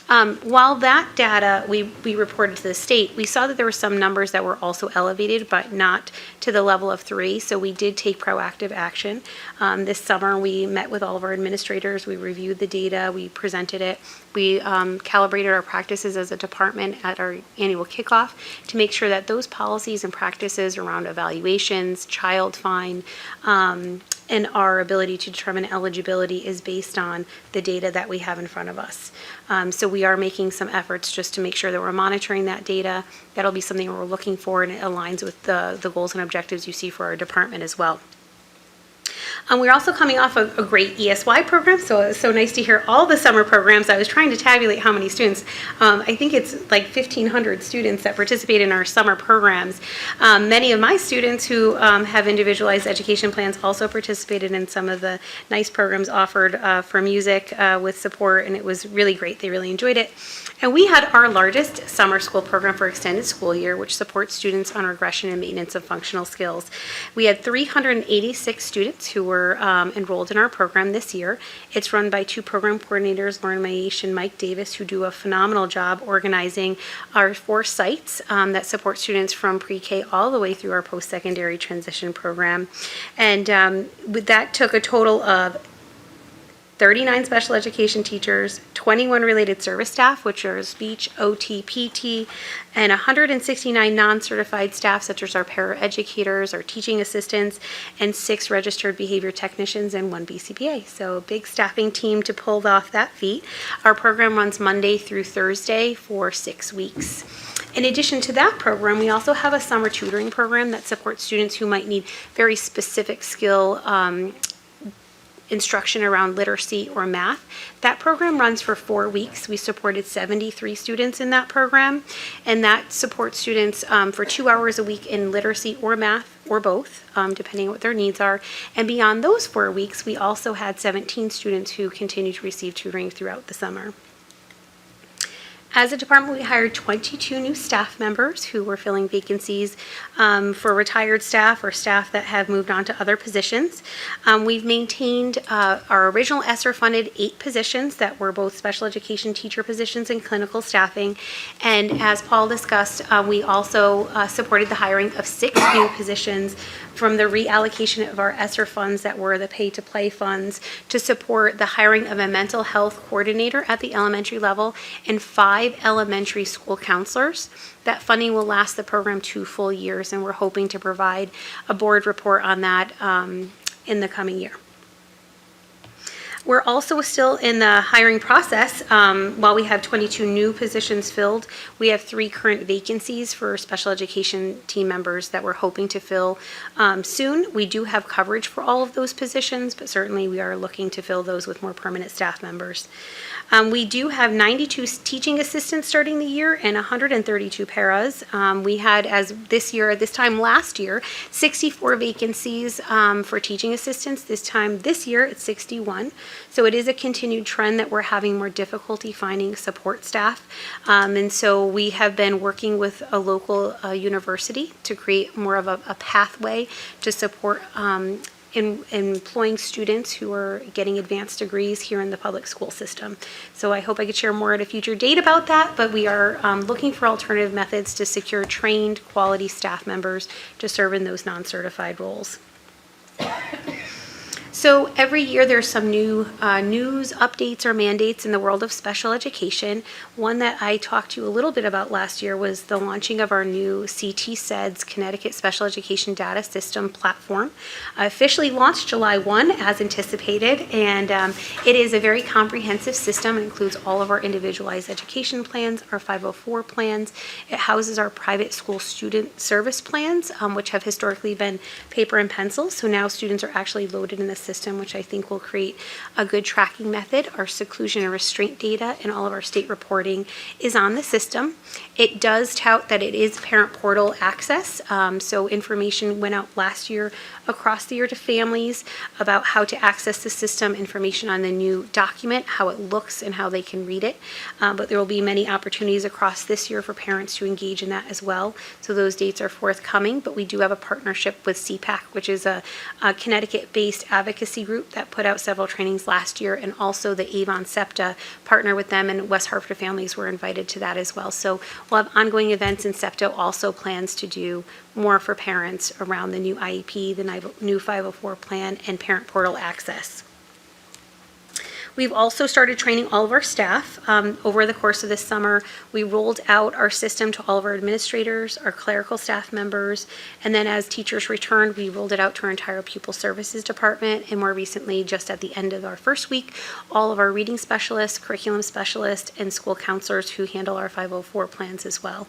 While that data we reported to the state, we saw that there were some numbers that were also elevated, but not to the level of 3, so we did take proactive action. This summer, we met with all of our administrators, we reviewed the data, we presented it, we calibrated our practices as a department at our annual kickoff to make sure that those policies and practices around evaluations, child fine, and our ability to determine eligibility is based on the data that we have in front of us. So we are making some efforts just to make sure that we're monitoring that data. That'll be something we're looking for, and it aligns with the goals and objectives you see for our department as well. We're also coming off a great ESY program, so it was so nice to hear all the summer programs. I was trying to tabulate how many students. I think it's like 1,500 students that participate in our summer programs. Many of my students who have individualized education plans also participated in some of the nice programs offered for music with support, and it was really great. They really enjoyed it. And we had our largest summer school program for extended school year, which supports students on regression and maintenance of functional skills. We had 386 students who were enrolled in our program this year. It's run by 2 program coordinators, Lorna and Mike Davis, who do a phenomenal job organizing our 4 sites that support students from pre-K all the way through our post-secondary transition program. And that took a total of 39 special education teachers, 21 related service staff, which are speech, OT, PT, and 169 non-certified staff, such as our paraeducators, our teaching assistants, and 6 registered behavior technicians and 1 BCPA. So a big staffing team to pull off that feat. Our program runs Monday through Thursday for 6 weeks. In addition to that program, we also have a summer tutoring program that supports students who might need very specific skill instruction around literacy or math. That program runs for 4 weeks. We supported 73 students in that program, and that supports students for 2 hours a week in literacy or math, or both, depending on what their needs are. And beyond those 4 weeks, we also had 17 students who continue to receive tutoring throughout the summer. As a department, we hired 22 new staff members who were filling vacancies for retired staff or staff that have moved on to other positions. We've maintained our original ESSER-funded 8 positions that were both special education teacher positions and clinical staffing. And as Paul discussed, we also supported the hiring of 6 new positions from the reallocation of our ESSER funds that were the pay-to-play funds to support the hiring of a mental health coordinator at the elementary level and 5 elementary school counselors. That funding will last the program 2 full years, and we're hoping to provide a board report on that in the coming year. We're also still in the hiring process. While we have 22 new positions filled, we have 3 current vacancies for special education team members that we're hoping to fill soon. We do have coverage for all of those positions, but certainly we are looking to fill those with more permanent staff members. We do have 92 teaching assistants starting the year and 132 paras. We had, as this time last year, 64 vacancies for teaching assistants. This year, it's 61. So it is a continued trend that we're having more difficulty finding support staff. And so we have been working with a local university to create more of a pathway to support in employing students who are getting advanced degrees here in the public school system. So I hope I could share more at a future date about that, but we are looking for alternative methods to secure trained quality staff members to serve in those non-certified roles. So every year there's some new news, updates, or mandates in the world of special education. One that I talked to you a little bit about last year was the launching of our new CT-SEDS Connecticut Special Education Data System platform. Officially launched July 1 as anticipated, and it is a very comprehensive system. It includes all of our individualized education plans, our 504 plans. It houses our private school student service plans, which have historically been paper and pencil. So now students are actually loaded in the system, which I think will create a good tracking method. Our seclusion and restraint data and all of our state reporting is on the system. It does tout that it is parent portal access, so information went out last year across the year to families about how to access the system, information on the new document, how it looks and how they can read it. But there will be many opportunities across this year for parents to engage in that as well. So those dates are forthcoming, but we do have a partnership with CPAC, which is a Connecticut-based advocacy group that put out several trainings last year, and also the Avon SEPTA partner with them, and West Hartford families were invited to that as well. So we'll have ongoing events, and SEPTA also plans to do more for parents around the new IEP, the new 504 plan, and parent portal access. We've also started training all of our staff. Over the course of this summer, we rolled out our system to all of our administrators, our clerical staff members, and then as teachers returned, we rolled it out to our entire pupil services department, and more recently, just at the end of our first week, all of our reading specialists, curriculum specialists, and school counselors who handle our 504 plans as well.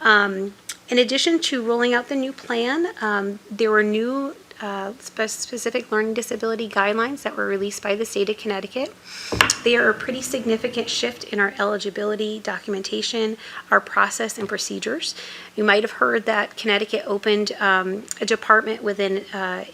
In addition to rolling out the new plan, there were new specific learning disability guidelines that were released by the state of Connecticut. They are a pretty significant shift in our eligibility documentation, our process and procedures. You might have heard that Connecticut opened a department within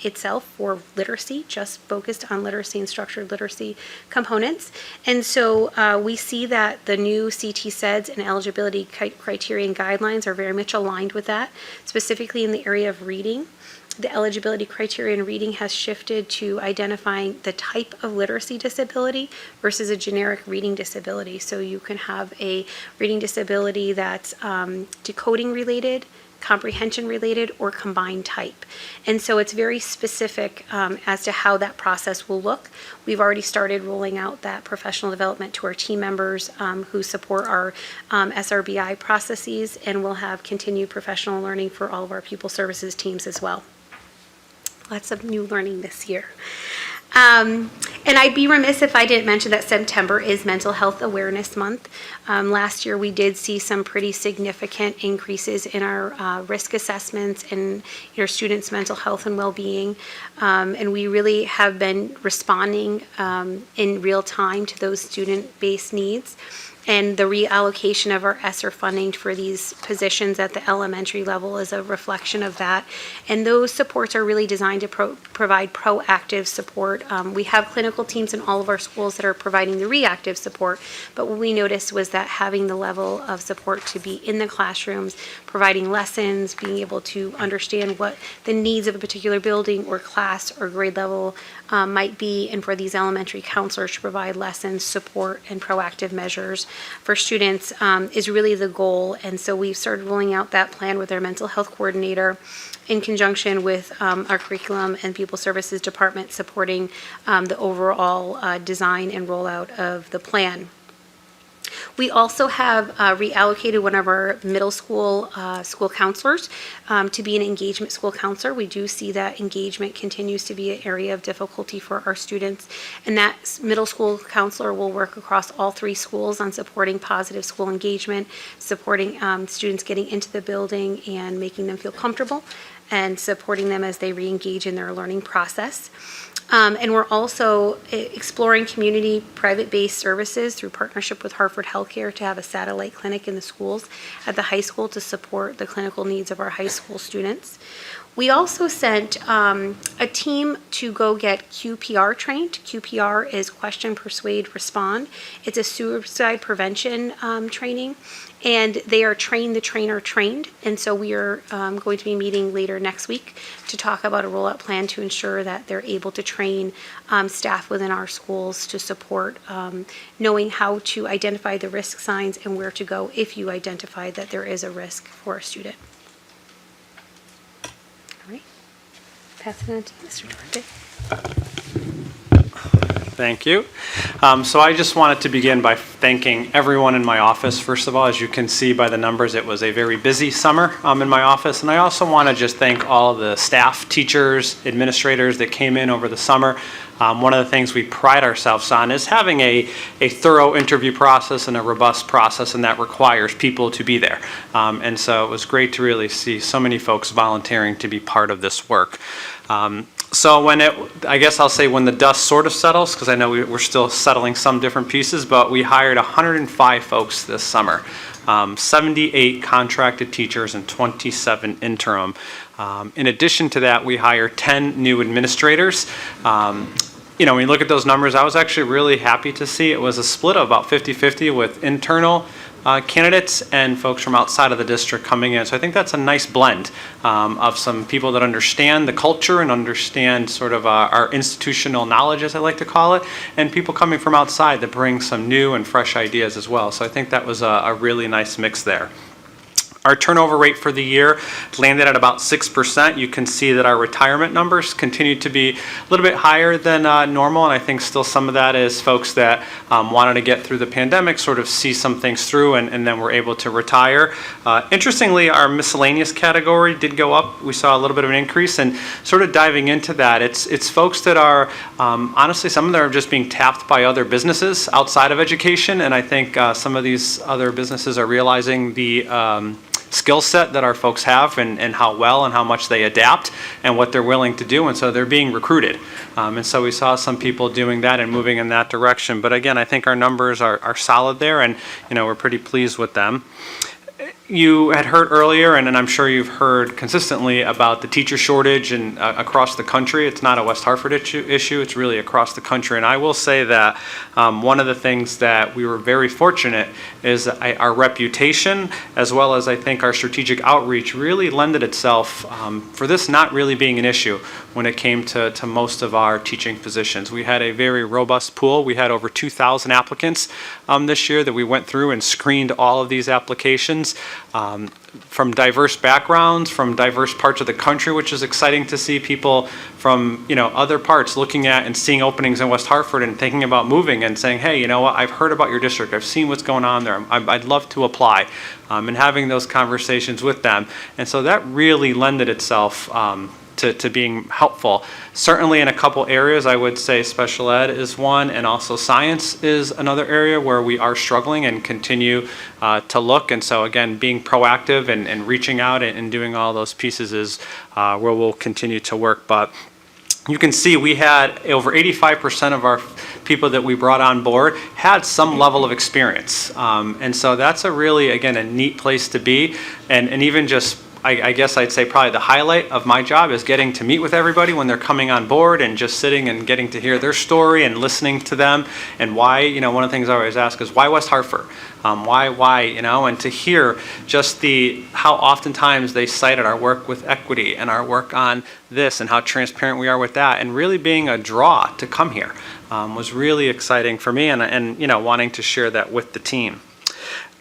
itself for literacy, just focused on literacy and structured literacy components. And so we see that the new CT SEDS and eligibility criteria and guidelines are very much aligned with that, specifically in the area of reading. The eligibility criteria in reading has shifted to identifying the type of literacy disability versus a generic reading disability. So you can have a reading disability that's decoding related, comprehension related, or combined type. And so it's very specific as to how that process will look. We've already started rolling out that professional development to our team members who support our SRBI processes, and we'll have continued professional learning for all of our pupil services teams as well. Lots of new learning this year. And I'd be remiss if I didn't mention that September is Mental Health Awareness Month. Last year we did see some pretty significant increases in our risk assessments and our students' mental health and well-being. And we really have been responding in real time to those student-based needs. And the reallocation of our ESSER funding for these positions at the elementary level is a reflection of that. And those supports are really designed to provide proactive support. We have clinical teams in all of our schools that are providing the reactive support, but what we noticed was that having the level of support to be in the classrooms, providing lessons, being able to understand what the needs of a particular building or class or grade level might be, and for these elementary counselors to provide lessons, support, and proactive measures for students is really the goal. And so we've started rolling out that plan with our mental health coordinator in conjunction with our curriculum and pupil services department supporting the overall design and rollout of the plan. We also have reallocated one of our middle school school counselors to be an engagement school counselor. We do see that engagement continues to be an area of difficulty for our students, and that middle school counselor will work across all 3 schools on supporting positive school engagement, supporting students getting into the building and making them feel comfortable, and supporting them as they re-engage in their learning process. And we're also exploring community private-based services through partnership with Hartford Healthcare to have a satellite clinic in the schools at the high school to support the clinical needs of our high school students. We also sent a team to go get QPR trained. QPR is Question, Persuade, Respond. It's a suicide prevention training, and they are train the trainer trained. And so we are going to be meeting later next week to talk about a rollout plan to ensure that they're able to train staff within our schools to support knowing how to identify the risk signs and where to go if you identify that there is a risk for a student. Pass it on to Mr. Duarte. Thank you. So I just wanted to begin by thanking everyone in my office. First of all, as you can see by the numbers, it was a very busy summer in my office. And I also want to just thank all of the staff, teachers, administrators that came in over the summer. One of the things we pride ourselves on is having a thorough interview process and a robust process, and that requires people to be there. And so it was great to really see so many folks volunteering to be part of this work. So I guess I'll say when the dust sort of settles, because I know we're still settling some different pieces, but we hired 105 folks this summer, 78 contracted teachers and 27 interim. In addition to that, we hired 10 new administrators. When you look at those numbers, I was actually really happy to see it was a split of about 50-50 with internal candidates and folks from outside of the district coming in. So I think that's a nice blend of some people that understand the culture and understand sort of our institutional knowledge, as I like to call it, and people coming from outside that bring some new and fresh ideas as well. So I think that was a really nice mix there. Our turnover rate for the year landed at about 6%. You can see that our retirement numbers continue to be a little bit higher than normal, and I think still some of that is folks that wanted to get through the pandemic, sort of see some things through, and then were able to retire. Interestingly, our miscellaneous category did go up. We saw a little bit of an increase, and sort of diving into that, it's folks that are, honestly, some of them are just being tapped by other businesses outside of education, and I think some of these other businesses are realizing the skill set that our folks have and how well and how much they adapt and what they're willing to do. And so they're being recruited. And so we saw some people doing that and moving in that direction. But again, I think our numbers are solid there, and we're pretty pleased with them. You had heard earlier, and I'm sure you've heard consistently about the teacher shortage and across the country. It's not a West Hartford issue, it's really across the country. And I will say that one of the things that we were very fortunate is our reputation, as well as I think our strategic outreach, really lended itself for this not really being an issue when it came to most of our teaching positions. We had a very robust pool. We had over 2,000 applicants this year that we went through and screened all of these applications. From diverse backgrounds, from diverse parts of the country, which is exciting to see people from other parts looking at and seeing openings in West Hartford and thinking about moving and saying, hey, you know what, I've heard about your district, I've seen what's going on there, I'd love to apply, and having those conversations with them. And so that really lended itself to being helpful. Certainly in a couple areas, I would say special ed is one, and also science is another area where we are struggling and continue to look. And so again, being proactive and reaching out and doing all those pieces is where we'll continue to work. But you can see we had over 85% of our people that we brought on board had some level of experience. And so that's a neat place to be. And even just I guess I'd say probably the highlight of my job is getting to meet with everybody when they're coming on board and just sitting and getting to hear their story and listening to them and why, one of the things I always ask is why West Hartford? Why, and to hear just how oftentimes they cited our work with equity and our work on this and how transparent we are with that, and really being a draw to come here was really exciting for me and wanting to share that with the team.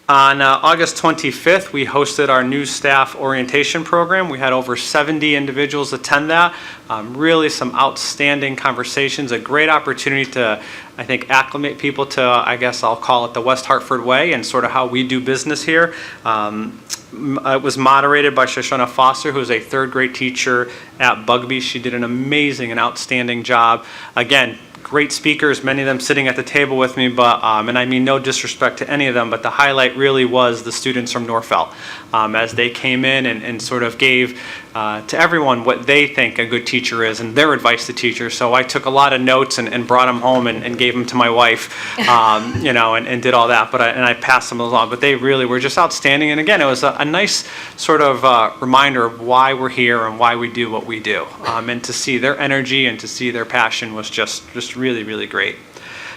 On August 25th, we hosted our new staff orientation program. We had over 70 individuals attend that. Really some outstanding conversations, a great opportunity to, I think, acclimate people to, I guess I'll call it the West Hartford way and sort of how we do business here. It was moderated by Shoshana Foster, who is a third grade teacher at Bugby. She did an amazing and outstanding job. Again, great speakers, many of them sitting at the table with me, but and I mean no disrespect to any of them, but the highlight really was the students from Norfelt as they came in and sort of gave to everyone what they think a good teacher is and their advice to teachers. So I took a lot of notes and brought them home and gave them to my wife, and did all that. But I passed them along. But they really were just outstanding. And again, it was a nice sort of reminder of why we're here and why we do what we do. And to see their energy and to see their passion was just really, really great.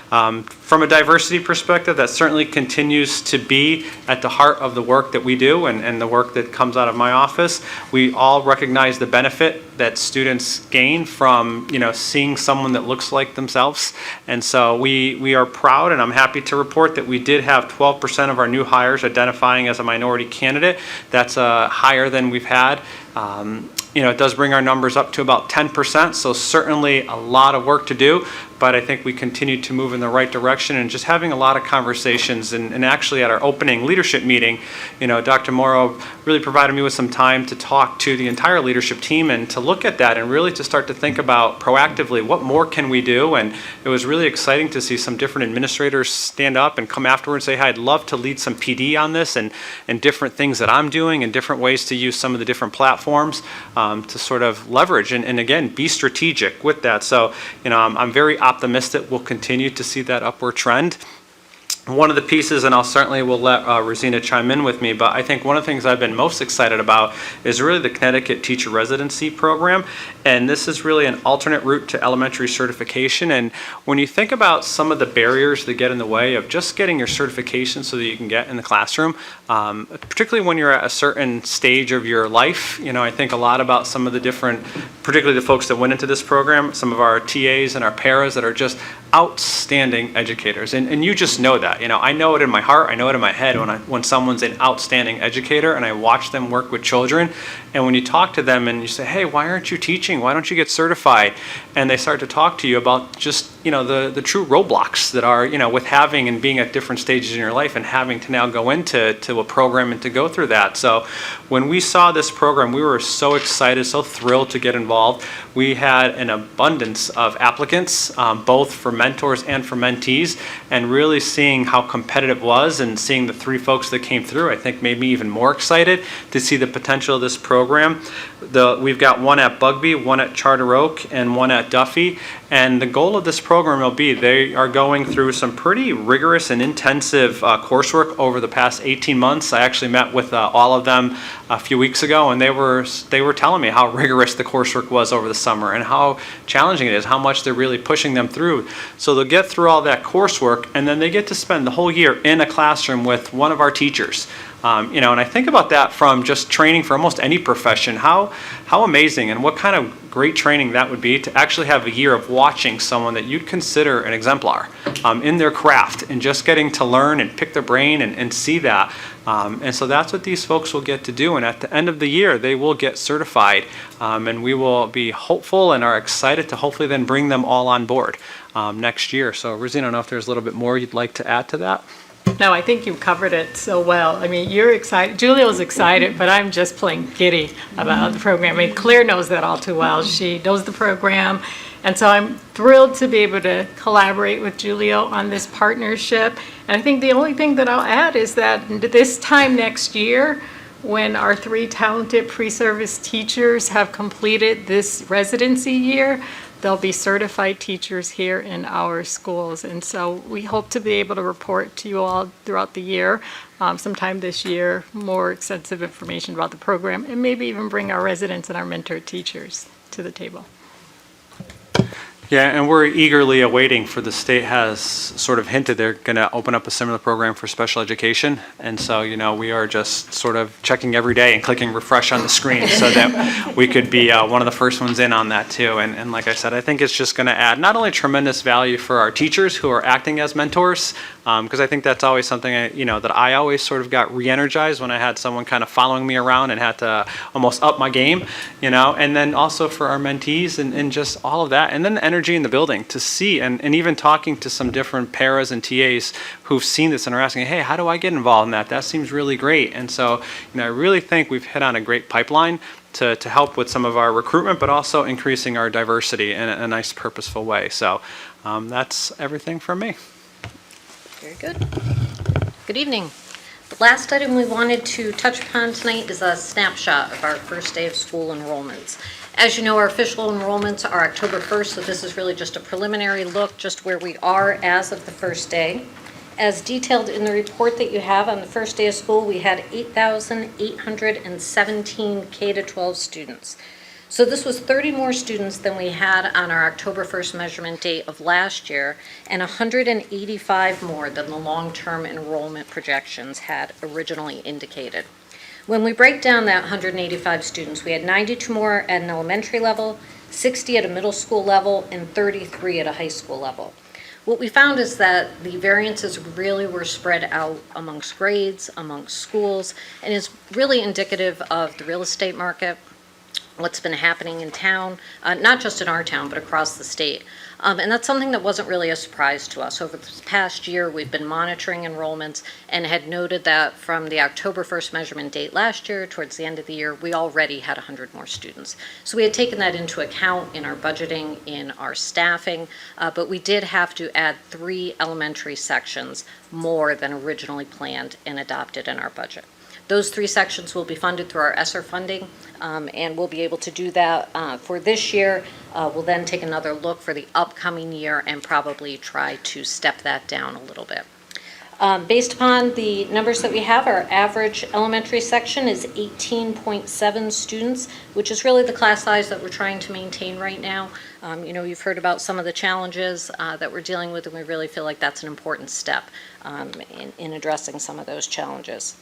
From a diversity perspective, that certainly continues to be at the heart of the work that we do and the work that comes out of my office. We all recognize the benefit that students gain from seeing someone that looks like themselves. And so we are proud, and I'm happy to report that we did have 12% of our new hires identifying as a minority candidate. That's higher than we've had. It does bring our numbers up to about 10%, so certainly a lot of work to do, but I think we continue to move in the right direction and just having a lot of conversations. And actually at our opening leadership meeting, Dr. Morrow really provided me with some time to talk to the entire leadership team and to look at that and really to start to think about proactively what more can we do. And it was really exciting to see some different administrators stand up and come afterwards and say, hey, I'd love to lead some PD on this and different things that I'm doing and different ways to use some of the different platforms to sort of leverage and again, be strategic with that. So, I'm very optimistic we'll continue to see that upward trend. One of the pieces, and I'll certainly will let Rosina chime in with me, but I think one of the things I've been most excited about is really the Connecticut Teacher Residency Program. And this is really an alternate route to elementary certification. And when you think about some of the barriers that get in the way of just getting your certification so that you can get in the classroom, particularly when you're at a certain stage of your life, I think a lot about some of the different, particularly the folks that went into this program, some of our TAs and our paras that are just outstanding educators. And you just know that. I know it in my heart, I know it in my head when someone's an outstanding educator and I watch them work with children. And when you talk to them and you say, hey, why aren't you teaching? Why don't you get certified? And they start to talk to you about just, the true roadblocks that are, with having and being at different stages in your life and having to now go into a program and to go through that. So when we saw this program, we were so excited, so thrilled to get involved. We had an abundance of applicants, both for mentors and for mentees, and really seeing how competitive it was and seeing the 3 folks that came through, I think made me even more excited to see the potential of this program. We've got one at Bugby, one at Charter Oak, and one at Duffy. And the goal of this program will be they are going through some pretty rigorous and intensive coursework over the past 18 months. I actually met with all of them a few weeks ago, and they were telling me how rigorous the coursework was over the summer and how challenging it is, how much they're really pushing them through. So they'll get through all that coursework, and then they get to spend the whole year in a classroom with one of our teachers. And I think about that from just training for almost any profession, how amazing and what kind of great training that would be to actually have a year of watching someone that you'd consider an exemplar in their craft and just getting to learn and pick their brain and see that. And so that's what these folks will get to do. And at the end of the year, they will get certified. And we will be hopeful and are excited to hopefully then bring them all on board next year. So, Rizzi, I don't know if there's a little bit more you'd like to add to that. No, I think you covered it so well. I mean, you're excited, Julia's excited, but I'm just plain giddy about the program. I mean, Claire knows that all too well. She knows the program, and so I'm thrilled to be able to collaborate with Julia on this partnership. And I think the only thing that I'll add is that this time next year, when our 3 talented pre-service teachers have completed this residency year, they'll be certified teachers here in our schools. And so we hope to be able to report to you all throughout the year, sometime this year, more extensive information about the program, and maybe even bring our residents and our mentor teachers to the table. Yeah, and we're eagerly awaiting for the state has sort of hinted they're going to open up a similar program for special education. And so, we are just sort of checking every day and clicking refresh on the screen so that we could be one of the first ones in on that too. And like I said, I think it's just going to add not only tremendous value for our teachers who are acting as mentors, because I think that's always something that I always sort of got re-energized when I had someone kind of following me around and had to almost up my game, and then also for our mentees and just all of that. And then the energy in the building to see, and even talking to some different paras and TAs who've seen this and are asking, hey, how do I get involved in that? That seems really great. And so, I really think we've hit on a great pipeline to help with some of our recruitment, but also increasing our diversity in a nice, purposeful way. So that's everything from me. Very good. Good evening. The last item we wanted to touch upon tonight is a snapshot of our first day of school enrollments. As you know, our official enrollments are October 1st, so this is really just a preliminary look, just where we are as of the first day. As detailed in the report that you have, on the first day of school, we had 8,817 K-12 students. So this was 30 more students than we had on our October 1st measurement date of last year, and 185 more than the long-term enrollment projections had originally indicated. When we break down that 185 students, we had 92 more at an elementary level, 60 at a middle school level, and 33 at a high school level. What we found is that the variances really were spread out amongst grades, amongst schools, and is really indicative of the real estate market, what's been happening in town, not just in our town, but across the state. And that's something that wasn't really a surprise to us. Over this past year, we've been monitoring enrollments and had noted that from the October 1st measurement date last year, towards the end of the year, we already had 100 more students. So we had taken that into account in our budgeting, in our staffing, but we did have to add 3 elementary sections more than originally planned and adopted in our budget. Those 3 sections will be funded through our ESSER funding, and we'll be able to do that for this year. We'll then take another look for the upcoming year and probably try to step that down a little bit. Based upon the numbers that we have, our average elementary section is 18.7 students, which is really the class size that we're trying to maintain right now. You've heard about some of the challenges that we're dealing with, and we really feel like that's an important step in addressing some of those challenges.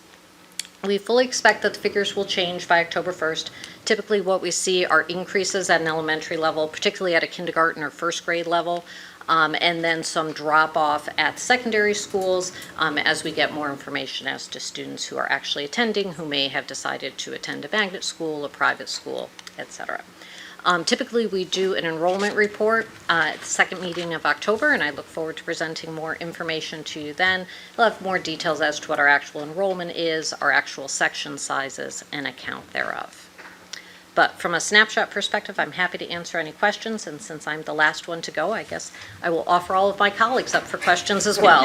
We fully expect that the figures will change by October 1st. Typically what we see are increases at an elementary level, particularly at a kindergarten or first grade level, and then some drop off at secondary schools as we get more information as to students who are actually attending, who may have decided to attend a magnet school, a private school, etc. Typically, we do an enrollment report at the second meeting of October, and I look forward to presenting more information to you then. We'll have more details as to what our actual enrollment is, our actual section sizes, and account thereof. But from a snapshot perspective, I'm happy to answer any questions, and since I'm the last one to go, I guess I will offer all of my colleagues up for questions as well.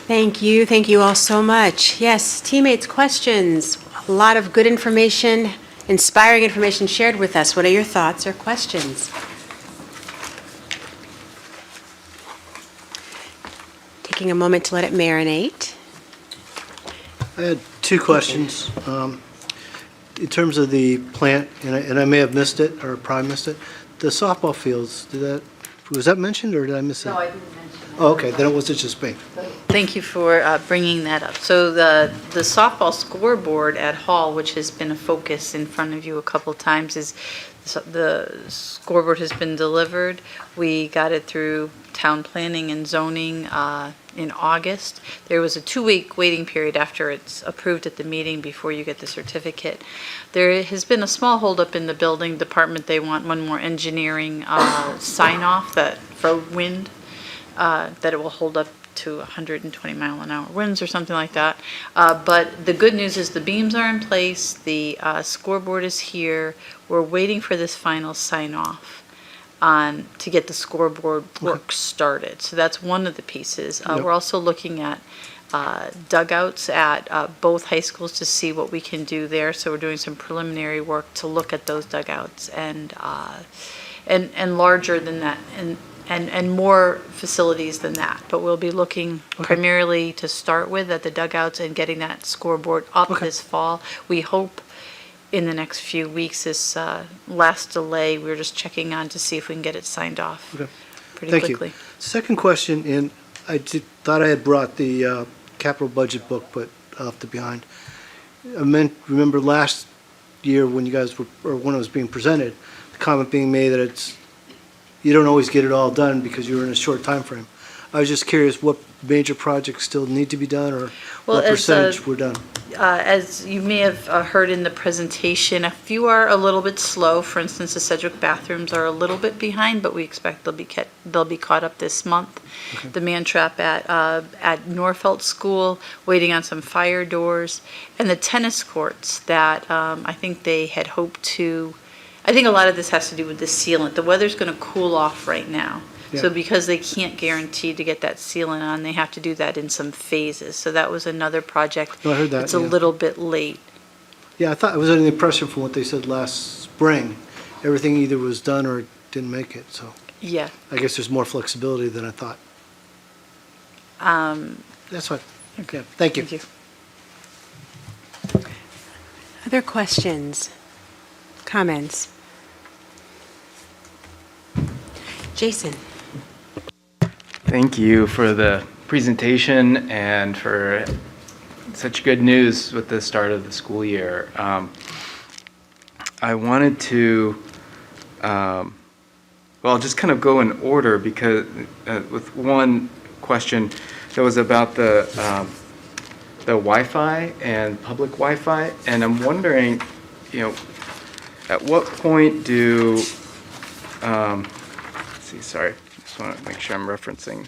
Thank you all so much. Yes, teammates, questions. A lot of good information, inspiring information shared with us. What are your thoughts or questions? Taking a moment to let it marinate. I had two questions. In terms of the plant, and I may have missed it, or probably missed it, the softball fields, was that mentioned, or did I miss it? No, I didn't mention it. Oh, okay, then it wasn't just me. Thank you for bringing that up. So the softball scoreboard at Hall, which has been a focus in front of you a couple times, is the scoreboard has been delivered. We got it through town planning and zoning in August. There was a 2-week waiting period after it's approved at the meeting before you get the certificate. There has been a small holdup in the building department. They want one more engineering sign off that for wind, that it will hold up to 120 mile an hour winds or something like that. But the good news is the beams are in place, the scoreboard is here. We're waiting for this final sign off to get the scoreboard work started. So that's one of the pieces. We're also looking at dugouts at both high schools to see what we can do there. So we're doing some preliminary work to look at those dugouts and larger than that and more facilities than that. But we'll be looking primarily to start with at the dugouts and getting that scoreboard up this fall. We hope in the next few weeks. This last delay, we were just checking on to see if we can get it signed off pretty quickly. Thank you. Second question, and I thought I had brought the capital budget book, but I left it behind. Remember last year when you guys were, or when it was being presented, the comment being made that you don't always get it all done because you're in a short time frame. I was just curious what major projects still need to be done, or what percentage were done? As you may have heard in the presentation, a few are a little bit slow. For instance, the Sedgwick bathrooms are a little bit behind, but we expect they'll be caught up this month. Okay. The man trap at Norfolk School, waiting on some fire doors, and the tennis courts that I think they had hoped to. I think a lot of this has to do with the sealant. The weather's going to cool off right now. Yeah. So because they can't guarantee to get that sealant on, they have to do that in some phases. So that was another project. No, I heard that. It's a little bit late. Yeah, I thought I was under the impression from what they said last spring, everything either was done or didn't make it. So yeah, I guess there's more flexibility than I thought. That's fine. Okay, thank you. Thank you. Other questions, comments? Jason. Thank you for the presentation and for such good news with the start of the school year. I wanted to, just kind of go in order because with one question that was about the Wi-Fi and public Wi-Fi, and I'm wondering, at what point do, sorry, just want to make sure I'm referencing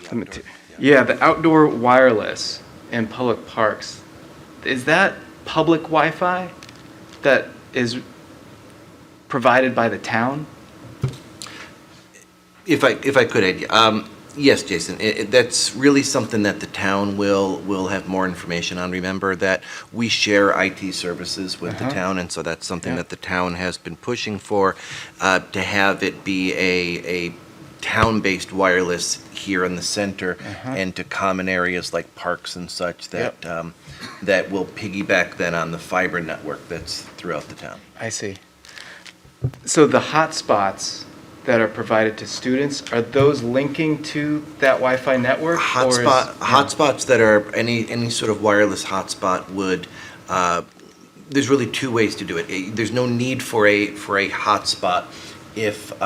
the material. Yeah, the outdoor wireless in public parks. Is that public Wi-Fi that is provided by the town? If I could add, yes, Jason, that's really something that the town will have more information on. Remember that we share IT services with the town, and so that's something that the town has been pushing for, to have it be a town-based wireless here in the center and to common areas like parks and such that that will piggyback then on the fiber network that's throughout the town. I see. So the hotspots that are provided to students, are those linking to that Wi-Fi network? Hotspots that are any sort of wireless hotspot would, there's really two ways to do it. There's no need for a hotspot if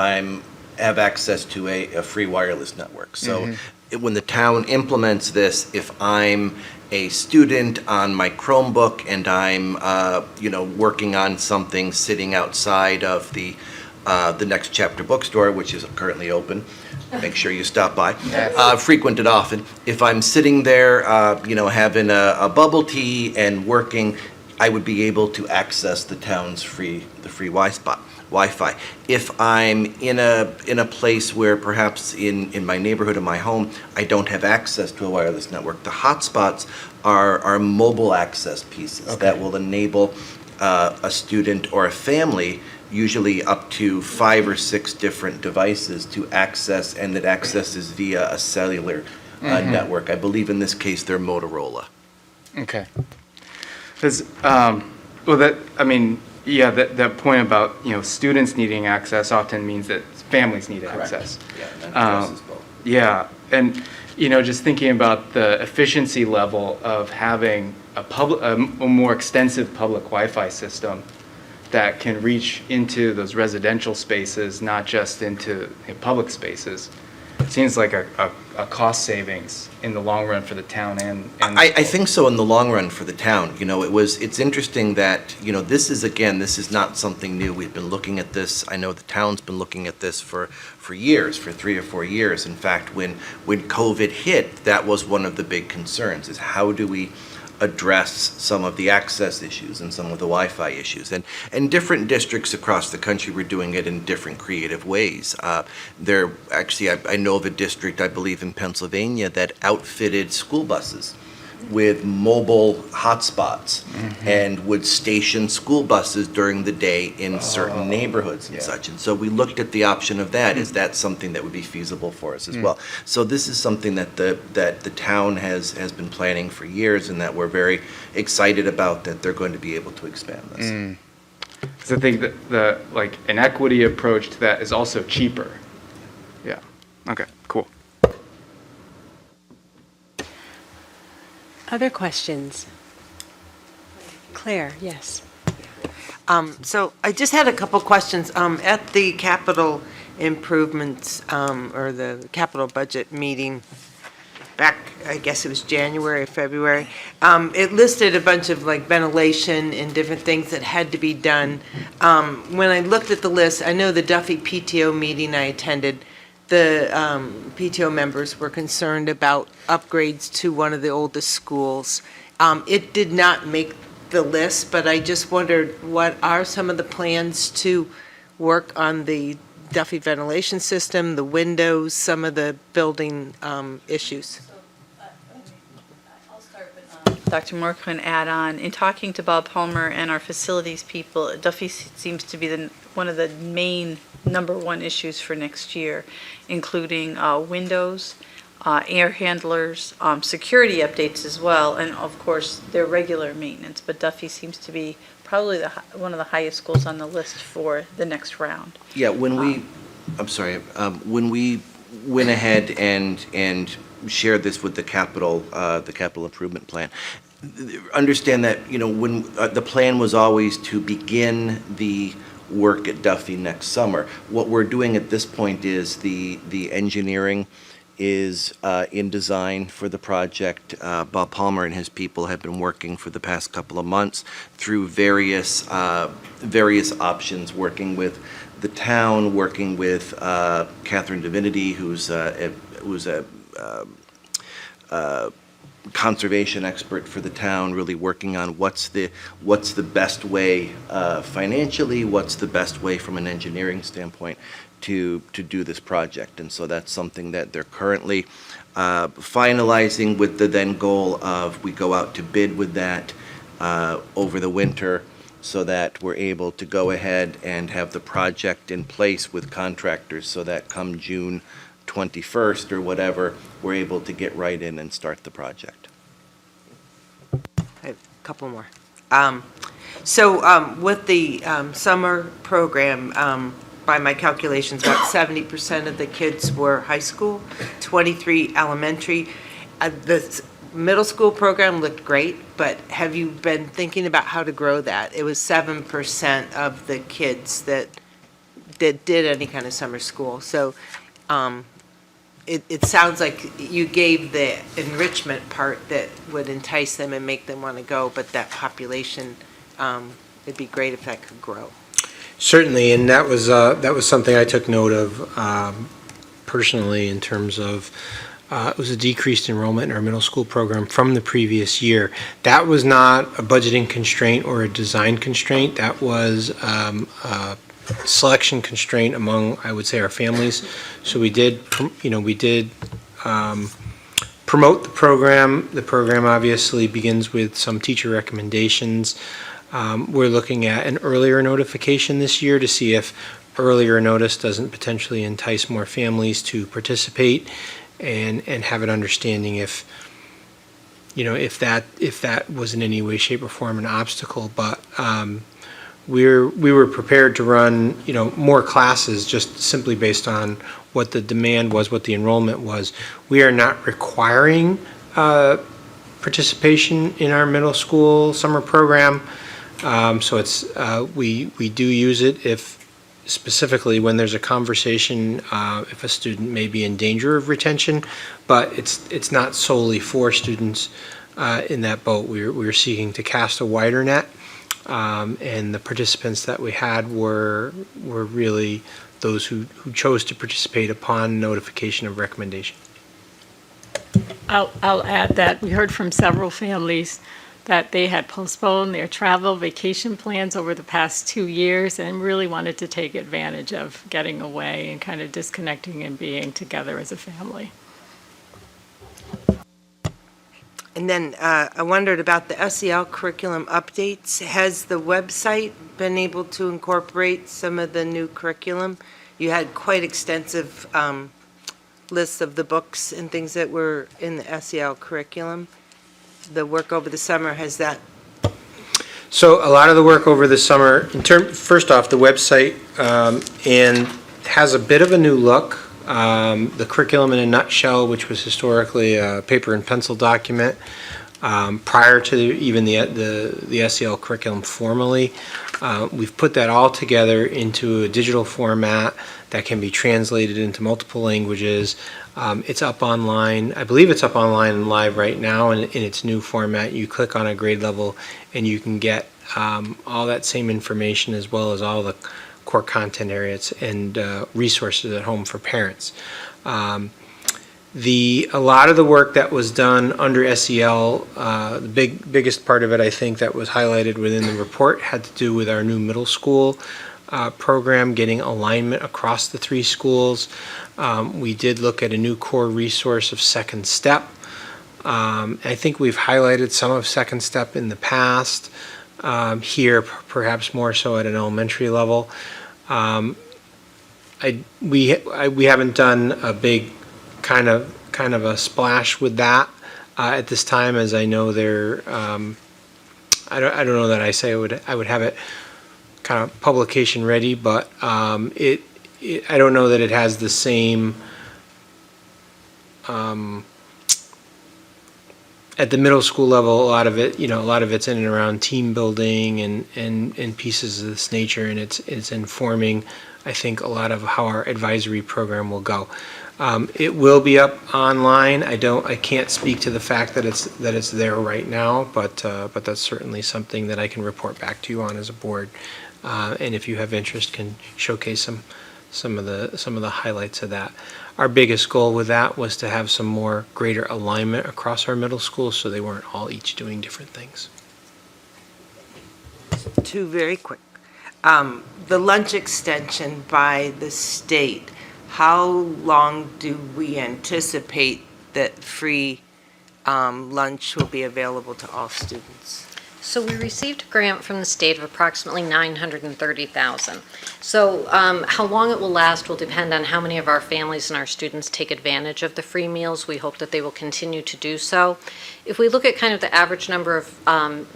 have access to a free wireless network. So when the town implements this, if I'm a student on my Chromebook and I'm working on something sitting outside of the Next Chapter bookstore, which is currently open, make sure you stop by, frequent it often. If I'm sitting there having a bubble tea and working, I would be able to access the town's free Wi-Fi. If I'm in a place where perhaps in my neighborhood, in my home, I don't have access to a wireless network, the hotspots are mobile access pieces that will enable a student or a family, usually up to 5 or 6 different devices to access, and that access is via a cellular network. I believe in this case they're Motorola. Okay. Well, that point about, students needing access often means that families need access. Yeah, that addresses both. Yeah, and, just thinking about the efficiency level of having a more extensive public Wi-Fi system that can reach into those residential spaces, not just into public spaces. It seems like a cost savings in the long run for the town and I think so in the long run for the town. It's interesting that, this is not something new. We've been looking at this. I know the town's been looking at this for years, for 3 or 4 years. In fact, when COVID hit, that was one of the big concerns, is how do we address some of the access issues and some of the Wi-Fi issues. And different districts across the country were doing it in different creative ways. I know of a district, I believe in Pennsylvania, that outfitted school buses with mobile hotspots and would station school buses during the day in certain neighborhoods and such. And so we looked at the option of that. Is that something that would be feasible for us as well? So this is something that the town has been planning for years, and that we're very excited about, that they're going to be able to expand this. Because I think that an equity approach to that is also cheaper. Yeah. Okay, cool. Other questions? Claire, yes. So I just had a couple questions. At the capital improvements, or the capital budget meeting back, I guess it was January or February, it listed a bunch of ventilation and different things that had to be done. When I looked at the list, I know the Duffy PTO meeting I attended, the PTO members were concerned about upgrades to one of the oldest schools. It did not make the list, but I just wondered, what are some of the plans to work on the Duffy ventilation system, the windows, some of the building issues? Dr. Moore can add on. In talking to Bob Palmer and our facilities people, Duffy seems to be one of the main #1 issues for next year, including windows, air handlers, security updates as well, and of course their regular maintenance. But Duffy seems to be probably one of the highest schools on the list for the next round. Yeah, when we went ahead and shared this with the capital improvement plan, understand that, when the plan was always to begin the work at Duffy next summer. What we're doing at this point is the engineering is in design for the project. Bob Palmer and his people have been working for the past couple of months through various options, working with the town, working with Catherine Divinity, who's a conservation expert for the town, really working on what's the best way financially, what's the best way from an engineering standpoint to do this project. And so that's something that they're currently finalizing, with the then goal of we go out to bid with that over the winter, so that we're able to go ahead and have the project in place with contractors, so that come June 21st or whatever, we're able to get right in and start the project. I have a couple more. With the summer program, by my calculations, about 70% of the kids were high school, 23 elementary. The middle school program looked great, but have you been thinking about how to grow that? It was 7% of the kids that did any kind of summer school. So it sounds like you gave the enrichment part that would entice them and make them want to go, but that population, it'd be great if that could grow. Certainly, and that was something I took note of personally, in terms of it was a decreased enrollment in our middle school program from the previous year. That was not a budgeting constraint or a design constraint. That was a selection constraint among, I would say, our families. So we did promote the program. The program obviously begins with some teacher recommendations. We're looking at an earlier notification this year to see if earlier notice doesn't potentially entice more families to participate, and have an understanding if that was in any way, shape, or form an obstacle. But we were prepared to run more classes just simply based on what the demand was, what the enrollment was. We are not requiring participation in our middle school summer program, so it's we do use it if specifically when there's a conversation, if a student may be in danger of retention, but it's not solely for students in that boat. We're seeking to cast a wider net, and the participants that we had were really those who chose to participate upon notification of recommendation. I'll add that we heard from several families that they had postponed their travel vacation plans over the past 2 years and really wanted to take advantage of getting away and kind of disconnecting and being together as a family. And then I wondered about the SEL curriculum updates. Has the website been able to incorporate some of the new curriculum? You had quite extensive lists of the books and things that were in the SEL curriculum. The work over the summer, has that? So a lot of the work over the summer, first off, the website and has a bit of a new look. The curriculum in a nutshell, which was historically a paper and pencil document prior to even the SEL curriculum formally. We've put that all together into a digital format that can be translated into multiple languages. It's up online. I believe it's up online and live right now in its new format. You click on a grade level and you can get all that same information as well as all the core content areas and resources at home for parents. A lot of the work that was done under SEL, the biggest part of it I think that was highlighted within the report had to do with our new middle school program, getting alignment across the 3 schools. We did look at a new core resource of Second Step. I think we've highlighted some of Second Step in the past, here perhaps more so at an elementary level. We haven't done a big kind of a splash with that at this time, as I know there. I don't know that I say I would have it kind of publication ready, but I don't know that it has the same at the middle school level. A lot of it's in and around team building and pieces of this nature, and it's informing, I think, a lot of how our advisory program will go. It will be up online. I can't speak to the fact that it's there right now, but that's certainly something that I can report back to you on as a board, and if you have interest, can showcase some of the highlights of that. Our biggest goal with that was to have some more greater alignment across our middle schools, so they weren't all each doing different things. 2 very quick. The lunch extension by the state, how long do we anticipate that free lunch will be available to all students? So we received a grant from the state of approximately $930,000. So how long it will last will depend on how many of our families and our students take advantage of the free meals. We hope that they will continue to do so. If we look at kind of the average number of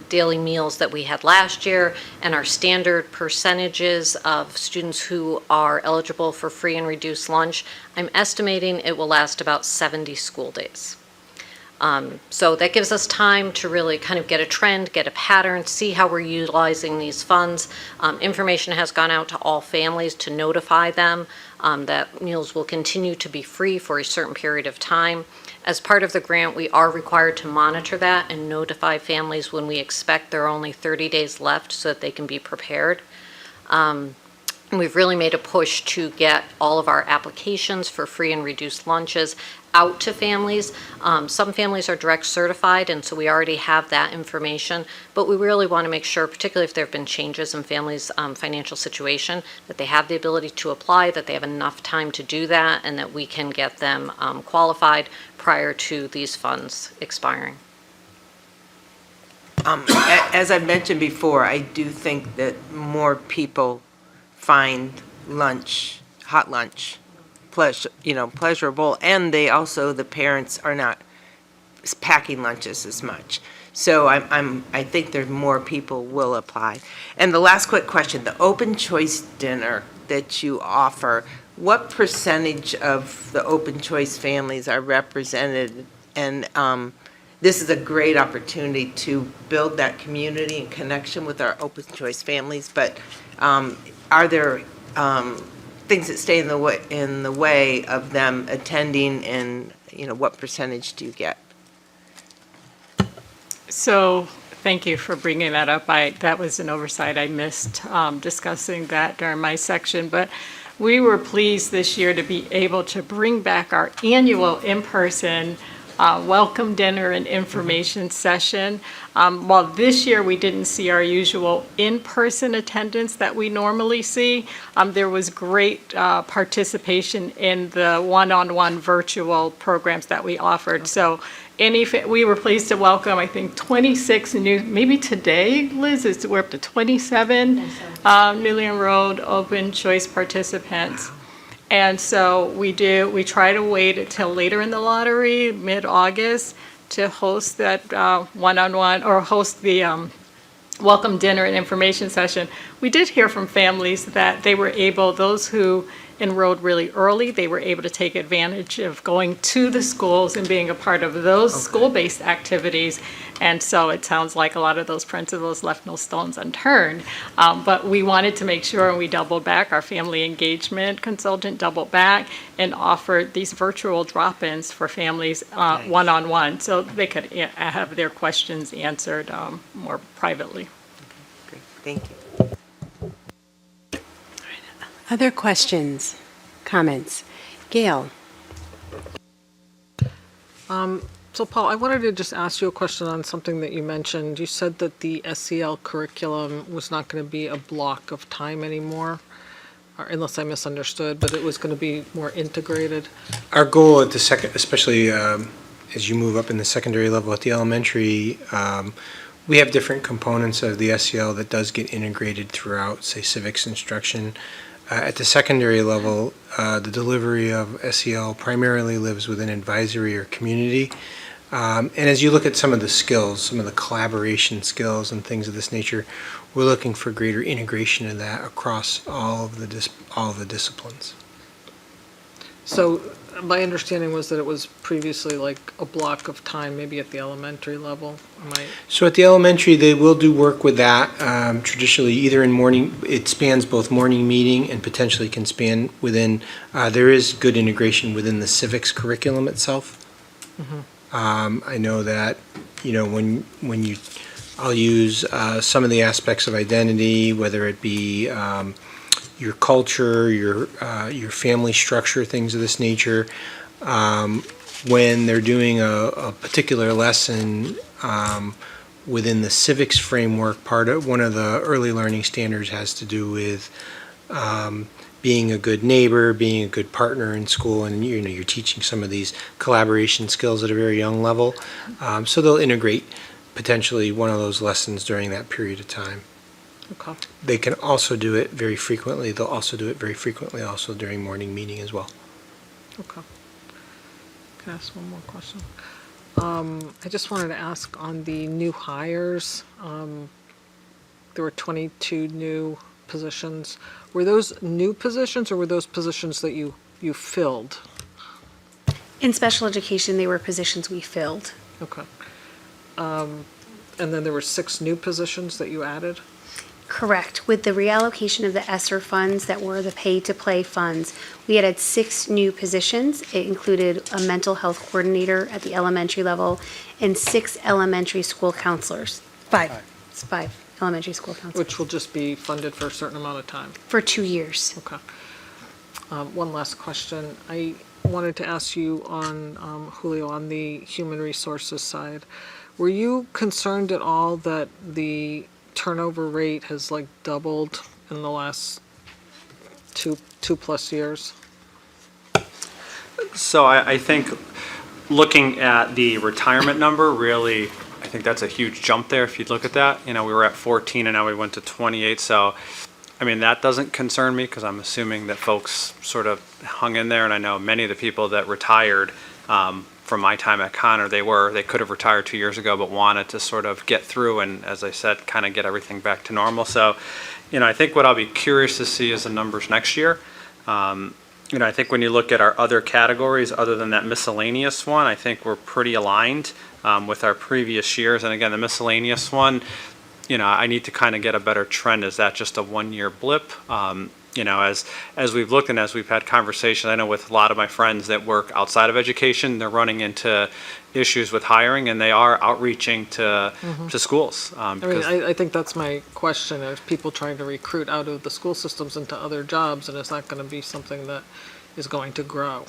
daily meals that we had last year and our standard percentages of students who are eligible for free and reduced lunch, I'm estimating it will last about 70 school days. So that gives us time to really kind of get a trend, get a pattern, see how we're utilizing these funds. Information has gone out to all families to notify them that meals will continue to be free for a certain period of time. As part of the grant, we are required to monitor that and notify families when we expect there are only 30 days left so that they can be prepared. We've really made a push to get all of our applications for free and reduced lunches out to families. Some families are direct certified, and so we already have that information, but we really want to make sure, particularly if there have been changes in families' financial situation, that they have the ability to apply, that they have enough time to do that, and that we can get them qualified prior to these funds expiring. As I've mentioned before, I do think that more people find lunch, hot lunch, pleasurable, and the parents are not packing lunches as much. So I think there's more people will apply. And the last quick question, the open choice dinner that you offer, what percentage of the open choice families are represented? And this is a great opportunity to build that community and connection with our open choice families, but are there things that stay in the way of them attending, and what percentage do you get? So thank you for bringing that up. That was an oversight. I missed discussing that during my section, but we were pleased this year to be able to bring back our annual in-person welcome dinner and information session. While this year we didn't see our usual in-person attendance that we normally see, there was great participation in the one-on-one virtual programs that we offered. So we were pleased to welcome, I think, 26 new, maybe today, Liz, we're up to 27 newly enrolled open choice participants. And so we try to wait until later in the lottery, mid-August, to host that one-on-one, or host the welcome dinner and information session. We did hear from families that they were able, those who enrolled really early, they were able to take advantage of going to the schools and being a part of those school-based activities. And so it sounds like a lot of those principals left no stones unturned. But we wanted to make sure, and we doubled back, our family engagement consultant doubled back and offered these virtual drop-ins for families one-on-one, so they could have their questions answered more privately. Great. Thank you. Other questions, comments? Gayle? So Paul, I wanted to just ask you a question on something that you mentioned. You said that the SEL curriculum was not going to be a block of time anymore, or unless I misunderstood, but it was going to be more integrated. Our goal at the second, especially as you move up in the secondary level at the elementary, we have different components of the SEL that does get integrated throughout, say, civics instruction. At the secondary level, the delivery of SEL primarily lives within advisory or community. And as you look at some of the skills, some of the collaboration skills and things of this nature, we're looking for greater integration of that across all of the disciplines. So my understanding was that it was previously like a block of time, maybe at the elementary level. So at the elementary, they will do work with that. Traditionally, either in morning, it spans both morning meeting and potentially can span within, there is good integration within the civics curriculum itself. Mm-hmm. I know that, I'll use some of the aspects of identity, whether it be your culture, your family structure, things of this nature. When they're doing a particular lesson within the civics framework, one of the early learning standards has to do with being a good neighbor, being a good partner in school, and you're teaching some of these collaboration skills at a very young level. So they'll integrate potentially one of those lessons during that period of time. Okay. They can also do it very frequently. They'll also do it very frequently also during morning meeting as well. Okay. Can I ask one more question? I just wanted to ask on the new hires. There were 22 new positions. Were those new positions, or were those positions that you filled? In special education, they were positions we filled. Okay. And then there were 6 new positions that you added? Correct. With the reallocation of the ESSER funds that were the pay-to-play funds, we added 6 new positions. It included a mental health coordinator at the elementary level and 6 elementary school counselors. 5. It's 5 elementary school counselors. Which will just be funded for a certain amount of time. For 2 years. Okay. One last question. I wanted to ask you on, Julio, on the human resources side. Were you concerned at all that the turnover rate has like doubled in the last two plus years? So I think looking at the retirement number, really, I think that's a huge jump there. If you look at that, we were at 14 and now we went to 28. So, I mean, that doesn't concern me because I'm assuming that folks sort of hung in there. And I know many of the people that retired from my time at Connor, they could have retired 2 years ago, but wanted to sort of get through and, as I said, kind of get everything back to normal. So, I think what I'll be curious to see is the numbers next year. I think when you look at our other categories, other than that miscellaneous one, I think we're pretty aligned with our previous years. And again, the miscellaneous one, I need to kind of get a better trend. Is that just a one-year blip? As we've looked and as we've had conversations, I know with a lot of my friends that work outside of education, they're running into issues with hiring and they are outreaching to schools. I think that's my question, is people trying to recruit out of the school systems into other jobs, and is that going to be something that is going to grow?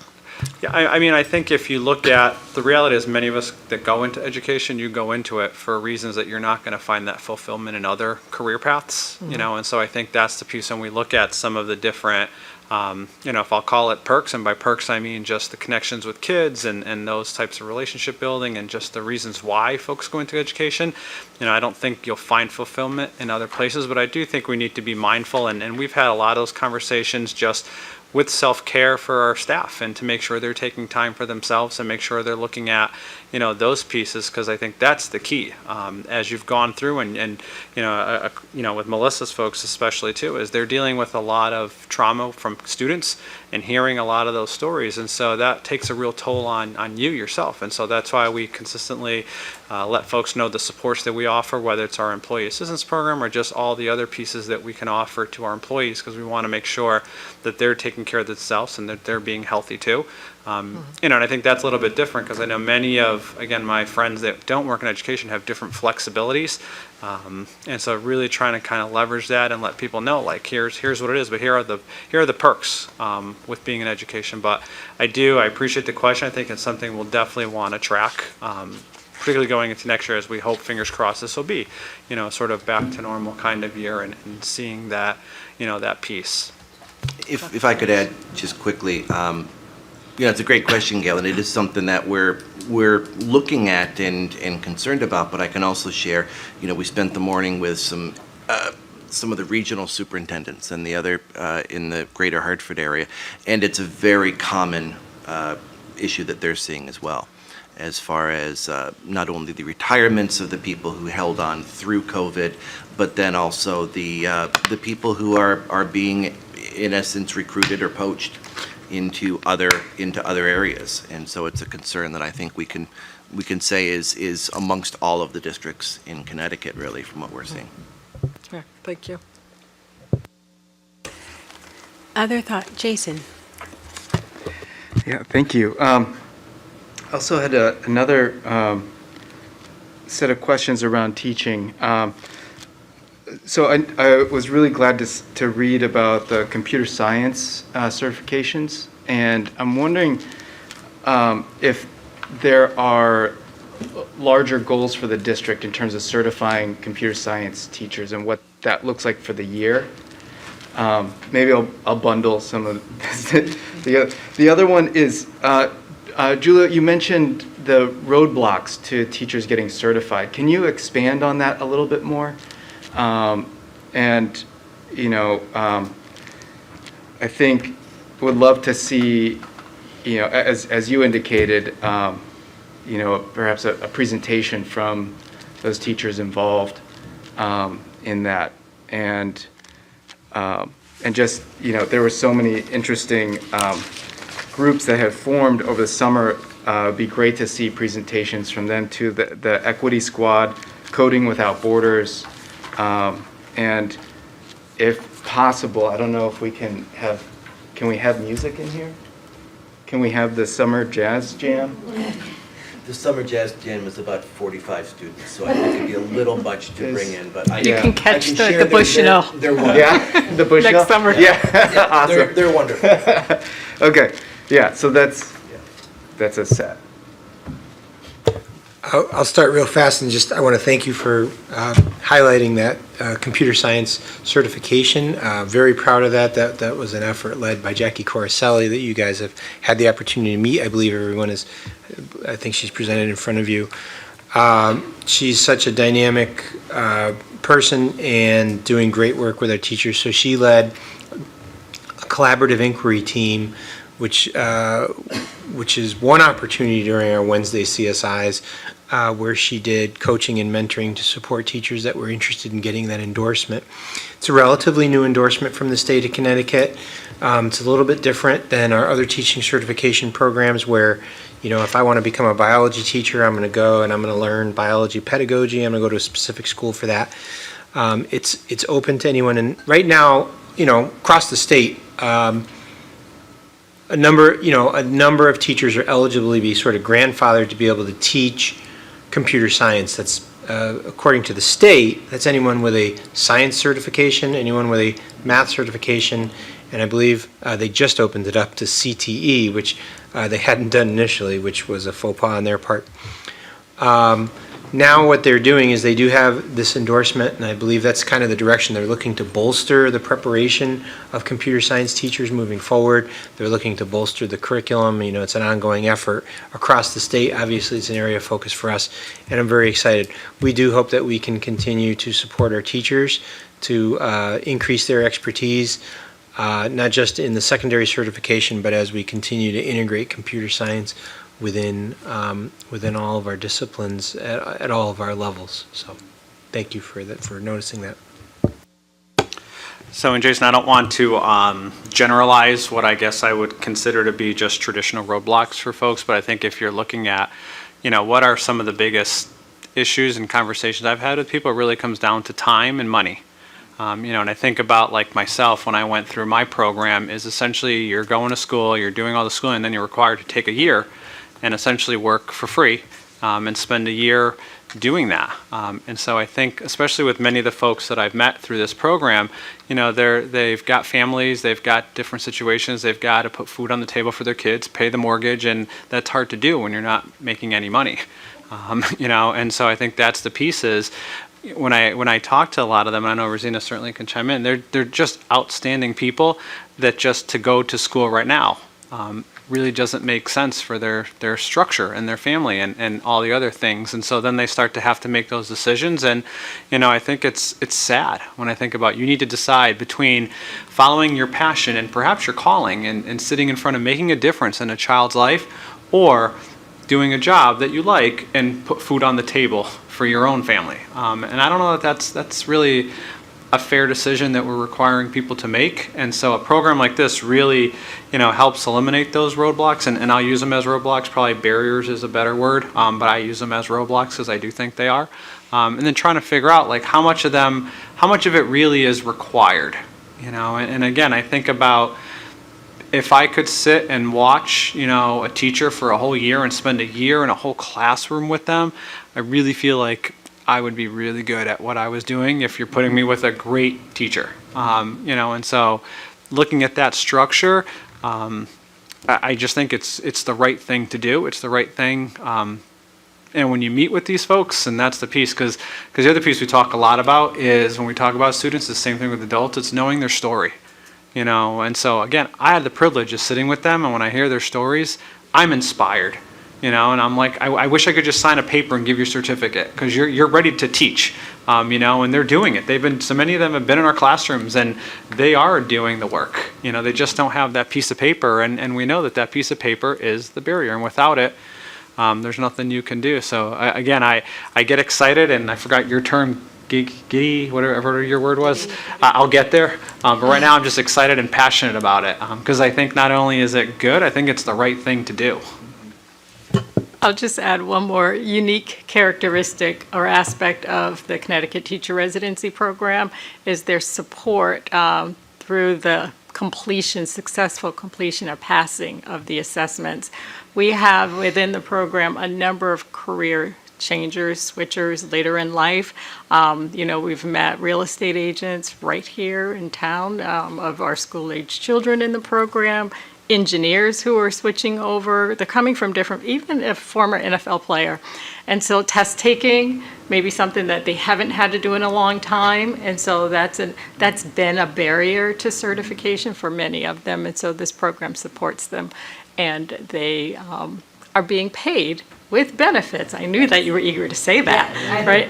Yeah, I think if you look at, the reality is many of us that go into education, you go into it for reasons that you're not going to find that fulfillment in other career paths, and so I think that's the piece when we look at some of the different, if I'll call it perks, and by perks I mean just the connections with kids and those types of relationship building and just the reasons why folks go into education. I don't think you'll find fulfillment in other places, but I do think we need to be mindful, and we've had a lot of those conversations just with self-care for our staff and to make sure they're taking time for themselves and make sure they're looking at, those pieces, because I think that's the key. As you've gone through and with Melissa's folks especially too, is they're dealing with a lot of trauma from students and hearing a lot of those stories. And so that takes a real toll on you yourself. And so that's why we consistently let folks know the supports that we offer, whether it's our employee assistance program or just all the other pieces that we can offer to our employees, because we want to make sure that they're taking care of themselves and that they're being healthy too. And I think that's a little bit different because I know many of, again, my friends that don't work in education have different flexibilities. And so really trying to kind of leverage that and let people know, like, here's what it is, but here are the perks with being in education. But I appreciate the question. I think it's something we'll definitely want to track, particularly going into next year, as we hope, fingers crossed, this will be, sort of back to normal kind of year and seeing that, that piece. If I could add just quickly, it's a great question, Gayle, and it is something that we're looking at and concerned about, but I can also share, we spent the morning with some of the regional superintendents and the other in the greater Hartford area, and it's a very common issue that they're seeing as well, as far as not only the retirements of the people who held on through COVID, but then also the people who are being, in essence, recruited or poached into other areas. And so it's a concern that I think we can say is amongst all of the districts in Connecticut, really, from what we're seeing. Yeah, thank you. Other thought, Jason? Yeah, thank you. Also had another set of questions around teaching. So I was really glad to read about the computer science certifications, and I'm wondering if there are larger goals for the district in terms of certifying computer science teachers and what that looks like for the year. Maybe I'll bundle some of this. The other one is, Julia, you mentioned the roadblocks to teachers getting certified. Can you expand on that a little bit more? And I think would love to see, as you indicated, perhaps a presentation from those teachers involved in that, and just there were so many interesting groups that have formed over the summer. It'd be great to see presentations from them to the Equity Squad, Coding Without Borders. And if possible, I don't know if we can we have music in here? Can we have the summer jazz jam? The summer jazz jam was about 45 students, so I think it'd be a little much to bring in, but I You can catch the share Bushnell. They're wonderful. Yeah, the Bushnell? Next summer. Yeah, awesome. They're wonderful. Okay, yeah, so that's a set. I'll start real fast and just, I want to thank you for highlighting that computer science certification. Very proud of that. That was an effort led by Jackie Coricelli that you guys have had the opportunity to meet. I believe everyone is, I think she's presented in front of you. She's such a dynamic person and doing great work with our teachers. So she led a collaborative inquiry team, which is one opportunity during our Wednesday CSIs, where she did coaching and mentoring to support teachers that were interested in getting that endorsement. It's a relatively new endorsement from the state of Connecticut. It's a little bit different than our other teaching certification programs where, you know, if I want to become a biology teacher, I'm going to go and I'm going to learn biology pedagogy. I'm going to go to a specific school for that. It's open to anyone. And right now, you know, across the state, a number of teachers are eligible to be sort of grandfathered to be able to teach computer science. That's according to the state, that's anyone with a science certification, anyone with a math certification, and I believe they just opened it up to CTE, which they hadn't done initially, which was a faux pas on their part. Now what they're doing is they do have this endorsement, and I believe that's kind of the direction they're looking to bolster the preparation of computer science teachers moving forward. They're looking to bolster the curriculum. You know, it's an ongoing effort across the state. Obviously, it's an area of focus for us, and I'm very excited. We do hope that we can continue to support our teachers to increase their expertise, not just in the secondary certification, but as we continue to integrate computer science within all of our disciplines at all of our levels. So thank you for that, for noticing that. So, and Jason, I don't want to generalize what I guess I would consider to be just traditional roadblocks for folks, but I think if you're looking at, you know, what are some of the biggest issues and conversations I've had with people, it really comes down to time and money. You know, and I think about like myself when I went through my program is essentially you're going to school, you're doing all the schooling, and then you're required to take a year and essentially work for free and spend a year doing that. And so I think, especially with many of the folks that I've met through this program, you know, they've got families, they've got different situations, they've got to put food on the table for their kids, pay the mortgage, and that's hard to do when you're not making any money. You know, and so I think that's the pieces. When I talk to a lot of them, and I know Rosina certainly can chime in, they're just outstanding people that just to go to school right now really doesn't make sense for their structure and their family and all the other things. And so then they start to have to make those decisions. And, you know, I think it's sad when I think about you need to decide between following your passion and perhaps your calling and sitting in front of making a difference in a child's life, or doing a job that you like and put food on the table for your own family. And I don't know that that's really a fair decision that we're requiring people to make. And so a program like this really, you know, helps eliminate those roadblocks, and I'll use them as roadblocks. Probably barriers is a better word, but I use them as roadblocks because I do think they are. And then trying to figure out like how much of it really is required, you know. And again, I think about if I could sit and watch, you know, a teacher for a whole year and spend a year in a whole classroom with them, I really feel like I would be really good at what I was doing if you're putting me with a great teacher. You know, and so looking at that structure, I just think it's the right thing to do. It's the right thing. And when you meet with these folks, and that's the piece, because the other piece we talk a lot about is when we talk about students, the same thing with adults, it's knowing their story. You know, and so again, I had the privilege of sitting with them, and when I hear their stories, I'm inspired. You know, and I'm like, I wish I could just sign a paper and give you a certificate because you're ready to teach. You know, and they're doing it. So many of them have been in our classrooms and they are doing the work. You know, they just don't have that piece of paper, and we know that piece of paper is the barrier, and without it, there's nothing you can do. So again, I get excited, and I forgot your term, giddy, whatever your word was. I'll get there. But right now I'm just excited and passionate about it because I think not only is it good, I think it's the right thing to do. I'll just add one more unique characteristic or aspect of the Connecticut Teacher Residency Program is their support through the successful completion or passing of the assessments we have within the program a number of career changers, switchers later in life. We've met real estate agents right here in town of our school-age children in the program, engineers who are switching over. They're coming from different, even a former NFL player. And so test taking may be something that they haven't had to do in a long time. And so that's been a barrier to certification for many of them. And so this program supports them. And they are being paid with benefits. I knew that you were eager to say that, right?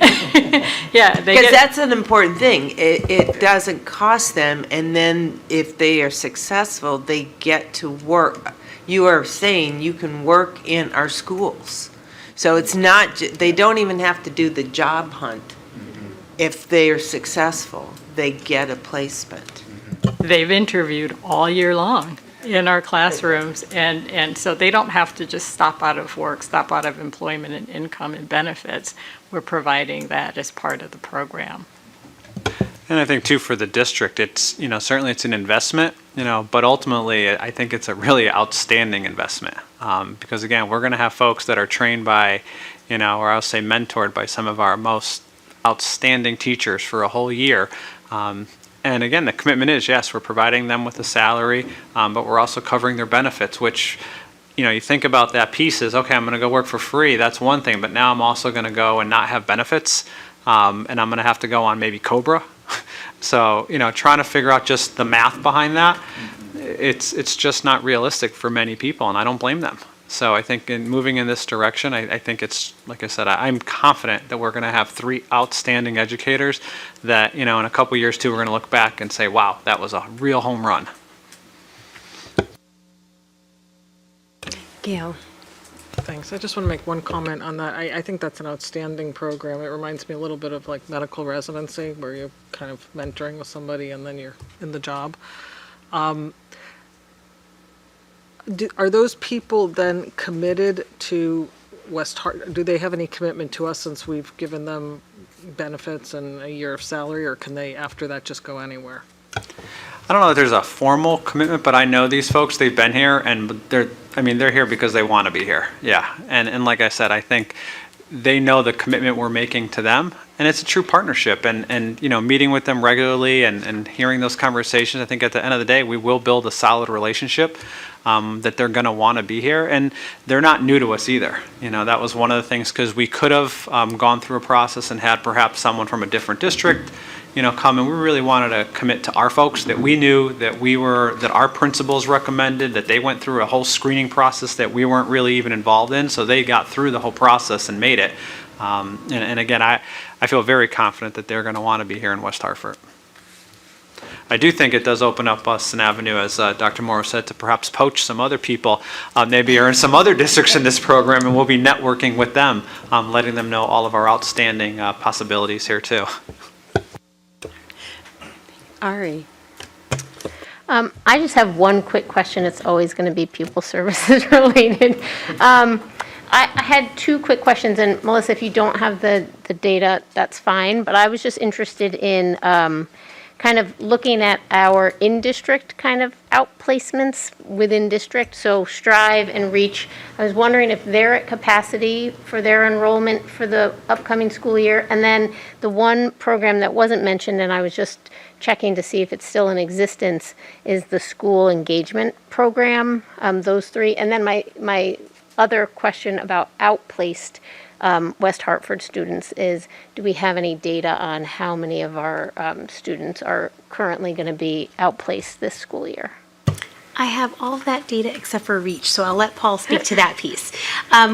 Yeah, because that's an important thing. It doesn't cost them, and then if they are successful, they get to work. You are saying you can work in our schools. So it's not, they don't even have to do the job hunt. If they are successful, they get a placement. They've interviewed all year long in our classrooms, and so they don't have to just stop out of work, stop out of employment and income and benefits. We're providing that as part of the program. And I think too for the district, it's, certainly it's an investment, but ultimately I think it's a really outstanding investment. Because again, we're going to have folks that are trained by, or I'll say mentored by some of our most outstanding teachers for a whole year. And again, the commitment is, yes, we're providing them with a salary, but we're also covering their benefits, which, you think about that piece is, okay, I'm going to go work for free. That's one thing, but now I'm also going to go and not have benefits, and I'm going to have to go on maybe COBRA. So, trying to figure out just the math behind that, it's just not realistic for many people, and I don't blame them. So I think in moving in this direction, I think it's, like I said, I'm confident that we're going to have 3 outstanding educators that, in a couple years too, we're going to look back and say, wow, that was a real home run. Gayle. Thanks. I just want to make one comment on that. I think that's an outstanding program. It reminds me a little bit of like medical residency, where you're kind of mentoring with somebody and then you're in the job. Are those people then committed to West Hartford? Do they have any commitment to us since we've given them benefits and a year of salary, or can they after that just go anywhere? I don't know if there's a formal commitment, but I know these folks, they've been here and they're here because they want to be here. Yeah. And like I said, I think they know the commitment we're making to them, and it's a true partnership, and meeting with them regularly and hearing those conversations. I think at the end of the day, we will build a solid relationship that they're going to want to be here, and they're not new to us either. That was one of the things, because we could have gone through a process and had perhaps someone from a different district come, and we really wanted to commit to our folks that we knew, that our principals recommended, that they went through a whole screening process that we weren't really even involved in, so they got through the whole process and made it. And again, I feel very confident that they're going to want to be here in West Hartford. I do think it does open up us an avenue, as Dr. Morrow said, to perhaps poach some other people, maybe are in some other districts in this program, and we'll be networking with them, letting them know all of our outstanding possibilities here too. Ari. I just have one quick question. It's always going to be pupil services related. I had 2 quick questions, and Melissa, if you don't have the data, that's fine. But I was just interested in kind of looking at our in-district kind of outplacements within district. So Strive and Reach, I was wondering if they're at capacity for their enrollment for the upcoming school year. And then the one program that wasn't mentioned, and I was just checking to see if it's still in existence, is the school engagement program, those 3. And then my other question about outplaced West Hartford students is, do we have any data on how many of our students are currently going to be outplaced this school year? I have all of that data except for Reach, so I'll let Paul speak to that piece.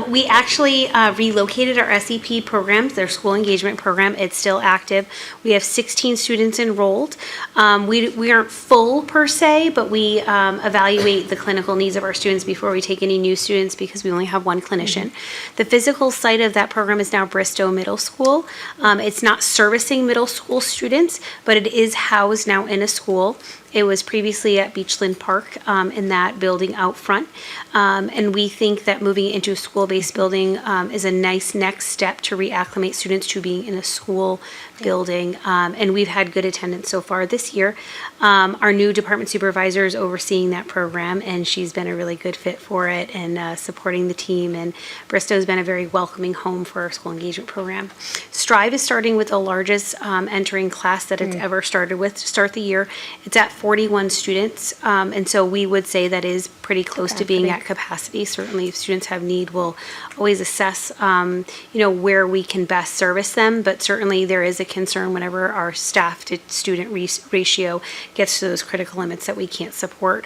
We actually relocated our SEP programs, their school engagement program. It's still active. We have 16 students enrolled. We aren't full per se, but we evaluate the clinical needs of our students before we take any new students, because we only have one clinician. The physical site of that program is now Bristow Middle School. It's not servicing middle school students, but it is housed now in a school. It was previously at Beachland Park in that building out front. And we think that moving it into a school-based building is a nice next step to reacclimate students to being in a school building. And we've had good attendance so far this year. Our new department supervisor is overseeing that program, and she's been a really good fit for it and supporting the team. And Bristow's been a very welcoming home for our school engagement program. Strive is starting with the largest entering class that it's ever started with to start the year. It's at 41 students, and so we would say that is pretty close to being at capacity. Certainly, if students have need, we'll always assess, where we can best service them, but certainly there is a concern whenever our staff to student ratio gets to those critical limits that we can't support.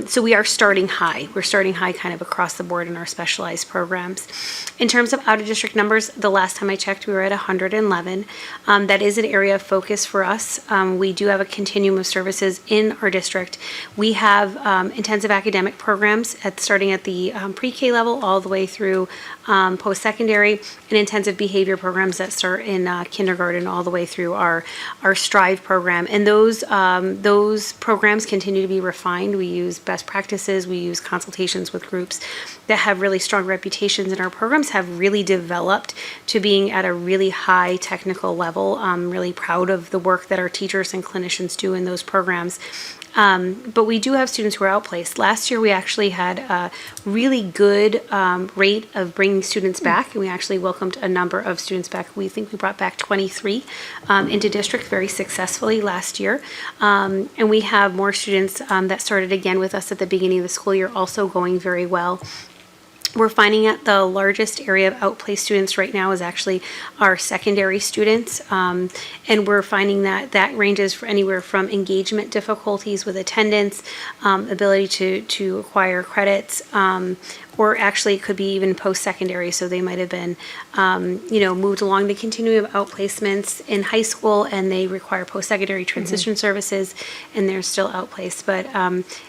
So we are starting high. We're starting high kind of across the board in our specialized programs. In terms of out-of-district numbers, the last time I checked, we were at 111. That is an area of focus for us. We do have a continuum of services in our district. We have intensive academic programs starting at the pre-K level all the way through post-secondary, and intensive behavior programs that start in kindergarten all the way through our Strive program. And those programs continue to be refined. We use best practices. We use consultations with groups that have really strong reputations, and our programs have really developed to being at a really high technical level. I'm really proud of the work that our teachers and clinicians do in those programs. But we do have students who are outplaced. Last year, we actually had a really good rate of bringing students back, and we actually welcomed a number of students back. We think we brought back 23 into district very successfully last year. And we have more students that started again with us at the beginning of the school year, also going very well. We're finding that the largest area of outplaced students right now is actually our secondary students. And we're finding that that ranges for anywhere from engagement difficulties with attendance, ability to acquire credits, or actually it could be even post-secondary. So they might have been, moved along the continuum of outplacements in high school, and they require post-secondary transition services, and they're still outplaced. But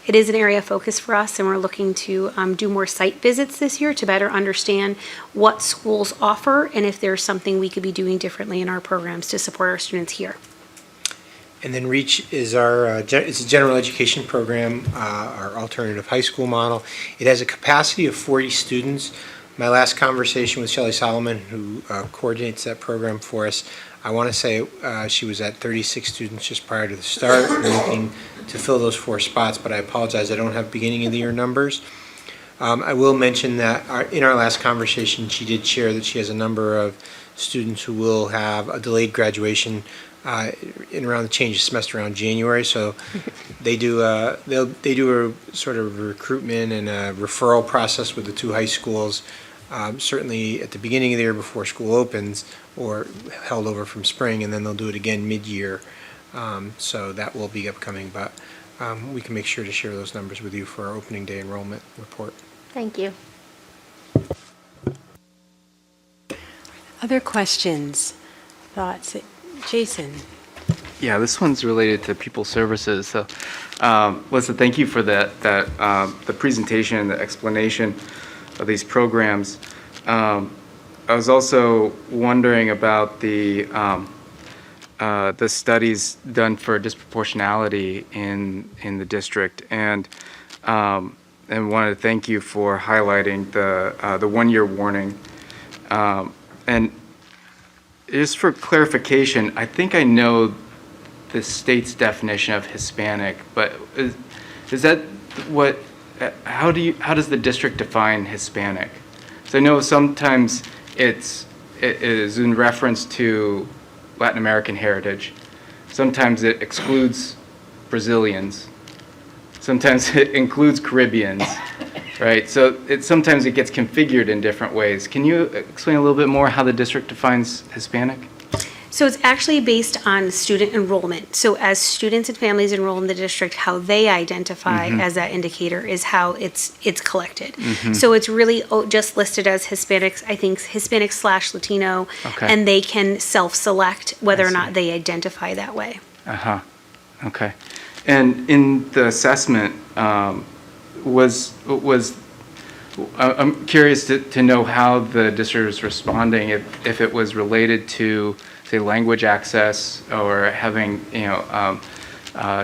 it is an area of focus for us, and we're looking to do more site visits this year to better understand what schools offer and if there's something we could be doing differently in our programs to support our students here. And then REACH is it's a general education program, our alternative high school model. It has a capacity of 40 students. My last conversation with Shelley Solomon, who coordinates that program for us, I want to say she was at 36 students just prior to the start. We're looking to fill those 4 spots, but I apologize, I don't have beginning of the year numbers. I will mention that in our last conversation, she did share that she has a number of students who will have a delayed graduation in around the change of semester around January. So they do a sort of recruitment and a referral process with the 2 high schools, certainly at the beginning of the year before school opens, or held over from spring, and then they'll do it again mid-year. So that will be upcoming, but we can make sure to share those numbers with you for our opening day enrollment report. Thank you. Other questions, thoughts? Jason? Yeah, this one's related to people services. So, Lisa, thank you for the presentation and the explanation of these programs. I was also wondering about the studies done for disproportionality in the district, and wanted to thank you for highlighting the 1-year warning. And just for clarification, I think I know the state's definition of Hispanic, but is that what? How does the district define Hispanic? So I know sometimes it is in reference to Latin American heritage. Sometimes it excludes Brazilians. Sometimes it includes Caribbeans, right? So sometimes it gets configured in different ways. Can you explain a little bit more how the district defines Hispanic? So it's actually based on student enrollment. So as students and families enroll in the district, how they identify as that indicator is how it's collected. So it's really just listed as Hispanics, I think Hispanic/Latino, and they can self-select whether or not they identify that way. Okay. And in the assessment, I'm curious to know how the district is responding, if it was related to, say, language access, or having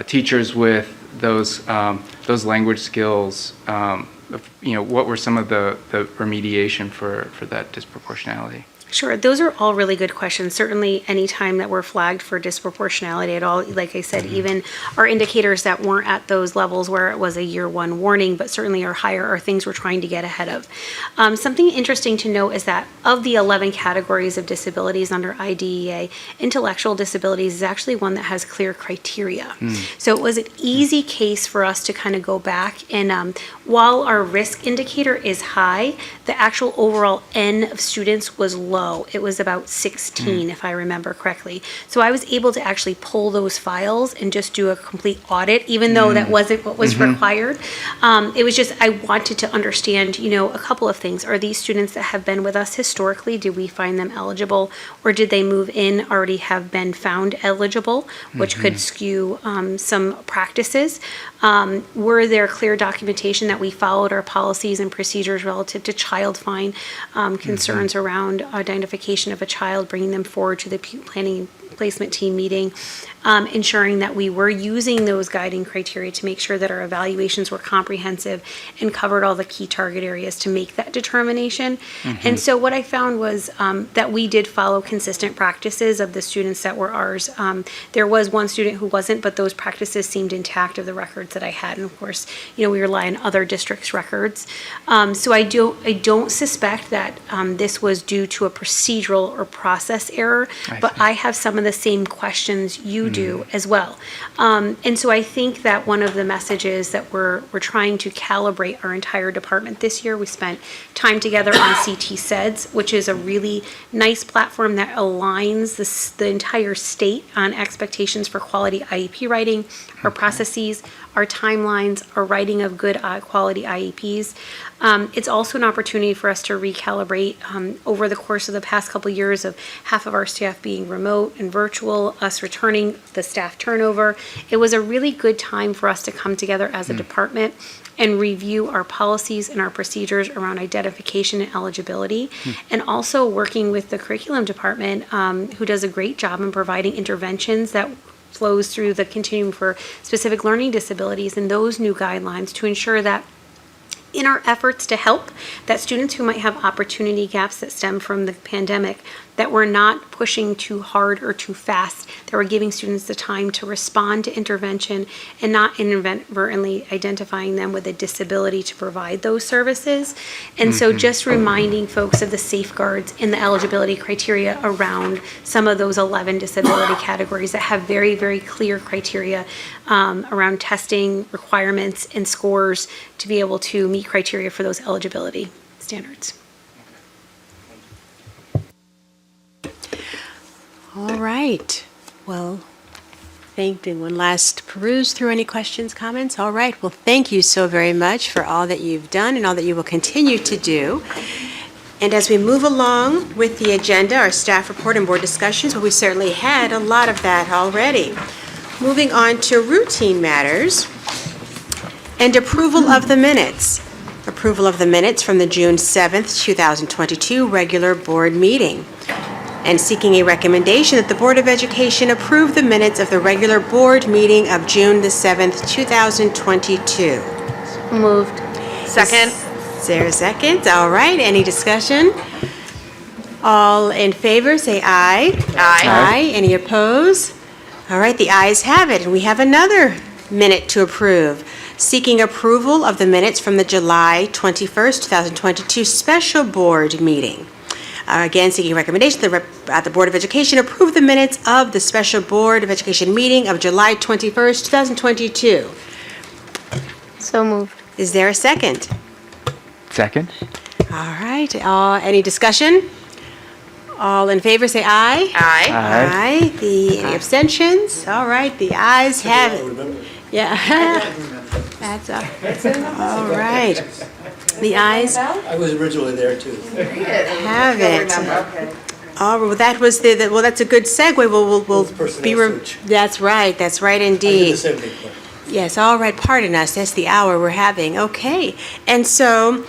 teachers with those language skills, what were some of the remediation for that disproportionality? Sure, those are all really good questions. Certainly, any time that we're flagged for disproportionality at all, like I said, even our indicators that weren't at those levels where it was a year one warning, but certainly are higher, are things we're trying to get ahead of. Something interesting to note is that of the 11 categories of disabilities under IDEA, intellectual disabilities is actually one that has clear criteria. So it was an easy case for us to kind of go back and while our risk indicator is high, the actual overall N of students was low. It was about 16, if I remember correctly. So I was able to actually pull those files and just do a complete audit, even though that wasn't what was required. It was just, I wanted to understand, a couple of things. Are these students that have been with us historically, did we find them eligible? Or did they move in, already have been found eligible, which could skew some practices? Were there clear documentation that we followed our policies and procedures relative to child fine concerns around identification of a child, bringing them forward to the planning placement team meeting, ensuring that we were using those guiding criteria to make sure that our evaluations were comprehensive and covered all the key target areas to make that determination. And so what I found was that we did follow consistent practices of the students that were ours. There was one student who wasn't, but those practices seemed intact of the records that I had. And of course, we rely on other districts' records. So I don't suspect that this was due to a procedural or process error, but I have some of the same questions you do as well. And so I think that one of the messages that we're trying to calibrate our entire department this year, we spent time together on CT SEDS, which is a really nice platform that aligns the entire state on expectations for quality IEP writing, our processes, our timelines, our writing of good quality IEPs. It's also an opportunity for us to recalibrate over the course of the past couple of years of half of our staff being remote and virtual, us returning, the staff turnover. It was a really good time for us to come together as a department and review our policies and our procedures around identification and eligibility, and also working with the curriculum department, who does a great job in providing interventions that flows through the continuum for specific learning disabilities and those new guidelines to ensure that in our efforts to help that students who might have opportunity gaps that stem from the pandemic, that we're not pushing too hard or too fast, that we're giving students the time to respond to intervention and not inadvertently identifying them with a disability to provide those services. And so just reminding folks of the safeguards and the eligibility criteria around some of those 11 disability categories that have very, very clear criteria around testing requirements and scores to be able to meet criteria for those eligibility standards. All right. Well, did one last peruse through any questions, comments? All right. Well, thank you so very much for all that you've done and all that you will continue to do. And as we move along with the agenda, our staff report and board discussions, well, we certainly had a lot of that already. Moving on to routine matters and approval of the minutes. Approval of the minutes from the June 7th, 2022 regular board meeting. And seeking a recommendation that the Board of Education approve the minutes of the regular board meeting of June the 7th, 2022. Moved. Second. Is there a second? All right, any discussion? All in favor, say aye. Aye. Any opposed? All right, the ayes have it, and we have another minute to approve. Seeking approval of the minutes from the July 21st, 2022 special board meeting. Again, seeking recommendation that the Board of Education approve the minutes of the special Board of Education meeting of July 21st, 2022. So moved. Is there a second? Second. All right. Any discussion? All in favor, say aye. Aye. Aye. Any abstentions? All right. The ayes have it. Yeah. That's all right. The ayes I was originally there too. have it. Oh, well, that was well, that's a good segue. We'll be. That's right. That's right indeed. Yes. All right. Pardon us. That's the hour we're having. Okay. And so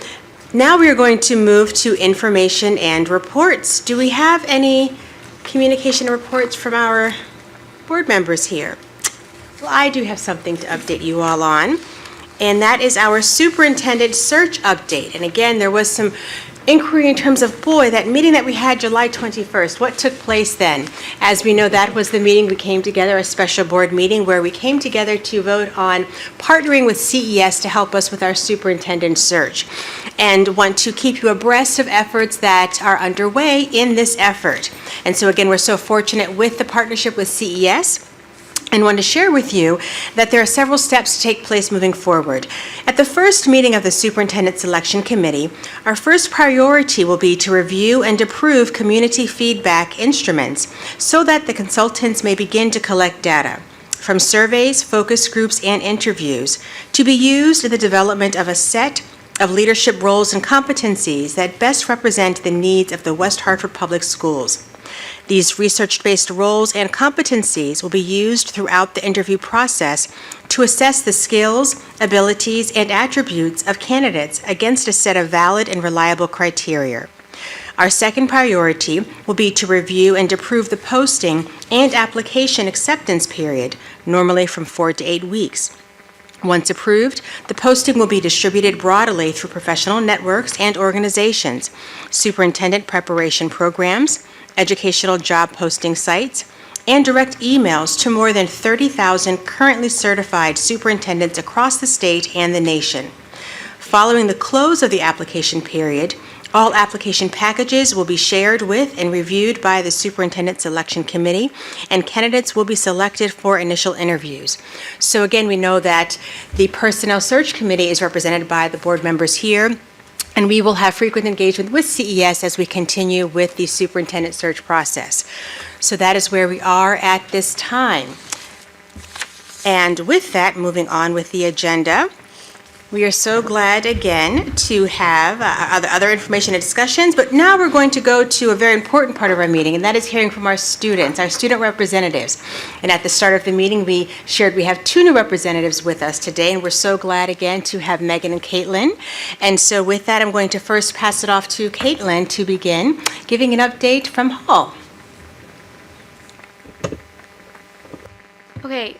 now we are going to move to information and reports. Do we have any communication reports from our board members here? Well, I do have something to update you all on, and that is our superintendent search update. And again, there was some inquiry in terms of, boy, that meeting that we had July 21st, what took place then? As we know, that was the meeting we came together, a special board meeting where we came together to vote on partnering with CES to help us with our superintendent search, and want to keep you abreast of efforts that are underway in this effort. And so again, we're so fortunate with the partnership with CES, and want to share with you that there are several steps to take place moving forward. At the first meeting of the Superintendent Selection Committee, our first priority will be to review and approve community feedback instruments so that the consultants may begin to collect data from surveys, focus groups, and interviews to be used in the development of a set of leadership roles and competencies that best represent the needs of the West Hartford Public Schools. These research-based roles and competencies will be used throughout the interview process to assess the skills, abilities, and attributes of candidates against a set of valid and reliable criteria. Our second priority will be to review and approve the posting and application acceptance period, normally from 4 to 8 weeks. Once approved, the posting will be distributed broadly through professional networks and organizations, superintendent preparation programs, educational job posting sites, and direct emails to more than 30,000 currently certified superintendents across the state and the nation. Following the close of the application period, all application packages will be shared with and reviewed by the Superintendent Selection Committee, and candidates will be selected for initial interviews. So again, we know that the Personnel Search Committee is represented by the board members here, and we will have frequent engagement with CES as we continue with the superintendent search process. So that is where we are at this time. And with that, moving on with the agenda, we are so glad again to have other information and discussions, but now we're going to go to a very important part of our meeting, and that is hearing from our students, our student representatives. And at the start of the meeting, we shared we have 2 new representatives with us today, and we're so glad again to have Megan and Caitlin. And so with that, I'm going to first pass it off to Caitlin to begin giving an update from Hall. Okay,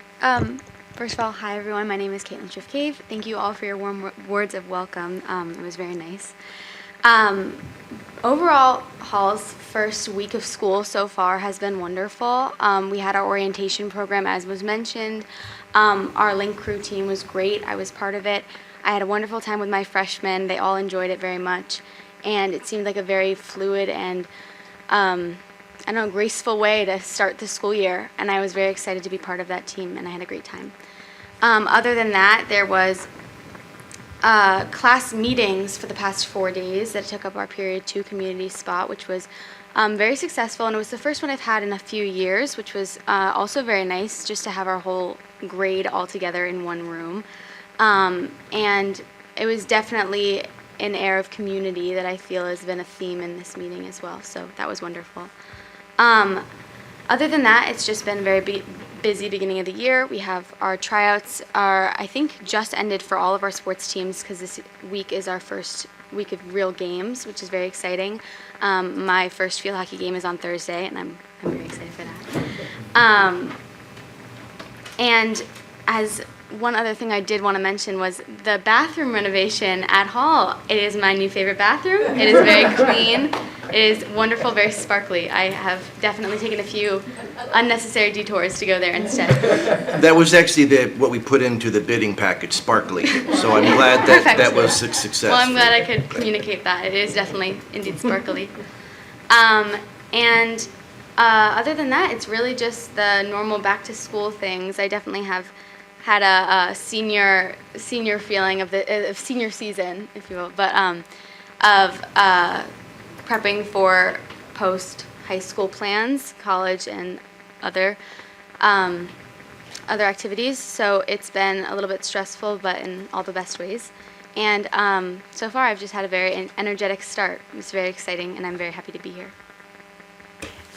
first of all, hi everyone, my name is Caitlin Schiff-Cave. Thank you all for your warm words of welcome. It was very nice. Overall, Hall's first week of school so far has been wonderful. We had our orientation program, as was mentioned. Our Link Crew team was great. I was part of it. I had a wonderful time with my freshmen. They all enjoyed it very much. And it seemed like a very fluid and graceful way to start the school year, and I was very excited to be part of that team, and I had a great time. Other than that, there was class meetings for the past 4 days that took up our Period 2 community spot, which was very successful, and it was the first one I've had in a few years, which was also very nice, just to have our whole grade all together in one room. And it was definitely an air of community that I feel has been a theme in this meeting as well, so that was wonderful. Other than that, it's just been very busy beginning of the year. We have our tryouts I think, just ended for all of our sports teams, because this week is our first week of real games, which is very exciting. My first field hockey game is on Thursday, and I'm very excited for that. And as one other thing I did want to mention was the bathroom renovation at Hall. It is my new favorite bathroom. It is very clean. It is wonderful, very sparkly. I have definitely taken a few unnecessary detours to go there instead. That was actually what we put into the bidding package, sparkly. So I'm glad that was a success. Well, I'm glad I could communicate that. It is definitely indeed sparkly. And other than that, it's really just the normal back to school things. I definitely have had a senior feeling of senior season, if you will, but of prepping for post high school plans, college, and other activities. So it's been a little bit stressful, but in all the best ways. And so far, I've just had a very energetic start. It's very exciting, and I'm very happy to be here.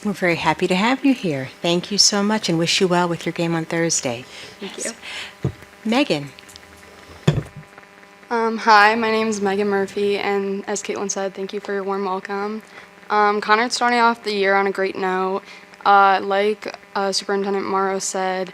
We're very happy to have you here. Thank you so much, and wish you well with your game on Thursday. Thank you. Megan. Hi, my name is Megan Murphy, and as Caitlin said, thank you for your warm welcome. Conrad's starting off the year on a great note. Like Superintendent Morrow said,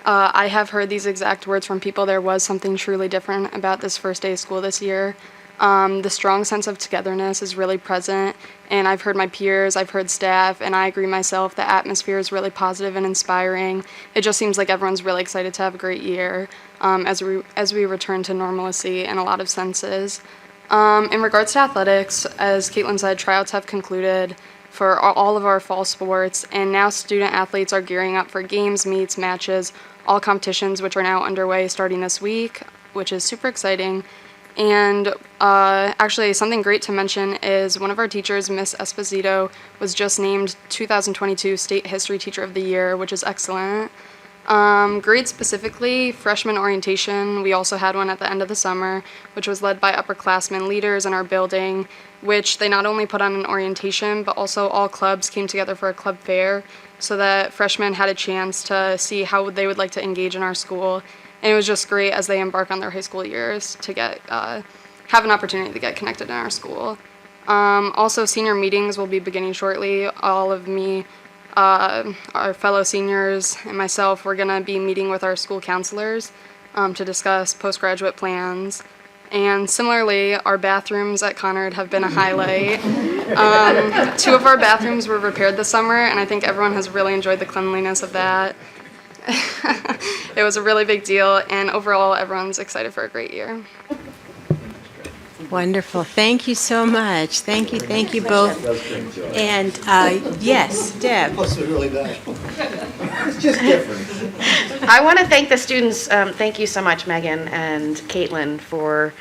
I have heard these exact words from people. There was something truly different about this first day of school this year. The strong sense of togetherness is really present, and I've heard my peers, I've heard staff, and I agree myself, the atmosphere is really positive and inspiring. It just seems like everyone's really excited to have a great year as we return to normalcy in a lot of senses. In regards to athletics, as Caitlin said, tryouts have concluded for all of our fall sports, and now student athletes are gearing up for games, meets, matches, all competitions which are now underway starting this week, which is super exciting. And actually, something great to mention is one of our teachers, Miss Esposito, was just named 2022 State History Teacher of the Year, which is excellent. Grades specifically, freshman orientation, we also had one at the end of the summer, which was led by upperclassmen leaders in our building, which they not only put on an orientation, but also all clubs came together for a club fair so that freshmen had a chance to see how they would like to engage in our school. And it was just great as they embark on their high school years to get have an opportunity to get connected in our school. Also, senior meetings will be beginning shortly. All of me, our fellow seniors, and myself, we're going to be meeting with our school counselors to discuss postgraduate plans. And similarly, our bathrooms at Conard have been a highlight. 2 of our bathrooms were repaired this summer, and I think everyone has really enjoyed the cleanliness of that. It was a really big deal, and overall, everyone's excited for a great year. Wonderful. Thank you so much. Thank you both. And yes, Deb. Plus, they're really bad. It's just different. I want to thank the students. Thank you so much, Megan and Caitlin, for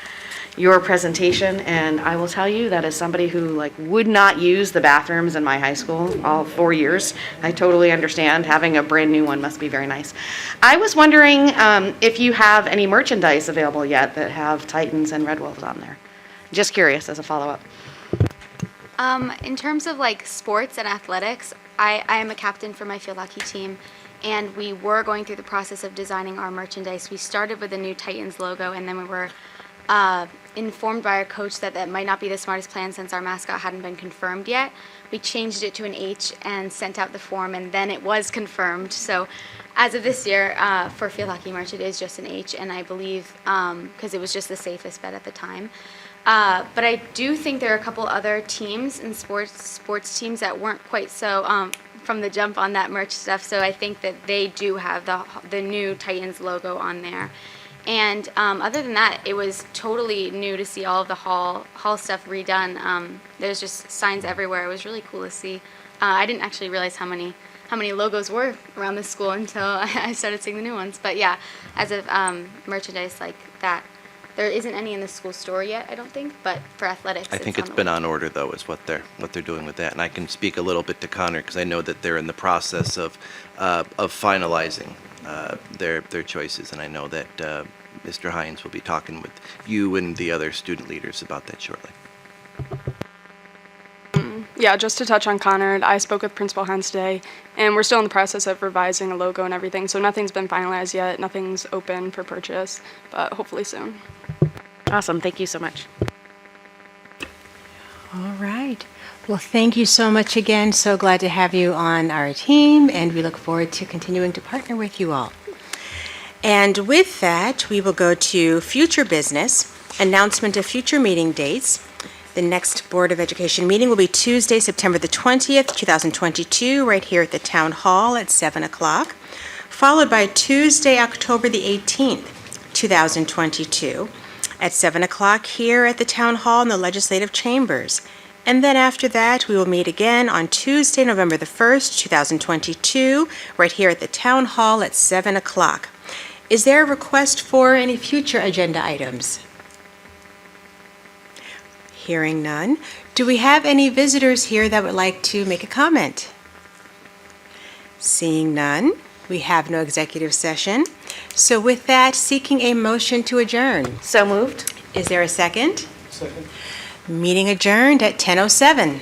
your presentation. And I will tell you that as somebody who would not use the bathrooms in my high school all 4 years, I totally understand having a brand new one must be very nice. I was wondering if you have any merchandise available yet that have Titans and Red Wolves on there. Just curious as a follow-up. In terms of sports and athletics, I am a captain for my field hockey team, and we were going through the process of designing our merchandise. We started with the new Titans logo, and then we were informed by our coach that that might not be the smartest plan since our mascot hadn't been confirmed yet. We changed it to an H and sent out the form, and then it was confirmed. So as of this year, for field hockey merch, it is just an H, and I believe because it was just the safest bet at the time. But I do think there are a couple other teams and sports teams that weren't quite so from the jump on that merch stuff. So I think that they do have the new Titans logo on there. And other than that, it was totally new to see all of the hall stuff redone. There's just signs everywhere. It was really cool to see. I didn't actually realize how many logos were around the school until I started seeing the new ones. But yeah, as of merchandise like that, there isn't any in the school store yet, I don't think, but for athletics, I think it's been on order, though, is what they're doing with that. And I can speak a little bit to Connor because I know that they're in the process of finalizing their choices, and I know that Mr. Hines will be talking with you and the other student leaders about that shortly. Yeah, just to touch on Conard, I spoke with Principal Hines today, and we're still in the process of revising a logo and everything, so nothing's been finalized yet, nothing's open for purchase, but hopefully soon. Awesome, thank you so much. All right. Well, thank you so much again. So glad to have you on our team, and we look forward to continuing to partner with you all. And with that, we will go to future business, announcement of future meeting dates. The next Board of Education meeting will be Tuesday, September the 20th, 2022, right here at the Town Hall at 7 o'clock, followed by Tuesday, October the 18th, 2022, at 7 o'clock here at the Town Hall in the Legislative Chambers. And then after that, we will meet again on Tuesday, November the 1st, 2022, right here at the Town Hall at 7 o'clock. Is there a request for any future agenda items? Hearing none. Do we have any visitors here that would like to make a comment? Seeing none, we have no executive session. So with that, seeking a motion to adjourn. So moved. Is there a second? Second. Meeting adjourned at 10:07.